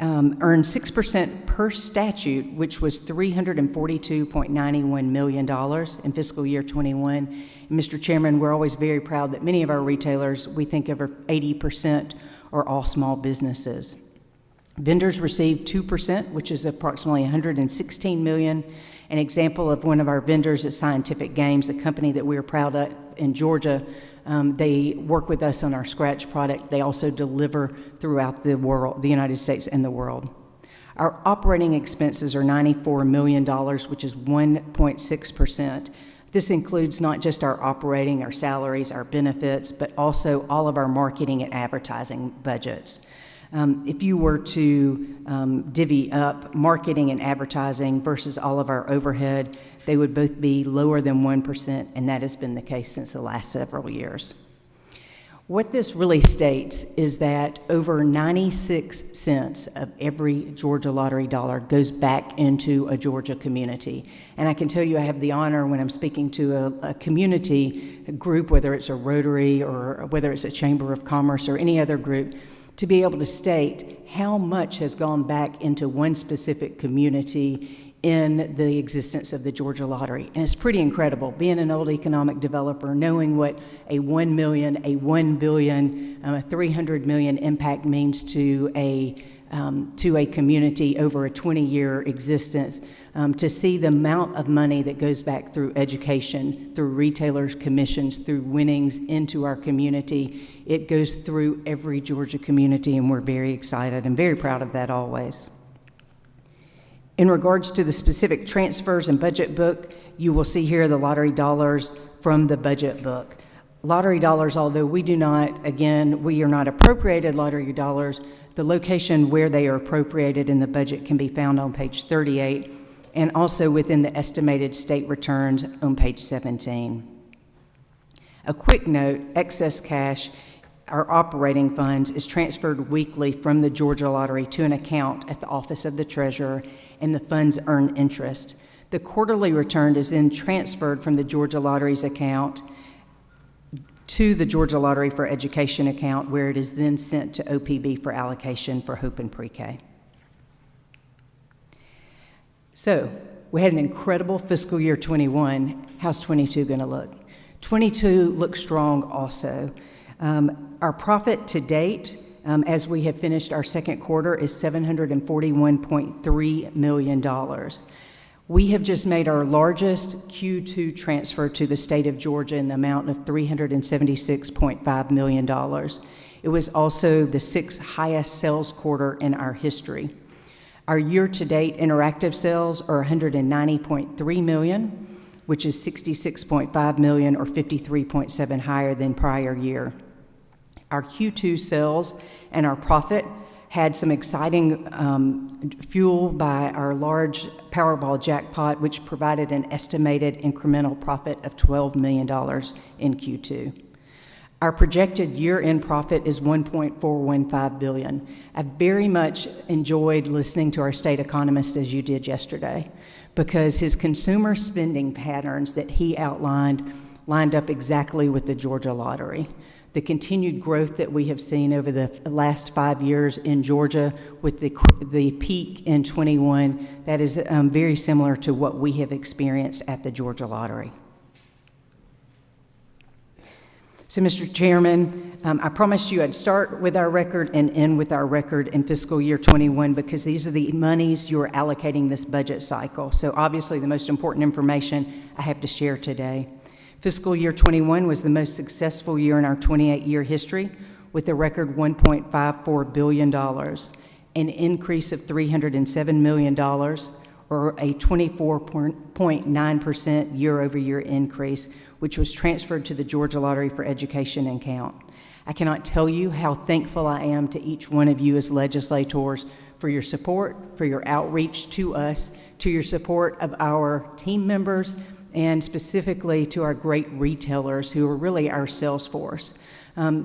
earn 6% per statute, which was $342.91 million in fiscal year 21. And Mr. Chairman, we're always very proud that many of our retailers, we think over 80%, are all small businesses. Vendors receive 2%, which is approximately $116 million. An example of one of our vendors is Scientific Games, a company that we are proud of in Georgia. They work with us on our scratch product. They also deliver throughout the world, the United States and the world. Our operating expenses are $94 million, which is 1.6%. This includes not just our operating, our salaries, our benefits, but also all of our marketing and advertising budgets. If you were to divvy up marketing and advertising versus all of our overhead, they would both be lower than 1%, and that has been the case since the last several years. What this really states is that over 96 cents of every Georgia Lottery dollar goes back into a Georgia community. And I can tell you I have the honor when I'm speaking to a community group, whether it's a Rotary or whether it's a Chamber of Commerce or any other group, to be able to state how much has gone back into one specific community in the existence of the Georgia Lottery. And it's pretty incredible, being an old economic developer, knowing what a 1 million, a 1 billion, a 300 million impact means to a community over a 20-year existence, to see the amount of money that goes back through education, through retailers' commissions, through winnings into our community. It goes through every Georgia community, and we're very excited and very proud of that always. In regards to the specific transfers and budget book, you will see here the lottery dollars from the budget book. Lottery dollars, although we do not, again, we are not appropriated lottery dollars, the location where they are appropriated in the budget can be found on page 38 and also within the estimated state returns on page 17. A quick note, excess cash, our operating funds, is transferred weekly from the Georgia Lottery to an account at the Office of the Treasurer, and the funds earn interest. The quarterly return is then transferred from the Georgia Lottery's account to the Georgia Lottery for Education account, where it is then sent to OPB for allocation for Hope and Pre-K. So, we had an incredible fiscal year 21. How's 22 going to look? 22 looks strong also. Our profit to date, as we have finished our second quarter, is $741.3 million. We have just made our largest Q2 transfer to the state of Georgia in the amount of $376.5 million. It was also the 6th highest sales quarter in our history. Our year-to-date interactive sales are $190.3 million, which is $66.5 million or 53.7% higher than prior year. Our Q2 sales and our profit had some exciting fuel by our large Powerball jackpot, which provided an estimated incremental profit of $12 million in Q2. Our projected year-end profit is $1.415 billion. I very much enjoyed listening to our state economist as you did yesterday, because his consumer spending patterns that he outlined lined up exactly with the Georgia lottery. The continued growth that we have seen over the last 5 years in Georgia with the peak in 21, that is very similar to what we have experienced at the Georgia lottery. So, Mr. Chairman, I promised you I'd start with our record and end with our record in fiscal year 21 because these are the monies you're allocating this budget cycle. So obviously the most important information I have to share today. Fiscal year 21 was the most successful year in our 28-year history with a record $1.54 billion, an increase of $307 million, or a 24.9% year-over-year increase, which was transferred to the Georgia Lottery for Education and Count. I cannot tell you how thankful I am to each one of you as legislators for your support, for your outreach to us, to your support of our team members, and specifically to our great retailers who are really our sales force.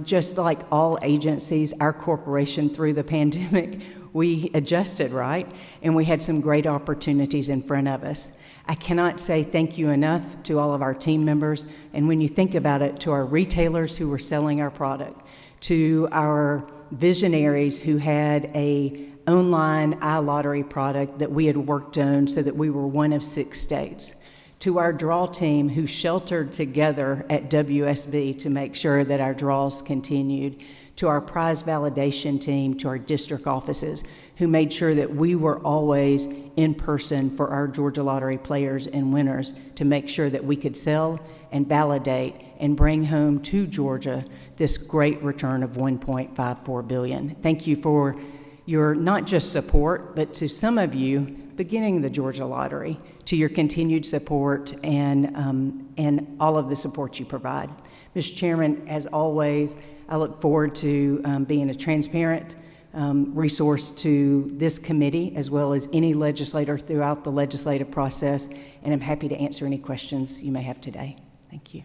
Just like all agencies, our corporation through the pandemic, we adjusted, right? And we had some great opportunities in front of us. I cannot say thank you enough to all of our team members, and when you think about it, to our retailers who were selling our product, to our visionaries who had a online iLottery product that we had worked on so that we were one of 6 states, to our draw team who sheltered together at WSB to make sure that our draws continued, to our prize validation team, to our district offices who made sure that we were always in person for our Georgia Lottery players and winners to make sure that we could sell and validate and bring home to Georgia this great return of $1.54 billion. Thank you for your not just support, but to some of you beginning the Georgia Lottery, to your continued support and all of the support you provide. Mr. Chairman, as always, I look forward to being a transparent resource to this committee as well as any legislator throughout the legislative process, and I'm happy to answer any questions you may have today. Thank you.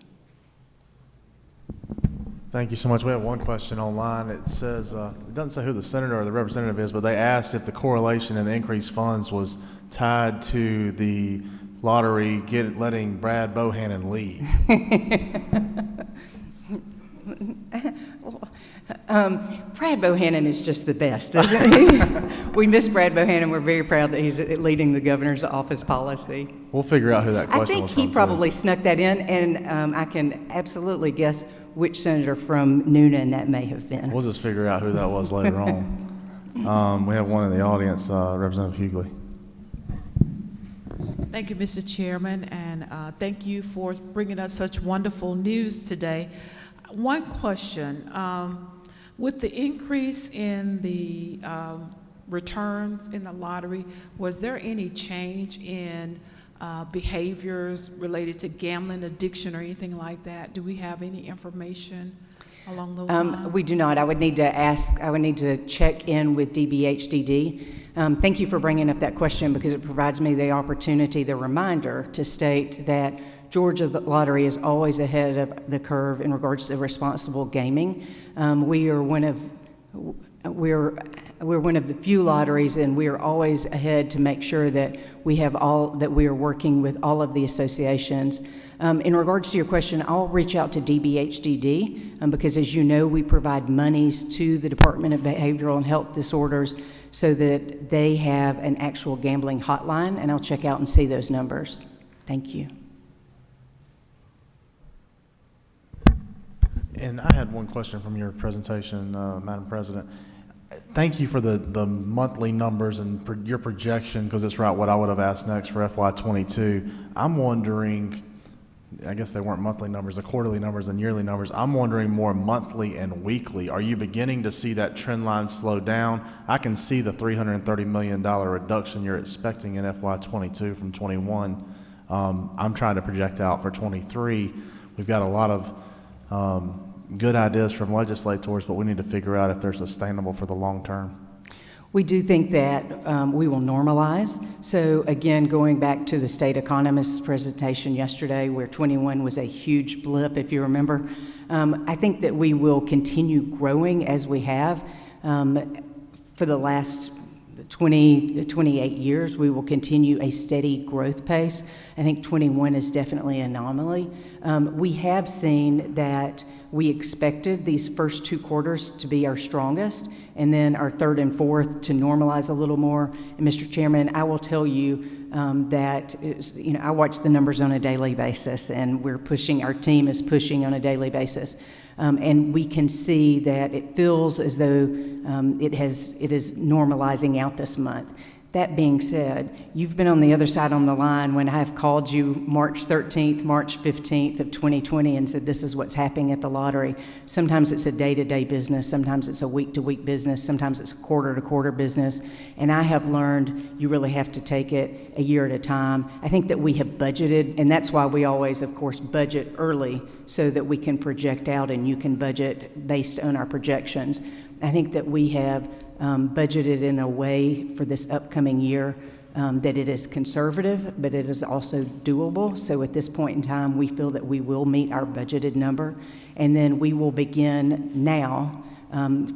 Thank you so much. We have one question online. It says, it doesn't say who the senator or the representative is, but they asked if the correlation in the increased funds was tied to the lottery letting Brad Bohannon leave. Brad Bohannon is just the best, isn't he? We miss Brad Bohannon. We're very proud that he's leading the governor's office policy. We'll figure out who that question was from. I think he probably snuck that in, and I can absolutely guess which senator from Noonan that may have been. We'll just figure out who that was later on. We have one in the audience, Representative Hughley. Thank you, Mr. Chairman, and thank you for bringing us such wonderful news today. One question, with the increase in the returns in the lottery, was there any change in behaviors related to gambling addiction or anything like that? Do we have any information along those lines? We do not. I would need to check in with DBHDD. Thank you for bringing up that question because it provides me the opportunity, the reminder to state that Georgia Lottery is always ahead of the curve in regards to responsible gaming. We're one of the few lotteries, and we are always ahead to make sure that we are working with all of the associations. In regards to your question, I'll reach out to DBHDD because, as you know, we provide monies to the Department of Behavioral and Health Disorders so that they have an actual gambling hotline, and I'll check out and see those numbers. Thank you. And I had one question from your presentation, Madam President. thank you for the monthly numbers and your projection, because it's right what I would have asked next for FY22. I'm wondering, I guess they weren't monthly numbers, the quarterly numbers and yearly numbers. I'm wondering more monthly and weekly. Are you beginning to see that trend line slow down? I can see the $330 million reduction you're expecting in FY22 from 21. I'm trying to project out for 23. We've got a lot of good ideas from legislators, but we need to figure out if they're sustainable for the long term. We do think that we will normalize. So again, going back to the state economist's presentation yesterday, where 21 was a huge blip, if you remember, I think that we will continue growing as we have for the last 20 to 28 years. We will continue a steady growth pace. I think 21 is definitely an anomaly. We have seen that we expected these first 2 quarters to be our strongest, and then our third and fourth to normalize a little more. And Mr. Chairman, I will tell you that I watch the numbers on a daily basis, and our team is pushing on a daily basis. And we can see that it feels as though it is normalizing out this month. That being said, you've been on the other side on the line when I have called you March 13th, March 15th of 2020 and said this is what's happening at the lottery. Sometimes it's a day-to-day business, sometimes it's a week-to-week business, sometimes it's a quarter-to-quarter business, and I have learned you really have to take it a year at a time. I think that we have budgeted, and that's why we always, of course, budget early so that we can project out and you can budget based on our projections. I think that we have budgeted in a way for this upcoming year that it is conservative, but it is also doable. So at this point in time, we feel that we will meet our budgeted number. And then we will begin now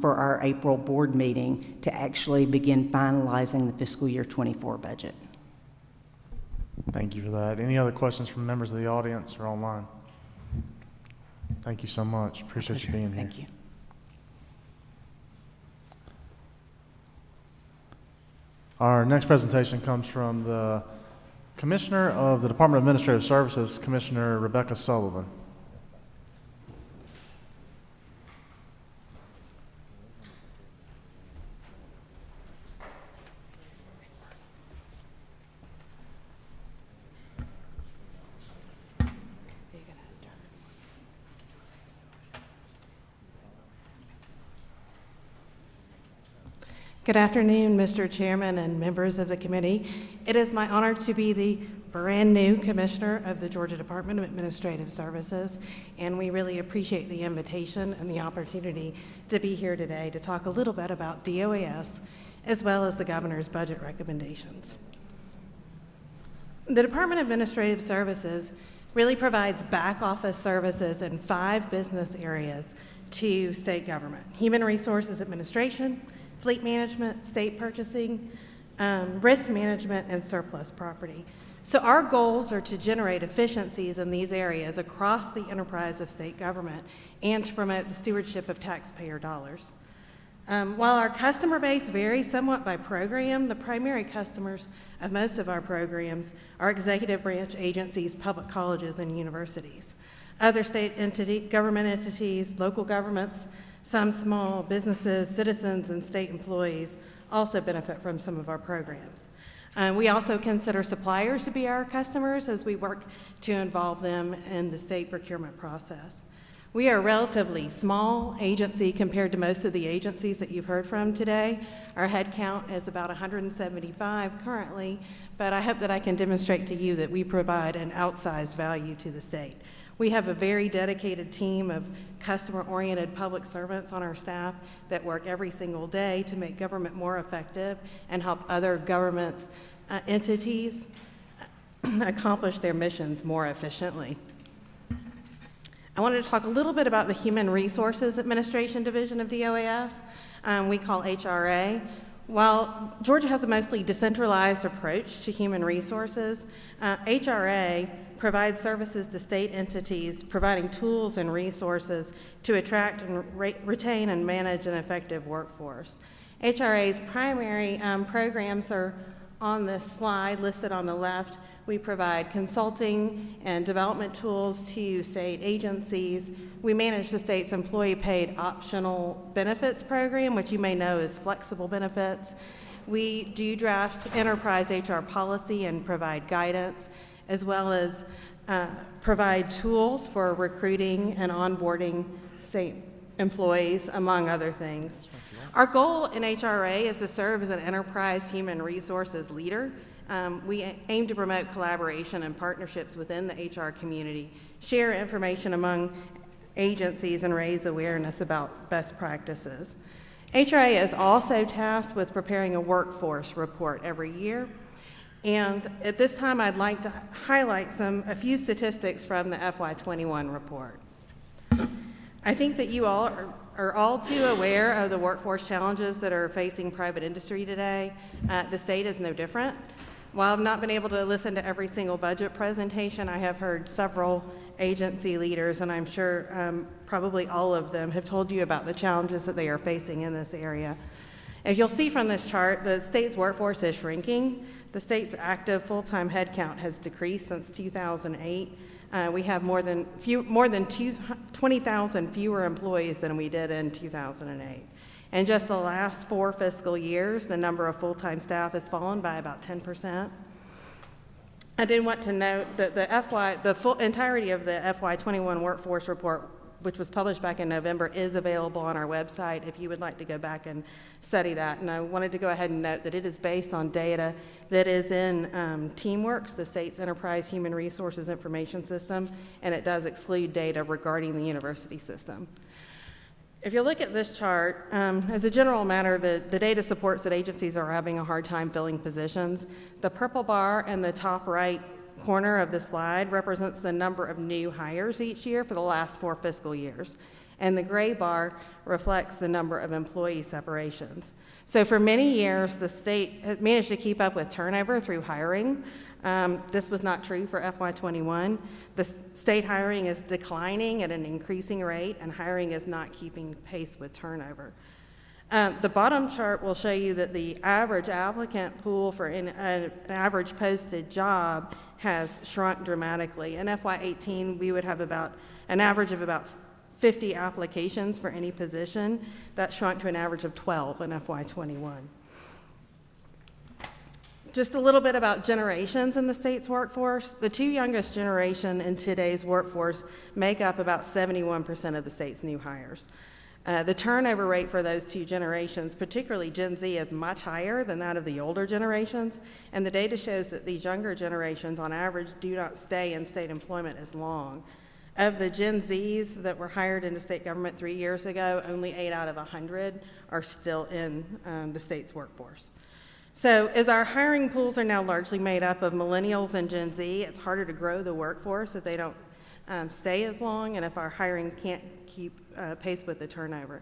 for our April board meeting to actually begin finalizing the fiscal year 24 budget. Thank you for that. Any other questions from members of the audience or online? Thank you so much. Appreciate you being here. Thank you. Our next presentation comes from the Commissioner of the Department of Administrative Services, Commissioner Rebecca Sullivan. Good afternoon, Mr. Chairman and members of the committee. It is my honor to be the brand new Commissioner of the Georgia Department of Administrative Services, and we really appreciate the invitation and the opportunity to be here today to talk a little bit about DOAS as well as the Governor's budget recommendations. The Department of Administrative Services really provides back office services in 5 business areas to state government: human resources administration, fleet management, state purchasing, risk management, and surplus property. So our goals are to generate efficiencies in these areas across the enterprise of state government and to promote the stewardship of taxpayer dollars. While our customer base varies somewhat by program, the primary customers of most of our programs are executive branch agencies, public colleges, and universities. Other state government entities, local governments, some small businesses, citizens, and state employees also benefit from some of our programs. We also consider suppliers to be our customers as we work to involve them in the state procurement process. We are a relatively small agency compared to most of the agencies that you've heard from today. Our head count is about 175 currently, but I hope that I can demonstrate to you that we provide an outsized value to the state. We have a very dedicated team of customer-oriented public servants on our staff that work every single day to make government more effective and help other governments, entities accomplish their missions more efficiently. I wanted to talk a little bit about the Human Resources Administration Division of DOAS, we call HRA. While Georgia has a mostly decentralized approach to human resources, HRA provides services to state entities, providing tools and resources to attract and retain and manage an effective workforce. HRA's primary programs are on this slide listed on the left. We provide consulting and development tools to state agencies. We manage the state's employee-paid optional benefits program, which you may know is flexible benefits. We do draft enterprise HR policy and provide guidance, as well as provide tools for recruiting and onboarding state employees, among other things. Our goal in HRA is to serve as an enterprise human resources leader. We aim to promote collaboration and partnerships within the HR community, share information among agencies, and raise awareness about best practices. HRA is also tasked with preparing a workforce report every year. And at this time, I'd like to highlight a few statistics from the FY21 report. I think that you all are all too aware of the workforce challenges that are facing private industry today. The state is no different. While I've not been able to listen to every single budget presentation, I have heard several agency leaders, and I'm sure probably all of them have told you about the challenges that they are facing in this area. As you'll see from this chart, the state's workforce is shrinking. The state's active full-time headcount has decreased since 2008. We have more than 20,000 fewer employees than we did in 2008. In just the last 4 fiscal years, the number of full-time staff has fallen by about 10%. I did want to note that the full entirety of the FY21 workforce report, which was published back in November, is available on our website if you would like to go back and study that. And I wanted to go ahead and note that it is based on data that is in TeamWorks, the state's enterprise human resources information system, and it does exclude data regarding the university system. If you look at this chart, as a general matter, the data supports that agencies are having a hard time filling positions. The purple bar in the top right corner of the slide represents the number of new hires each year for the last 4 fiscal years. And the gray bar reflects the number of employee separations. So for many years, the state has managed to keep up with turnover through hiring. This was not true for FY21. The state hiring is declining at an increasing rate, and hiring is not keeping pace with turnover. The bottom chart will show you that the average applicant pool for an average posted job has shrunk dramatically. In FY18, we would have about an average of about 50 applications for any position. That shrunk to an average of 12 in FY21. Just a little bit about generations in the state's workforce. The 2 youngest generation in today's workforce make up about 71% of the state's new hires. The turnover rate for those 2 generations, particularly Gen Z, is much higher than that of the older generations, and the data shows that these younger generations, on average, do not stay in state employment as long. Of the Gen Zs that were hired into state government 3 years ago, only 8 out of 100 are still in the state's workforce. So as our hiring pools are now largely made up of millennials and Gen Z, it's harder to grow the workforce if they don't stay as long, and if our hiring can't keep pace with the turnover.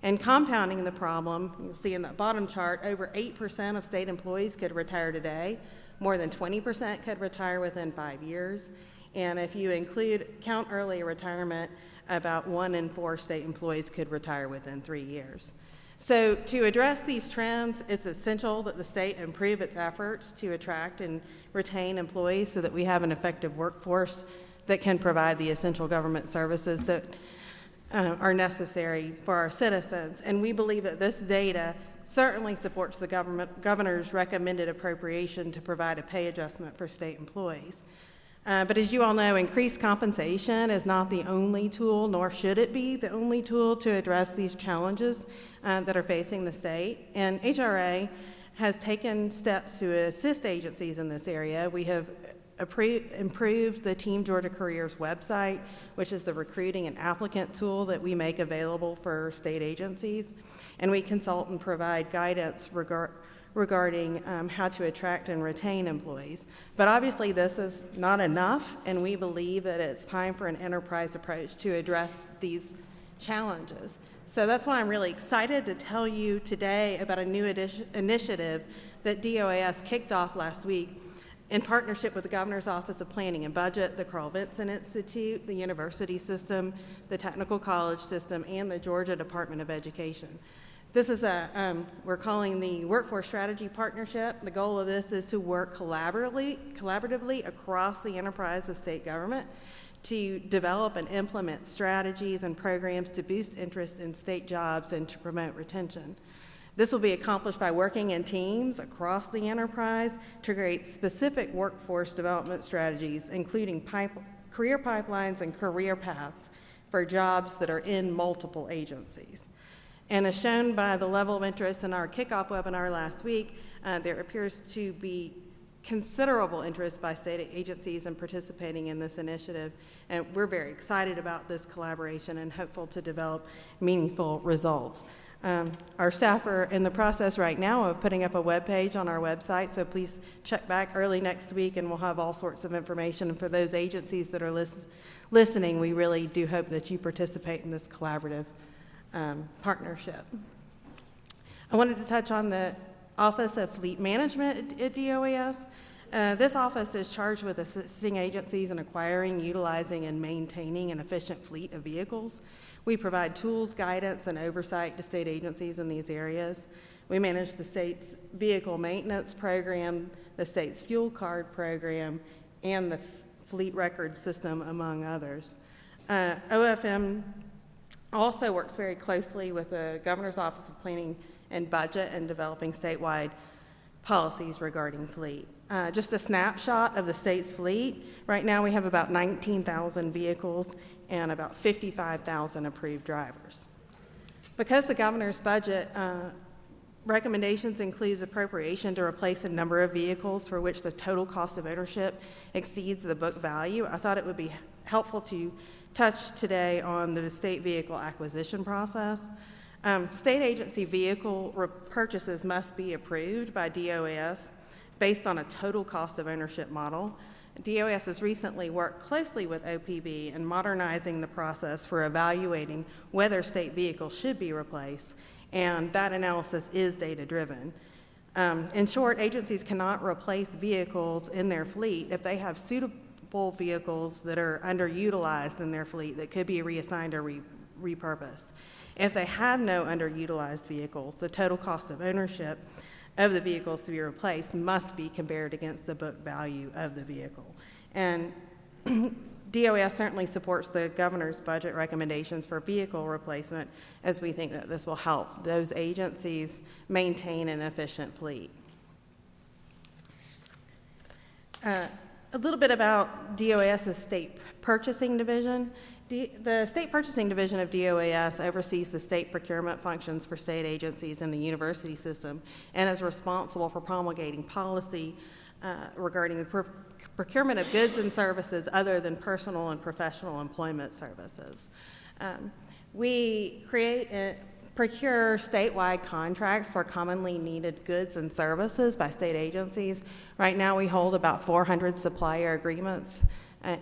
And compounding the problem, you'll see in the bottom chart, over 8% of state employees could retire today. More than 20% could retire within 5 years. And if you count early retirement, about 1 in 4 state employees could retire within 3 years. So to address these trends, it's essential that the state improve its efforts to attract and retain employees so that we have an effective workforce that can provide the essential government services that are necessary for our citizens. And we believe that this data certainly supports the governor's recommended appropriation to provide a pay adjustment for state employees. But as you all know, increased compensation is not the only tool, nor should it be the only tool to address these challenges that are facing the state. And HRA has taken steps to assist agencies in this area. We have improved the Team Georgia Careers website, which is the recruiting and applicant tool that we make available for state agencies. And we consult and provide guidance regarding how to attract and retain employees. But obviously this is not enough, and we believe that it's time for an enterprise approach to address these challenges. So that's why I'm really excited to tell you today about a new initiative that DOAS kicked off last week in partnership with the Governor's Office of Planning and Budget, the Carl Vinson Institute, the university system, the technical college system, and the Georgia Department of Education. This is we're calling the Workforce Strategy Partnership. The goal of this is to work collaboratively across the enterprise of state government to develop and implement strategies and programs to boost interest in state jobs and to promote retention. This will be accomplished by working in teams across the enterprise to create specific workforce development strategies, including career pipelines and career paths for jobs that are in multiple agencies. And as shown by the level of interest in our kickoff webinar last week, there appears to be considerable interest by state agencies in participating in this initiative. And we're very excited about this collaboration and hopeful to develop meaningful results. Our staff are in the process right now of putting up a web page on our website, so please check back early next week and we'll have all sorts of information. And for those agencies that are listening, we really do hope that you participate in this collaborative partnership. I wanted to touch on the Office of Fleet Management at DOES. This office is charged with assisting agencies in acquiring, utilizing, and maintaining an efficient fleet of vehicles. We provide tools, guidance, and oversight to state agencies in these areas. We manage the state's vehicle maintenance program, the state's fuel card program, and the fleet record system, among others. OFM also works very closely with the Governor's Office of Planning and Budget and developing statewide policies regarding fleet. Just a snapshot of the state's fleet. Right now we have about 19,000 vehicles and about 55,000 approved drivers. Because the Governor's budget recommendations includes appropriation to replace a number of vehicles for which the total cost of ownership exceeds the book value, I thought it would be helpful to touch today on the state vehicle acquisition process. State agency vehicle purchases must be approved by DOES based on a total cost of ownership model. DOES has recently worked closely with OPB in modernizing the process for evaluating whether state vehicles should be replaced, and that analysis is data-driven. In short, agencies cannot replace vehicles in their fleet if they have suitable vehicles that are underutilized in their fleet that could be reassigned or repurposed. If they have no underutilized vehicles, the total cost of ownership of the vehicles to be replaced must be compared against the book value of the vehicle. And DOES certainly supports the Governor's budget recommendations for vehicle replacement, as we think that this will help those agencies maintain an efficient fleet. A little bit about DOES's state purchasing division. The State Purchasing Division of DOES oversees the state procurement functions for state agencies in the university system and is responsible for promulgating policy regarding the procurement of goods and services other than personal and professional employment services. We procure statewide contracts for commonly needed goods and services by state agencies. Right now we hold about 400 supplier agreements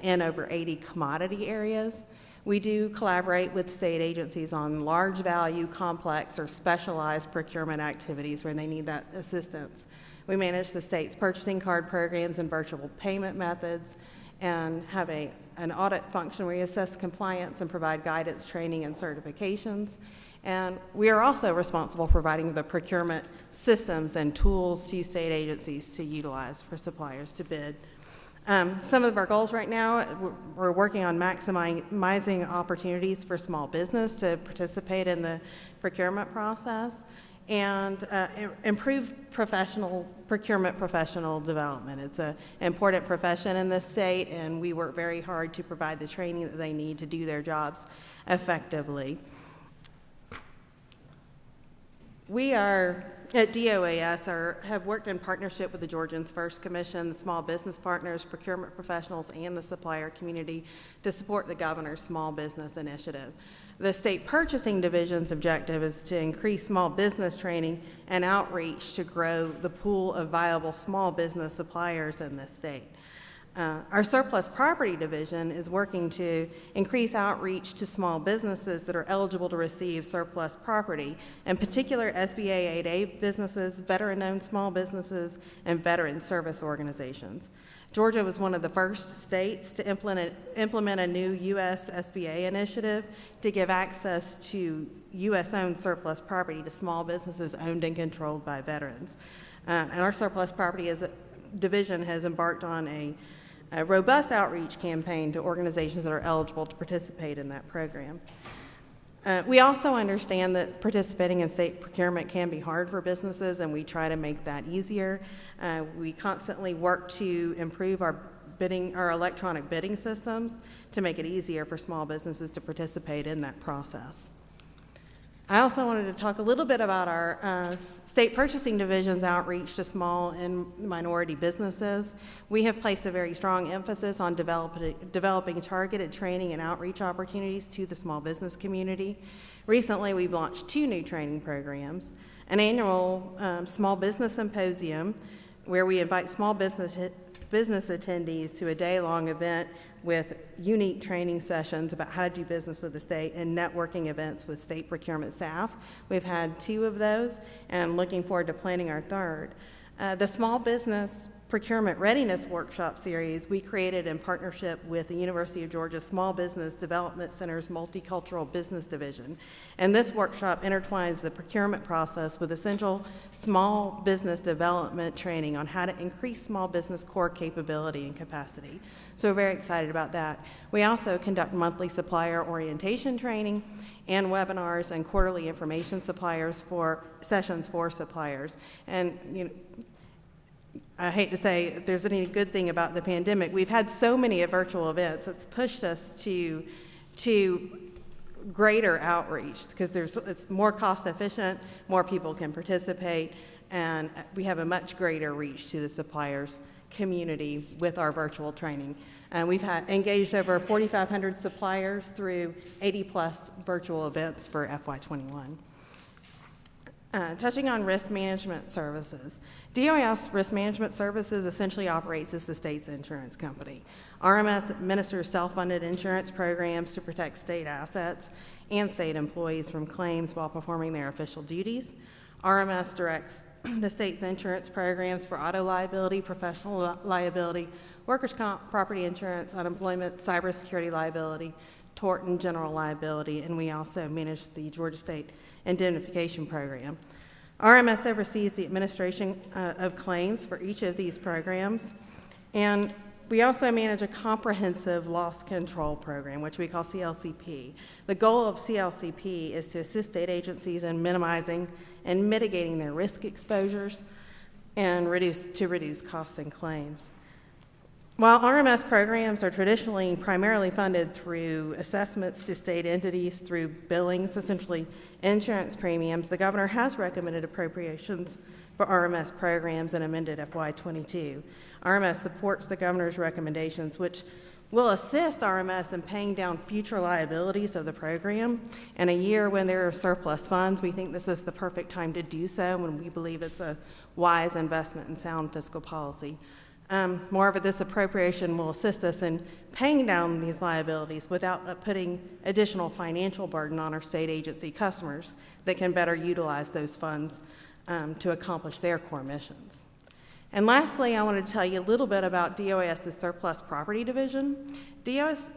in over 80 commodity areas. We do collaborate with state agencies on large value, complex, or specialized procurement activities where they need that assistance. We manage the state's purchasing card programs and virtual payment methods and have an audit function where we assess compliance and provide guidance, training, and certifications. And we are also responsible for providing the procurement systems and tools to state agencies to utilize for suppliers to bid. Some of our goals right now, we're working on maximizing opportunities for small business to participate in the procurement process and improve procurement professional development. It's an important profession in this state, and we work very hard to provide the training that they need to do their jobs effectively. We are, at DOES, have worked in partnership with the Georgians First Commission, the small business partners, procurement professionals, and the supplier community to support the Governor's Small Business Initiative. The State Purchasing Division's objective is to increase small business training and outreach to grow the pool of viable small business suppliers in this state. Our surplus property division is working to increase outreach to small businesses that are eligible to receive surplus property, in particular SBA 8A businesses, veteran-owned small businesses, and veteran service organizations. Georgia was one of the first states to implement a new U.S. SBA initiative to give access to U.S.-owned surplus property to small businesses owned and controlled by veterans. And our surplus property division has embarked on a robust outreach campaign to organizations that are eligible to participate in that program. We also understand that participating in state procurement can be hard for businesses, and we try to make that easier. We constantly work to improve our electronic bidding systems to make it easier for small businesses to participate in that process. I also wanted to talk a little bit about our state purchasing division's outreach to small and minority businesses. We have placed a very strong emphasis on developing targeted training and outreach opportunities to the small business community. Recently, we've launched 2 new training programs, an annual small business symposium where we invite small business attendees to a day-long event with unique training sessions about how to do business with the state and networking events with state procurement staff. We've had 2 of those and looking forward to planning our 3rd. The Small Business Procurement Readiness Workshop Series we created in partnership with the University of Georgia Small Business Development Center's Multicultural Business Division. And this workshop intertwines the procurement process with essential small business development training on how to increase small business core capability and capacity. So we're very excited about that. We also conduct monthly supplier orientation training and webinars and quarterly information sessions for suppliers. And I hate to say if there's any good thing about the pandemic, we've had so many virtual events. It's pushed us to greater outreach because it's more cost efficient, more people can participate, and we have a much greater reach to the suppliers community with our virtual training. And we've engaged over 4,500 suppliers through 80+ virtual events for FY21. Touching on risk management services, DOS Risk Management Services essentially operates as the state's insurance company. RMS administers self-funded insurance programs to protect state assets and state employees from claims while performing their official duties. RMS directs the state's insurance programs for auto liability, professional liability, workers' comp, property insurance, unemployment, cybersecurity liability, tort and general liability, and we also manage the Georgia State Indemnification Program. RMS oversees the administration of claims for each of these programs, and we also manage a comprehensive loss control program, which we call CLCP. The goal of CLCP is to assist state agencies in minimizing and mitigating their risk exposures and reduce costs and claims. While RMS programs are traditionally primarily funded through assessments to state entities through billings, essentially insurance premiums, the governor has recommended appropriations for RMS programs in amended FY22. RMS supports the governor's recommendations, which will assist RMS in paying down future liabilities of the program. In a year when there are surplus funds, we think this is the perfect time to do so, and we believe it's a wise investment in sound fiscal policy. Moreover, this appropriation will assist us in paying down these liabilities without putting additional financial burden on our state agency customers that can better utilize those funds to accomplish their core missions. And lastly, I wanted to tell you a little bit about DOS's Surplus Property Division. DOS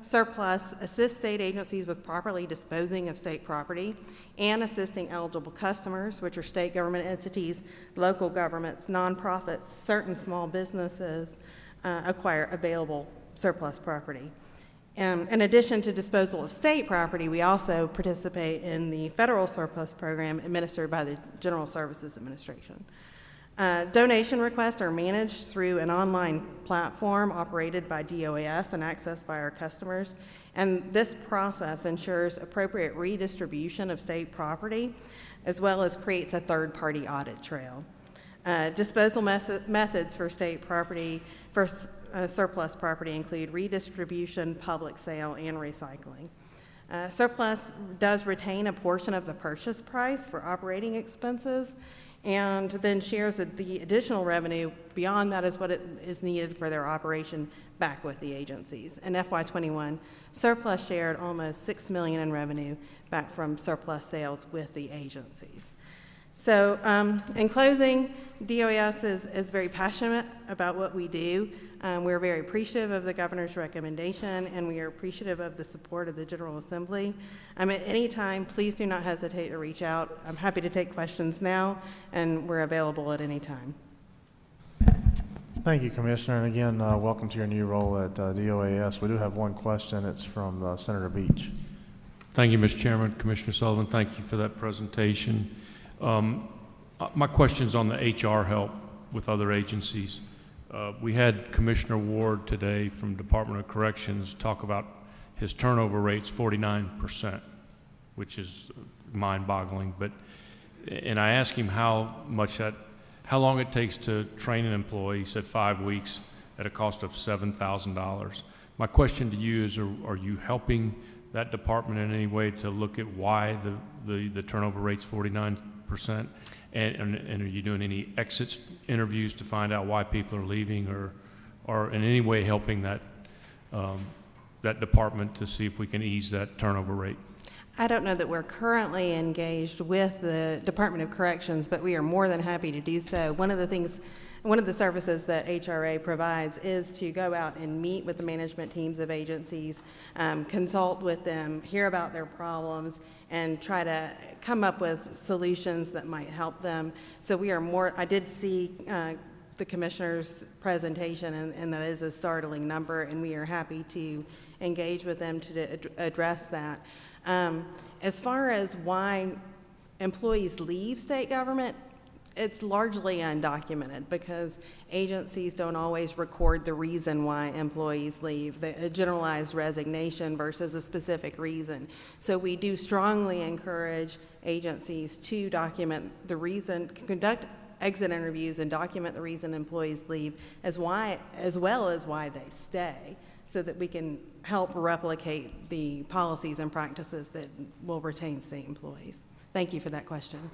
Surplus assists state agencies with properly disposing of state property and assisting eligible customers, which are state government entities, local governments, nonprofits, certain small businesses, acquire available surplus property. In addition to disposal of state property, we also participate in the federal surplus program administered by the General Services Administration. Donation requests are managed through an online platform operated by DOAS and accessed by our customers. And this process ensures appropriate redistribution of state property, as well as creates a third-party audit trail. Disposal methods for state property, for surplus property include redistribution, public sale, and recycling. Surplus does retain a portion of the purchase price for operating expenses, and then shares the additional revenue beyond that is what is needed for their operation back with the agencies. In FY21, surplus shared almost $6 million in revenue back from surplus sales with the agencies. So in closing, DOES is very passionate about what we do. We're very appreciative of the governor's recommendation, and we are appreciative of the support of the General Assembly. At any time, please do not hesitate to reach out. I'm happy to take questions now, and we're available at any time. Thank you, Commissioner, and again, welcome to your new role at DOAS. We do have one question. It's from Senator Beach. Thank you, Mr. Chairman. Commissioner Sullivan, thank you for that presentation. My question's on the HR help with other agencies. We had Commissioner Ward today from Department of Corrections talk about his turnover rate's 49%, which is mind-boggling. And I asked him how long it takes to train an employee. He said 5 weeks at a cost of $7,000. My question to you is, are you helping that department in any way to look at why the turnover rate's 49%? And are you doing any exit interviews to find out why people are leaving, or in any way helping that department to see if we can ease that turnover rate? I don't know that we're currently engaged with the Department of Corrections, but we are more than happy to do so. One of the services that HRA provides is to go out and meet with the management teams of agencies, consult with them, hear about their problems, and try to come up with solutions that might help them. So we are more, I did see the commissioner's presentation, and that is a startling number, and we are happy to engage with them to address that. As far as why employees leave state government, it's largely undocumented because agencies don't always record the reason why employees leave, a generalized resignation versus a specific reason. So we do strongly encourage agencies to document the reason, conduct exit interviews and document the reason employees leave as well as why they stay, so that we can help replicate the policies and practices that will retain state employees. Thank you for that question.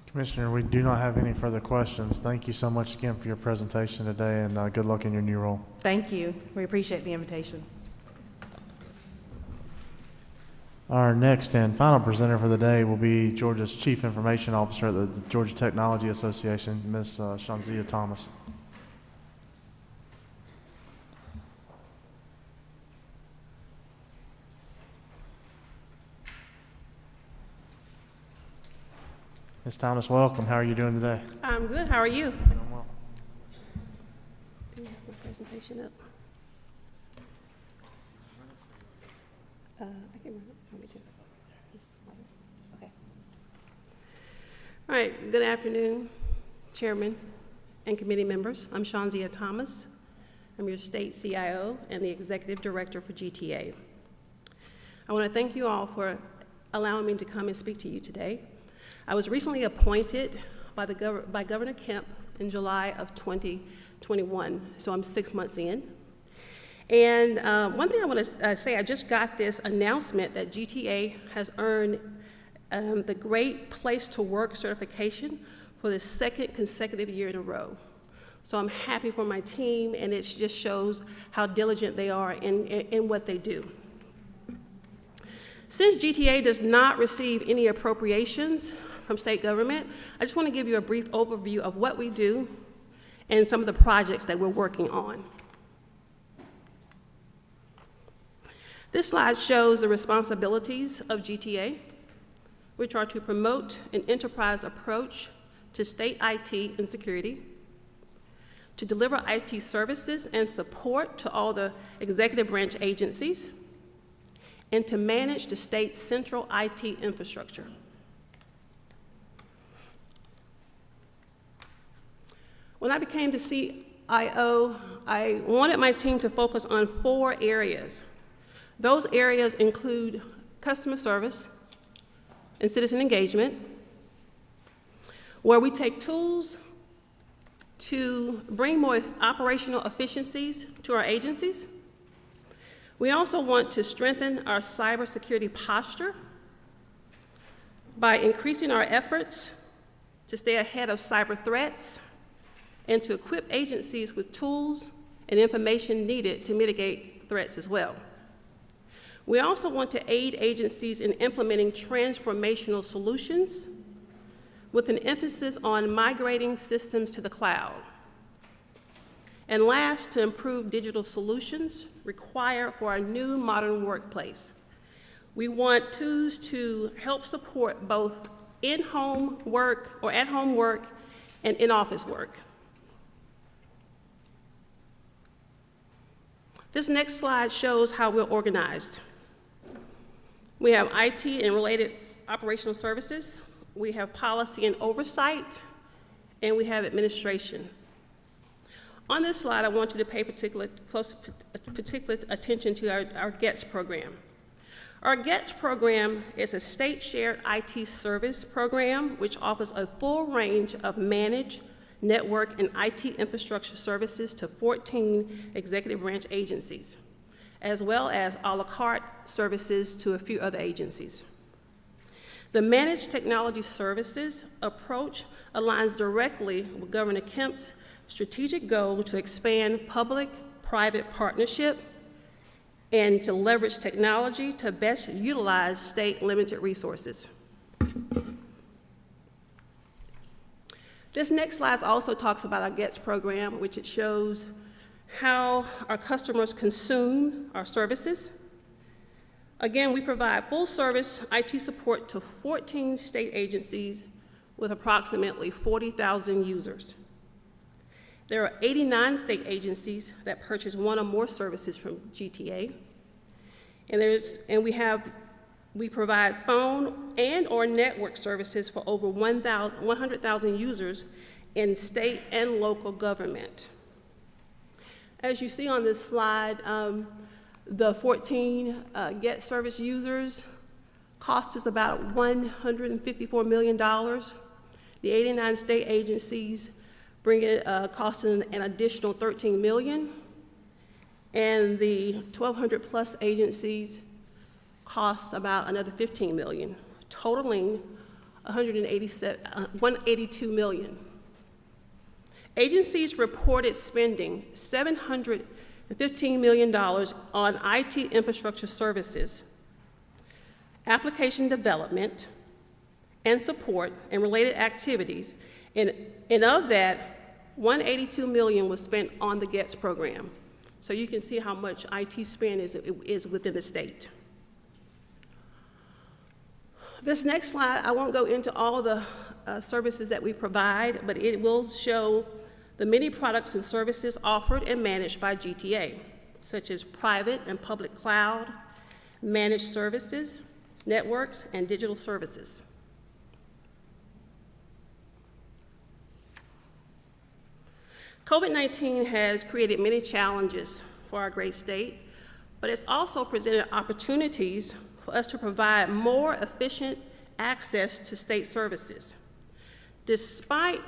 Commissioner, we do not have any further questions. Thank you so much again for your presentation today, and good luck in your new role. Thank you. We appreciate the invitation. Our next and final presenter for the day will be Georgia's Chief Information Officer at the Georgia Technology Association, Ms. Shanzia Thomas. Ms. Thomas, welcome. How are you doing today? I'm good. How are you? Doing well. Do you have my presentation up? I can run it. Want me to? Okay. All right. Good afternoon, Chairman and committee members. I'm Shanzia Thomas. I'm your state CIO and the Executive Director for GTA. I want to thank you all for allowing me to come and speak to you today. I was recently appointed by Governor Kemp in July of 2021, so I'm 6 months in. And one thing I want to say, I just got this announcement that GTA has earned the Great Place to Work certification for the second consecutive year in a row. So I'm happy for my team, and it just shows how diligent they are in what they do. Since GTA does not receive any appropriations from state government, I just want to give you a brief overview of what we do and some of the projects that we're working on. This slide shows the responsibilities of GTA, which are to promote an enterprise approach to state IT and security, to deliver IT services and support to all the executive branch agencies, and to manage the state's central IT infrastructure. When I became the CIO, I wanted my team to focus on 4 areas. Those areas include customer service and citizen engagement, where we take tools to bring more operational efficiencies to our agencies. We also want to strengthen our cybersecurity posture. by increasing our efforts to stay ahead of cyber threats and to equip agencies with tools and information needed to mitigate threats as well. We also want to aid agencies in implementing transformational solutions with an emphasis on migrating systems to the cloud. And last, to improve digital solutions required for our new modern workplace. We want tools to help support both in-home work or at-home work and in-office work. This next slide shows how we're organized. We have IT and related operational services, we have policy and oversight, and we have administration. On this slide, I want you to pay particular attention to our GETS program. Our GETS program is a state-shared IT service program which offers a full range of managed, network, and IT infrastructure services to 14 executive branch agencies, as well as a la carte services to a few other agencies. The Managed Technology Services approach aligns directly with Governor Kemp's strategic goal to expand public-private partnership and to leverage technology to best utilize state limited resources. This next slide also talks about our GETS program, which it shows how our customers consume our services. Again, we provide full service IT support to 14 state agencies with approximately 40,000 users. There are 89 state agencies that purchase one or more services from GTA. And we provide phone and or network services for over 100,000 users in state and local government. As you see on this slide, the 14 GET service users cost us about $154 million. The 89 state agencies bring it costing an additional $13 million. And the 1,200 plus agencies cost about another $15 million, totaling $182 million. Agencies reported spending $715 million on IT infrastructure services, application development, and support and related activities, and of that, $182 million was spent on the GETS program. So you can see how much IT spend is within the state. This next slide, I won't go into all the services that we provide, but it will show the many products and services offered and managed by GTA, such as private and public cloud, managed services, networks, and digital services. COVID-19 has created many challenges for our great state, but it's also presented opportunities for us to provide more efficient access to state services. Despite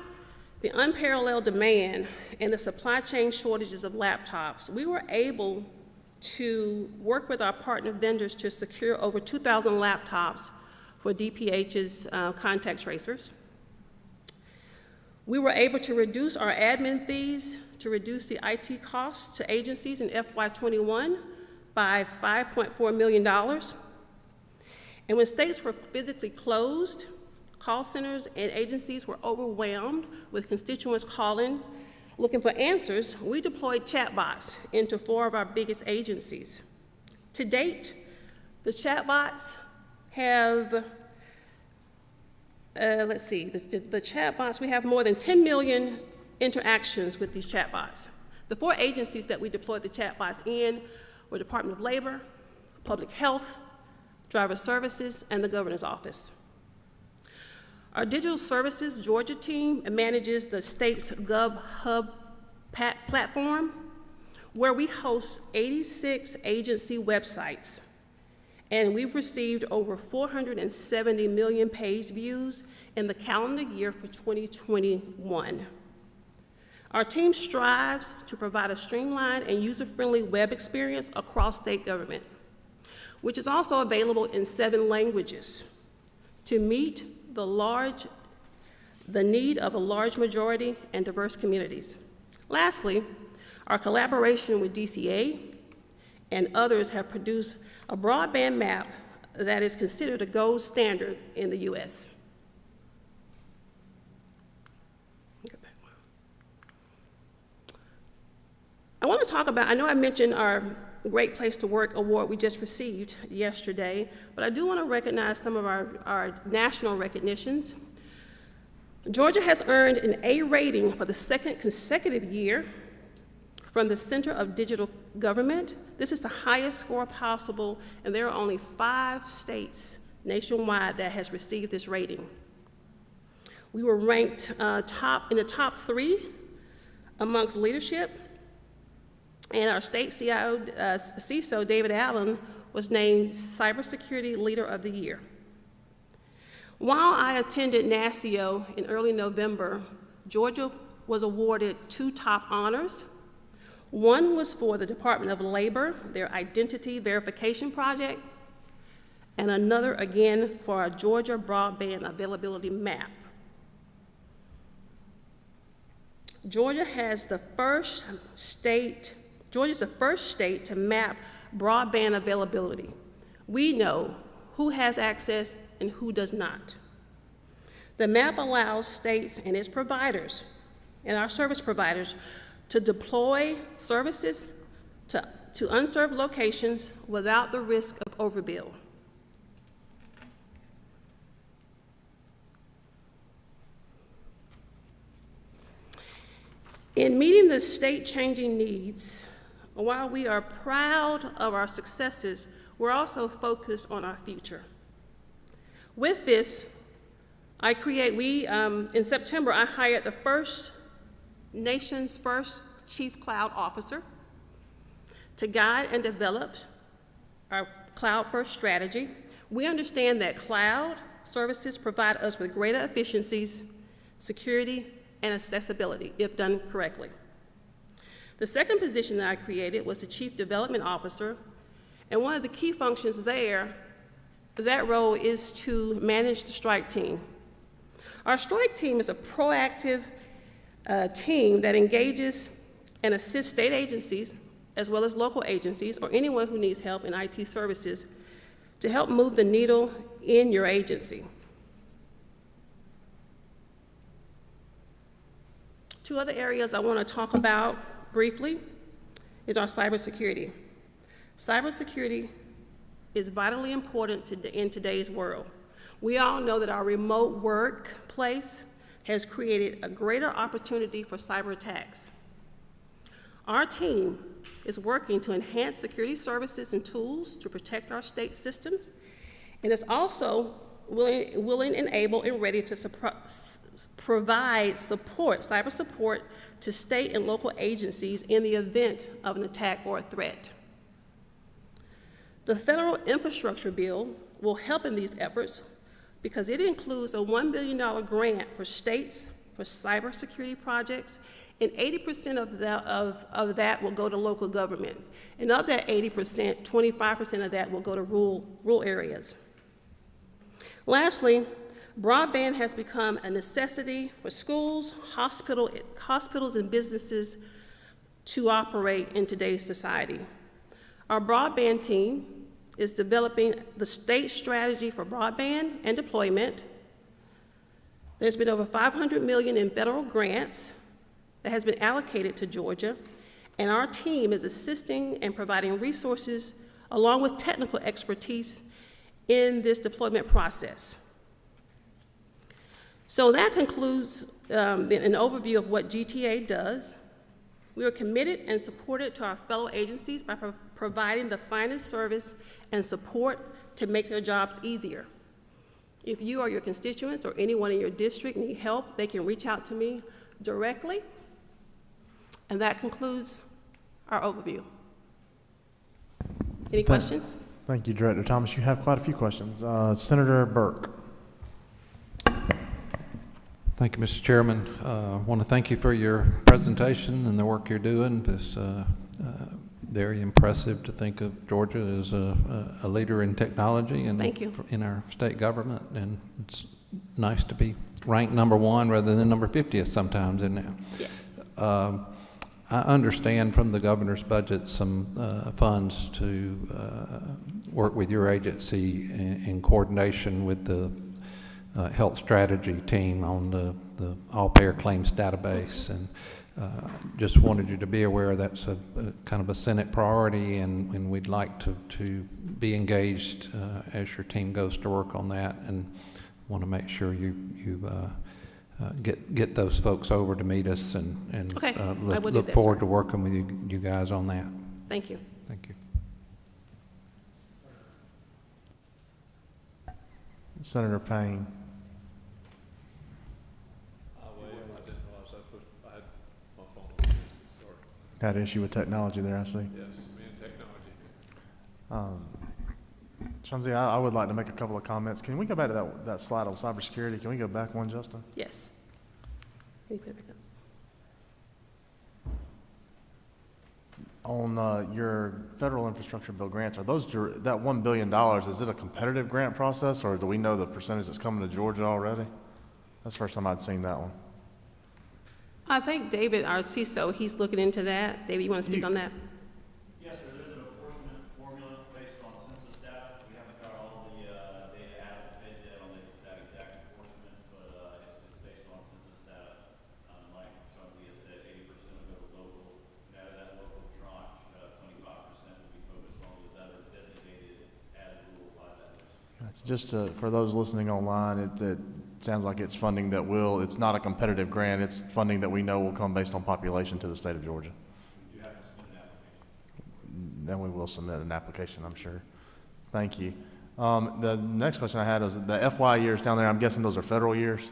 the unparalleled demand and the supply chain shortages of laptops, we were able to work with our partner vendors to secure over 2,000 laptops for DPH's contact tracers. We were able to reduce our admin fees to reduce the IT costs to agencies in FY21 by $5.4 million. And when states were physically closed, call centers and agencies were overwhelmed with constituents calling, looking for answers, we deployed chatbots into 4 of our biggest agencies. To date, the chatbots have the chatbots, we have more than 10 million interactions with these chatbots. The 4 agencies that we deployed the chatbots in were Department of Labor, Public Health, Driver Services, and the Governor's Office. Our Digital Services Georgia team manages the state's GovHub platform, where we host 86 agency websites. And we've received over 470 million page views in the calendar year for 2021. Our team strives to provide a streamlined and user-friendly web experience across state government, which is also available in 7 languages to meet the need of a large majority and diverse communities. Lastly, our collaboration with DCA and others have produced a broadband map that is considered a gold standard in the U.S. I want to talk about, I know I mentioned our Great Place to Work award we just received yesterday, but I do want to recognize some of our national recognitions. Georgia has earned an A rating for the second consecutive year from the Center of Digital Government. This is the highest score possible, and there are only 5 states nationwide that has received this rating. We were ranked in the top 3 amongst leadership, and our state CISO, David Allen, was named Cybersecurity Leader of the Year. While I attended NASCIO in early November, Georgia was awarded 2 top honors. One was for the Department of Labor, their Identity Verification Project, and another again for our Georgia Broadband Availability Map. Georgia's the first state to map broadband availability. We know who has access and who does not. The map allows states and its providers, and our service providers, to deploy services to unserved locations without the risk of overbill. In meeting the state changing needs, while we are proud of our successes, we're also focused on our future. With this, in September, I hired the nation's first Chief Cloud Officer to guide and develop our cloud-first strategy. We understand that cloud services provide us with greater efficiencies, security, and accessibility if done correctly. The second position that I created was the Chief Development Officer, and one of the key functions there, that role is to manage the strike team. Our strike team is a proactive team that engages and assists state agencies as well as local agencies or anyone who needs help in IT services to help move the needle in your agency. 2 other areas I want to talk about briefly is our cybersecurity. Cybersecurity is vitally important in today's world. We all know that our remote workplace has created a greater opportunity for cyber attacks. Our team is working to enhance security services and tools to protect our state systems, and is also willing, able, and ready to provide cyber support to state and local agencies in the event of an attack or a threat. The federal infrastructure bill will help in these efforts because it includes a $1 billion grant for states for cybersecurity projects, and 80% of that will go to local government. And of that 80%, 25% of that will go to rural areas. Lastly, broadband has become a necessity for schools, hospitals, and businesses to operate in today's society. Our broadband team is developing the state strategy for broadband and deployment. There's been over $500 million in federal grants that has been allocated to Georgia, and our team is assisting and providing resources along with technical expertise in this deployment process. So that concludes an overview of what GTA does. We are committed and supported to our fellow agencies by providing the finest service and support to make their jobs easier. If you or your constituents or anyone in your district need help, they can reach out to me directly. And that concludes our overview. Any questions? Thank you, Director Thomas. You have quite a few questions. Senator Burke. Thank you, Mr. Chairman. I want to thank you for your presentation and the work you're doing. This very impressive to think of Georgia as a leader in technology and Thank you. in our state government, and it's nice to be ranked #1 rather than number 50th sometimes, isn't it? Yes. I understand from the governor's budget some funds to work with your agency in coordination with the health strategy team on the all-payer claims database, and just wanted you to be aware that's a kind of a Senate priority, and we'd like to be engaged as your team goes to work on that, and want to make sure you get those folks over to meet us, and Okay, I will do look that, forward sir. to working with you guys on that. Thank you. Thank you. Senator Payne. Had an issue with technology there, I see. Yes, me and technology. Shanzi, I would like to make a couple of comments. Can we go back to that slide on cybersecurity? Can we go back one, Justin? Yes. Can you put it back up? On your federal infrastructure bill grants, are those, that $1 billion, is it a competitive grant process, or do we know the percentage that's coming to Georgia already? That's the first time I'd seen that one. I think David, our CISO, he's looking into that. David, you want to speak on that? Yes, sir. There's an apportionment formula based on census data. We haven't got all the data out of the Fed yet on that exact apportionment, but it's based on census data. Like Shanti has said, 80% will go local. Out of that local tranche, 25% will be focused on those that are designated as rural by that list. Just for those listening online, it sounds like it's funding that will, it's not a competitive grant, it's funding that we know will come based on population to the state of Georgia. You have to submit an application. Then we will submit an application, I'm sure. Thank you. The next question I had was the FY years down there, I'm guessing those are federal years?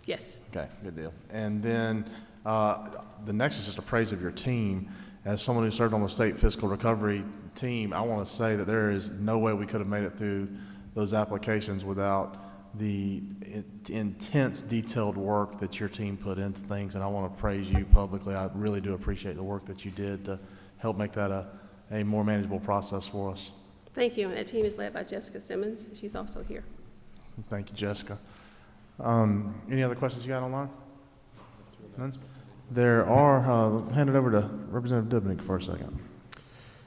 Yes. Okay, good deal. And then the next is just a praise of your team. As someone who served on the state fiscal recovery team, I want to say that there is no way we could have made it through those applications without the intense, detailed work that your team put into things, and I want to praise you publicly. I really do appreciate the work that you did to help make that a more manageable process for us. Thank you. And that team is led by Jessica Simmons. She's also here. Thank you, Jessica. Any other questions you got online? None? There are, hand it over to Representative Dubnik for a second.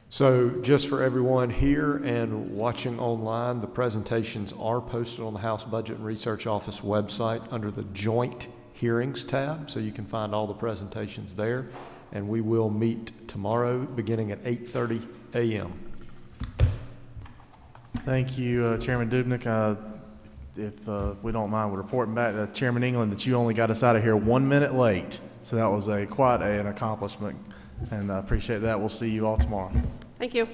So just for everyone here and watching online, the presentations are posted on the House Budget and Research Office website under the Joint Hearings tab, so you can find all the presentations there. And we will meet tomorrow beginning at 8:30 a.m. Thank you, Chairman Dubnik. If we don't mind, we're reporting back to Chairman England that you only got us out of here 1 minute late. So that was quite an accomplishment, and I appreciate that. We'll see you all tomorrow. Thank you.